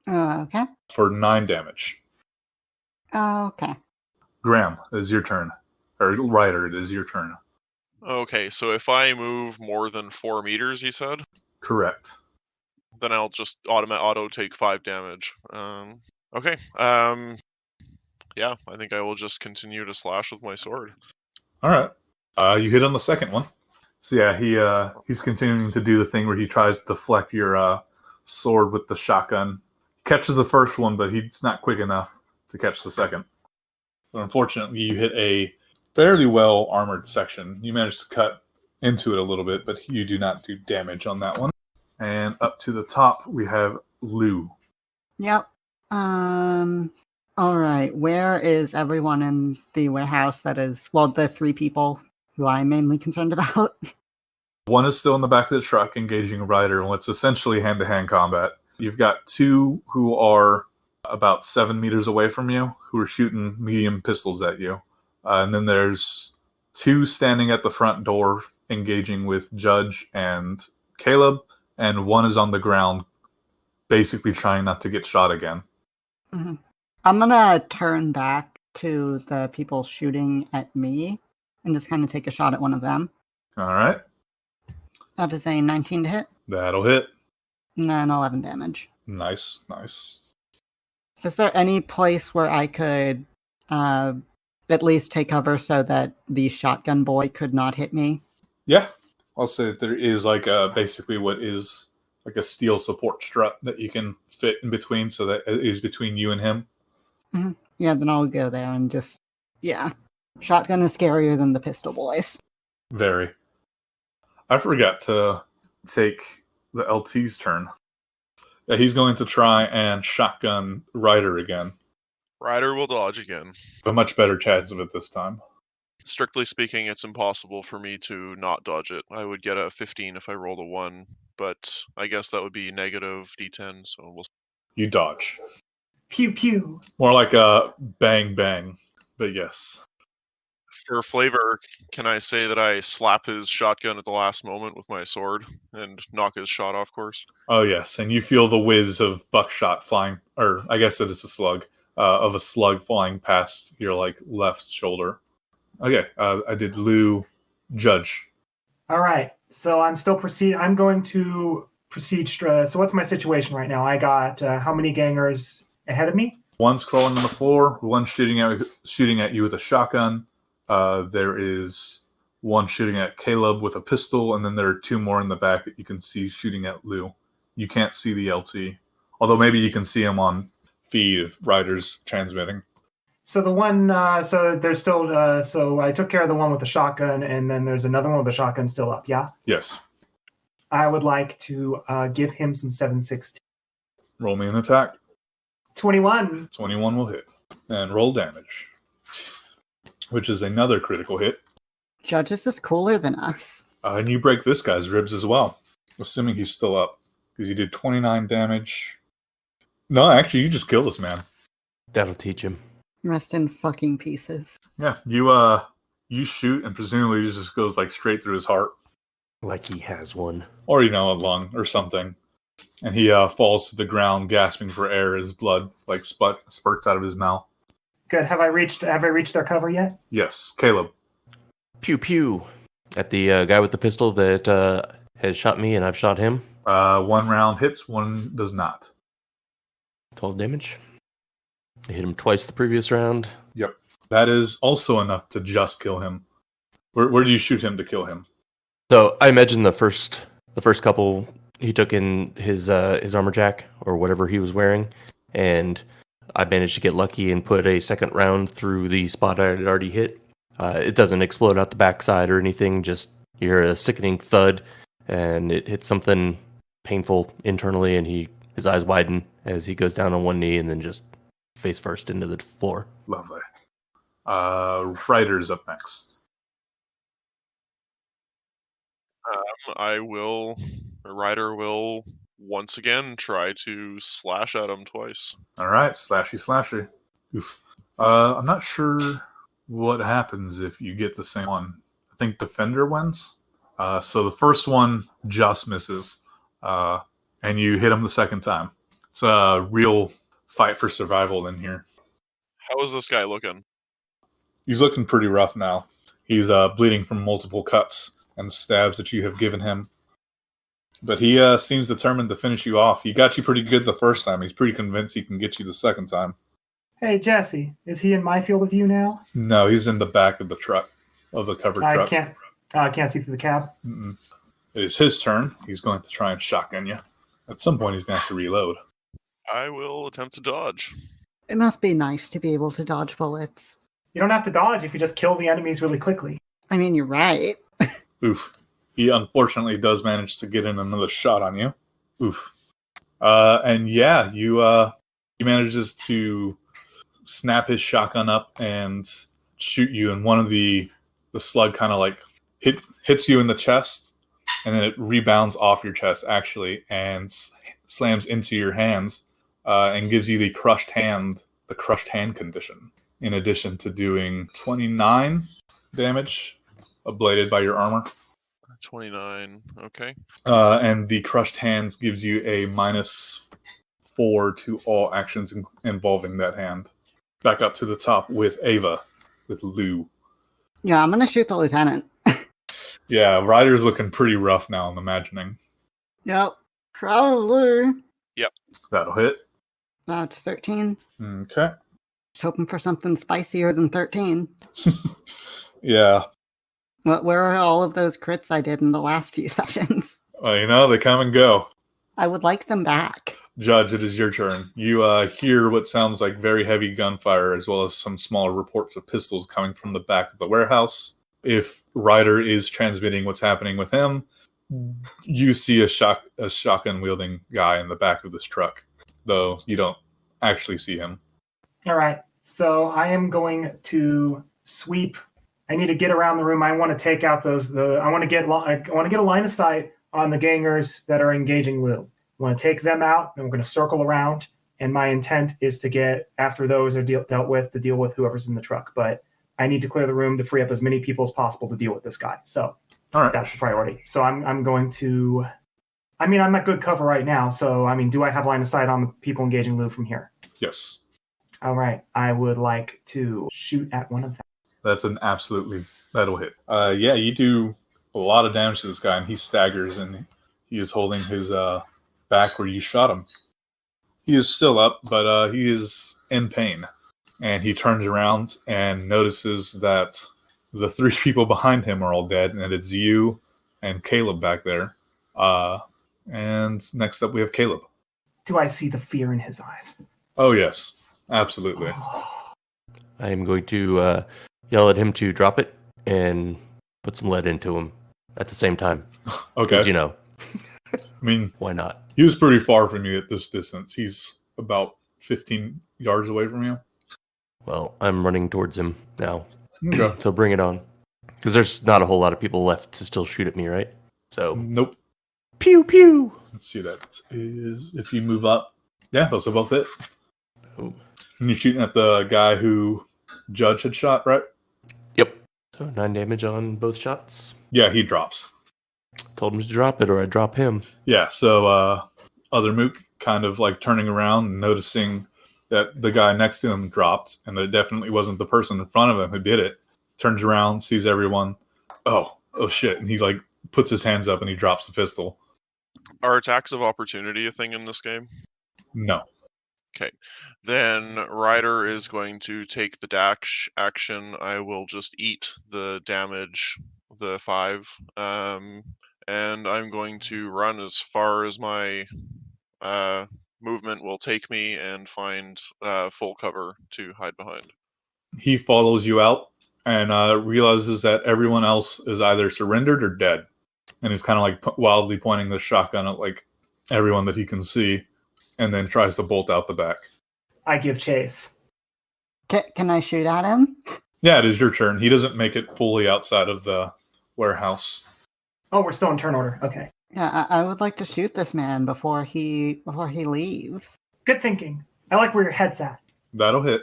Okay. for 9 damage. Okay. Graham, it is your turn. Or Ryder, it is your turn. Okay, so if I move more than 4 meters, you said, Correct. then I'll just auto take 5 damage. Okay. Yeah, I think I will just continue to slash with my sword. All right. You hit on the second one. So yeah, he's continuing to do the thing where he tries to deflect your sword with the shotgun. He catches the first one, but he's not quick enough to catch the second. But unfortunately, you hit a fairly well armored section. You managed to cut into it a little bit, but you do not do damage on that one. And up to the top, we have Lou. Yep. All right. Where is everyone in the warehouse the 3 people who I'm mainly concerned about? 1 is still in the back of the truck engaging Ryder in what's essentially hand-to-hand combat. You've got 2 who are about 7 meters away from you who are shooting medium pistols at you. And then there's 2 standing at the front door engaging with Judge and Caleb, and 1 is on the ground basically trying not to get shot again. Mm-hmm. I'm gonna turn back to the people shooting at me and just kind of take a shot at one of them. All right. That is a 19 to hit, That'll hit. and then 11 damage. Nice. Is there any place where I could at least take cover so that the shotgun boy could not hit me? Yeah. I'll say that there is basically what is like a steel support strut that you can fit in between so that it is between you and him. Mm-hmm. Yeah, then I'll go there and just, shotgun is scarier than the pistol boys. Very. I forgot to take the LT's turn. Yeah, he's going to try and shotgun Ryder again. Ryder will dodge again. A much better chance of it this time. Strictly speaking, it's impossible for me to not dodge it. I would get a 15 if I rolled a 1, but I guess that would be negative D10, so we'll... You dodge. Pew pew. More like a bang bang, but yes. For flavor, can I say that I slap his shotgun at the last moment with my sword and knock his shot off course? Oh yes, and you feel the whiz of buckshot flying, or I guess it is a slug, of a slug flying past your left shoulder. Okay, I did Lou, Judge. All right. So I'm still I'm going to proceed. So what's my situation right now? I got how many gangers ahead of me? 1's crawling on the floor. 1 shooting at you with a shotgun. There is 1 shooting at Caleb with a pistol, and then there are 2 more in the back that you can see shooting at Lou. You can't see the LT, although maybe you can see him on feed if Ryder's transmitting. So the one, so there's still, so I took care of the one with the shotgun, and then there's another one with the shotgun still up, yeah? Yes. I would like to give him some 7/16. Roll me an attack. 21. 21 will hit. And roll damage, which is another critical hit. Judge is just cooler than us. And you break this guy's ribs as well, assuming he's still up, because you did 29 damage. No, actually, you just killed this man. That'll teach him. Rest in fucking pieces. Yeah, you shoot, and presumably it just goes like straight through his heart, Like he has one. or a lung or something, and he falls to the ground, gasping for air. His blood like spurts out of his mouth. Good. Have I reached their cover yet? Yes, Caleb. Pew pew. At the guy with the pistol that has shot me and I've shot him. 1 round hits, 1 does not. 12 damage. I hit him twice the previous round. Yep, that is also enough to just kill him. Where do you shoot him to kill him? So I imagine the first couple he took in his armor jack or whatever he was wearing, and I managed to get lucky and put a second round through the spot I had already hit. It doesn't explode out the backside or anything, just you hear a sickening thud, and it hits something painful internally, and his eyes widen as he goes down on one knee and then just face first into the floor. Lovely. Ryder's up next. Ryder will once again try to slash at him twice. All right, slashy. Oof. I'm not sure what happens if you get the same one. I think Defender wins. So the first one just misses, and you hit him the second time. It's a real fight for survival in here. How is this guy looking? He's looking pretty rough now. He's bleeding from multiple cuts and stabs that you have given him. But he seems determined to finish you off. He got you pretty good the first time. He's pretty convinced he can get you the second time. Hey, Jesse, is he in my field of view now? No, he's in the back of the truck, of the covered truck. I can't see through the cab. Mm-mm. It is his turn. He's going to try and shotgun you. At some point, he's going to have to reload. I will attempt to dodge. It must be nice to be able to dodge bullets. You don't have to dodge if you just kill the enemies really quickly. I mean, you're right. Oof. He unfortunately does manage to get in another shot on you. Oof. And yeah, he manages to snap his shotgun up and shoot you, and one of the slug kind of like hits you in the chest, and then it rebounds off your chest actually and slams into your hands and gives you the crushed hand condition, in addition to doing 29 damage ablated by your armor. 29, okay. And the crushed hands gives you a -4 to all actions involving that hand. Back up to the top with Ava, with Lou. Yeah, I'm gonna shoot the lieutenant. Yeah, Ryder's looking pretty rough now, I'm imagining. Yep, probably. That'll hit. That's 13. Okay. Just hoping for something spicier than 13. Yeah. Where are all of those crits I did in the last few sessions? Well, they come and go. I would like them back. Judge, it is your turn. You hear what sounds like very heavy gunfire, as well as some smaller reports of pistols coming from the back of the warehouse. If Ryder is transmitting what's happening with him, you see a shotgun-wielding guy in the back of this truck, though you don't actually see him. All right, so I am going to sweep. I need to get around the room. I want to take out I want to get a line of sight on the gangers that are engaging Lou. I want to take them out, and we're going to circle around. And my intent is to get after those are dealt with, to deal with whoever's in the truck. But I need to clear the room to free up as many people as possible to deal with this guy. So All right. that's the priority. So I'm going to. I mean, I'm at good cover right now. So I mean, do I have line of sight on the people engaging Lou from here? Yes. All right. I would like to shoot at one of them. That'll hit. Yeah, you do a lot of damage to this guy, and he staggers, and he is holding his back where you shot him. He is still up, but he is in pain. And he turns around and notices that the 3 people behind him are all dead, and it's you and Caleb back there. And next up we have Caleb. Do I see the fear in his eyes? Oh, yes. Absolutely. I am going to yell at him to drop it and put some lead into him at the same time. Okay. 'Cause, I mean, Why not? he was pretty far from you at this distance. He's about 15 yards away from you. Well, I'm running towards him now. Okay. So bring it on. Because there's not a whole lot of people left to still shoot at me, right? So, Nope. pew pew! Let's see, that is, if you move up. Yeah, those are both it. Oh. And you're shooting at the guy who Judge had shot, right? Yep. So 9 damage on both shots. Yeah, he drops. Told him to drop it or I'd drop him. Yeah, so other Mook kind of like turning around and noticing that the guy next to him dropped and that it definitely wasn't the person in front of him who did it. Turns around, sees everyone. Oh shit. And he like puts his hands up and he drops the pistol. Are attacks of opportunity a thing in this game? No. Okay. Then Ryder is going to take the dash action. I will just eat the damage, the 5. And I'm going to run as far as my movement will take me and find full cover to hide behind. He follows you out and realizes that everyone else is either surrendered or dead. And he's kind of like wildly pointing the shotgun at like everyone that he can see and then tries to bolt out the back. I give chase. Can I shoot at him? Yeah, it is your turn. He doesn't make it fully outside of the warehouse. Oh, we're still in turn order. Okay. Yeah, I would like to shoot this man before he leaves. Good thinking. I like where your head's at. That'll hit.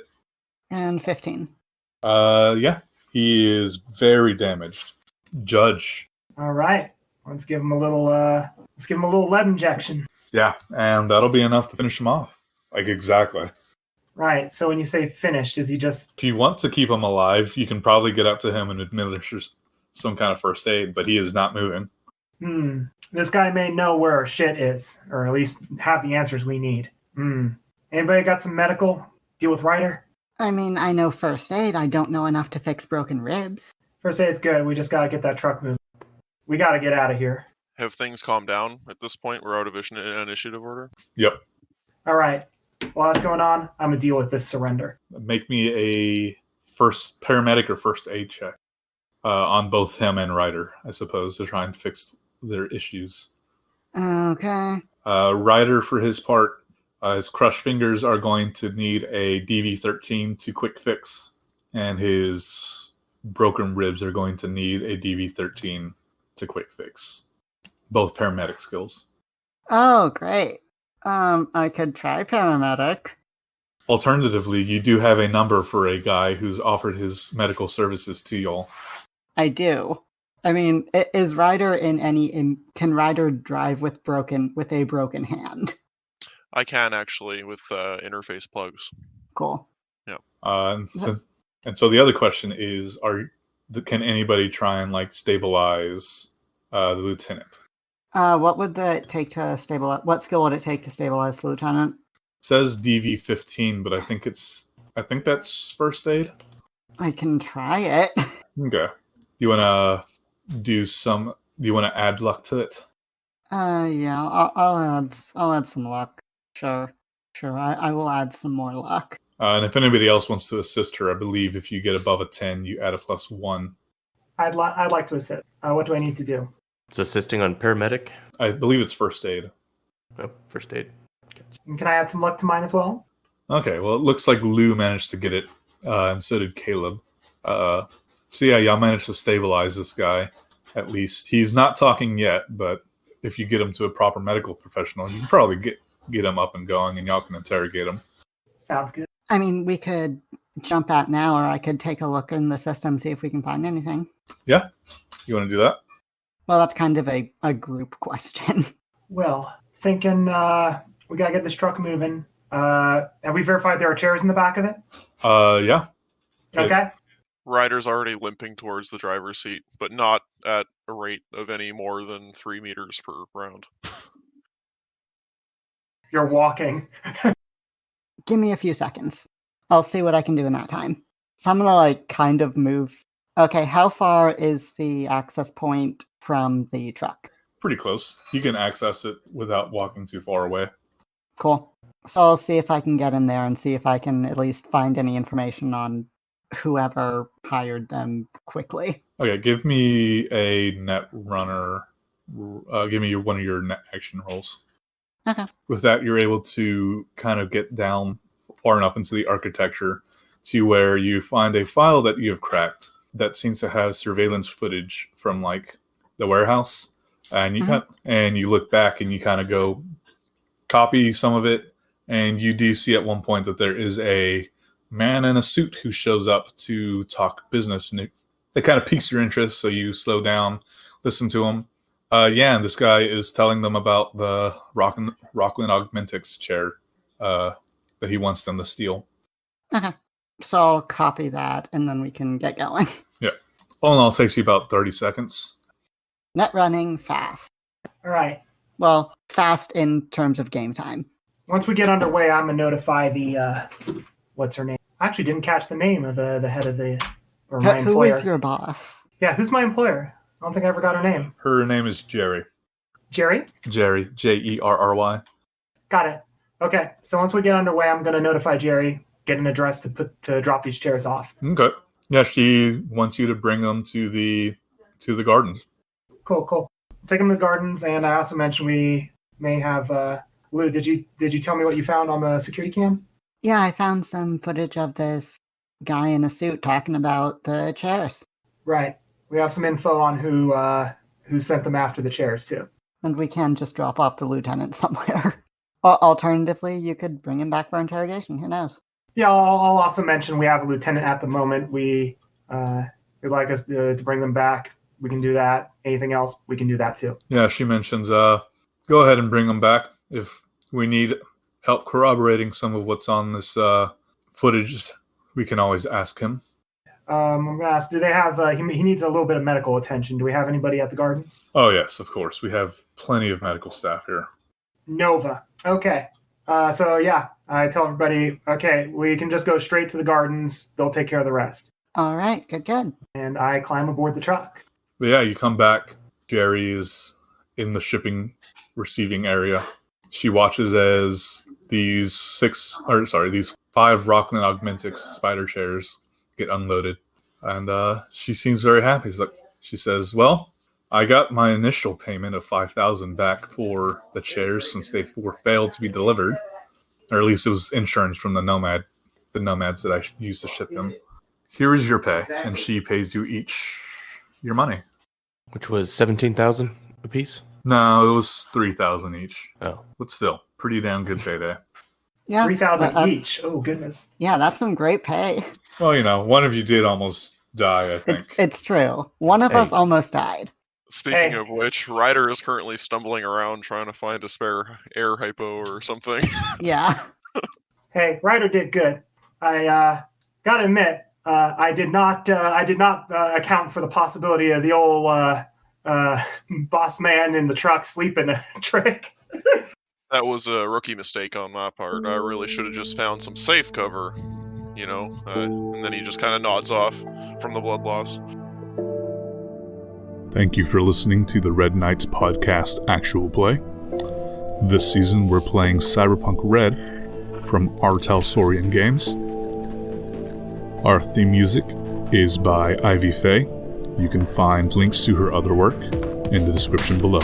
And 15. Yeah, he is very damaged. Judge. All right. Let's give him a little lead injection. Yeah, and that'll be enough to finish him off. Like, exactly. Right. So when you say finished, is he just... If you want to keep him alive, you can probably get up to him and administer some kind of first aid, but he is not moving. This guy may know where our shit is, or at least have the answers we need. Anybody got some medical? Deal with Ryder? I mean, I know first aid. I don't know enough to fix broken ribs. First aid's good. We just gotta get that truck moving. We gotta get out of here. Have things calmed down at this point? We're out of initiative order? Yep. All right. While that's going on, I'm gonna deal with this surrender. Make me a first paramedic or first aid check on both him and Ryder, I suppose, to try and fix their issues. Okay. Ryder, for his part, his crushed fingers are going to need a DV13 to quick fix, and his broken ribs are going to need a DV13 to quick fix. Both paramedic skills. Oh, great. I could try paramedic. Alternatively, you do have a number for a guy who's offered his medical services to y'all. I do. I mean, is Ryder can Ryder drive with a broken hand? I can actually with interface plugs. Cool. Yeah. And so the other question is, can anybody try and like stabilize the lieutenant? What would that take to stabilize? What skill would it take to stabilize the lieutenant? It says DV15, but I think that's first aid. I can try it. Okay. You want to add luck to it? Yeah. I'll add some luck. Sure. I will add some more luck. And if anybody else wants to assist her, I believe if you get above a 10, you add a +1. I'd like to assist. What do I need to do? It's assisting on paramedic. I believe it's first aid. Oh, first aid. And can I add some luck to mine as well? Okay, well, it looks like Lou managed to get it, and so did Caleb. So yeah, y'all managed to stabilize this guy, at least. He's not talking yet, but if you get him to a proper medical professional, you can probably get him up and going, and y'all can interrogate him. Sounds good. I mean, we could jump out now, or I could take a look in the system, see if we can find anything. Yeah? You want to do that? Well, that's kind of a group question. Well, thinking we gotta get this truck moving. Have we verified there are chairs in the back of it? Yeah. Okay. Ryder's already limping towards the driver's seat, but not at a rate of any more than 3 meters per round. You're walking. Give me a few seconds. I'll see what I can do in that time. So I'm gonna kind of move. Okay, how far is the access point from the truck? Pretty close. You can access it without walking too far away. Cool. So I'll see if I can get in there and see if I can at least find any information on whoever hired them quickly. Okay, give me a net runner give me one of your action rolls. Okay. With that, you're able to kind of get down far enough into the architecture to where you find a file that you have cracked that seems to have surveillance footage from like the warehouse, and you and you look back and you kind of go copy some of it, and you do see at one point that there is a man in a suit who shows up to talk business, and it kind of piques your interest, so you slow down, listen to him. And this guy is telling them about the Rockland Augmentics chair that he wants them to steal. Okay. So I'll copy that, and then we can get going. Yeah. All in all, it takes you about 30 seconds. Net running fast. All right. Well, fast in terms of game time. Once we get underway, I'm going to notify the, what's her name? I actually didn't catch the name of the head of the, or my Who employer. is your boss? Yeah, who's my employer? I don't think I ever got her name. Her name is Jerry. Jerry? Jerry, Jerry. Got it. Okay, so once we get underway, I'm going to notify Jerry, get an address to drop these chairs off. Okay. Yeah, she wants you to bring them to the gardens. Cool. Take them to the gardens, and I also mentioned we may have. Lou, did you tell me what you found on the security cam? Yeah, I found some footage of this guy in a suit talking about the chairs. Right. We have some info on who sent them after the chairs too. And we can just drop off the lieutenant somewhere. Alternatively, you could bring him back for interrogation. Who knows? Yeah, I'll also mention we have a lieutenant at the moment. We'd like us to bring them back. We can do that. Anything else, we can do that too. Yeah, she mentions, go ahead and bring them back. If we need help corroborating some of what's on this footage, we can always ask him. I'm going to ask, do they have, he needs a little bit of medical attention. Do we have anybody at the gardens? Oh, yes, of course. We have plenty of medical staff here. Nova. Okay. So, yeah, I tell everybody, okay, we can just go straight to the gardens. They'll take care of the rest. All right, good. And I climb aboard the truck. But yeah, you come back. Jerry is in the shipping receiving area. She watches as these 5 Rockland Augmentics spider chairs get unloaded, and she seems very happy. She says, "Well, I got my initial payment of $5,000 back for the chairs since they were failed to be delivered, or at least it was insurance from the nomads that I used to ship them. Here is your pay," and she pays you each your money. Which was 17,000 apiece. No, it was 3,000 each. Oh, But still, pretty damn good payday. Yeah, 3,000 each. Oh, goodness. Yeah, that's some great pay. Well, one of you did almost die, I think. It's true. One of us almost died. Speaking of which, Ryder is currently stumbling around trying to find a spare air hypo or something. Yeah. Hey, Ryder did good. I gotta admit, I did not account for the possibility of the old boss man in the truck sleeping trick. That was a rookie mistake on my part. I really should have just found some safe cover, and then he just kind of nods off from the blood loss. Thank you for listening to the Red Knights podcast actual play. This season we're playing Cyberpunk Red from Artel Saurian Games. Our theme music is by Ivy Faye. You can find links to her other work in the description below.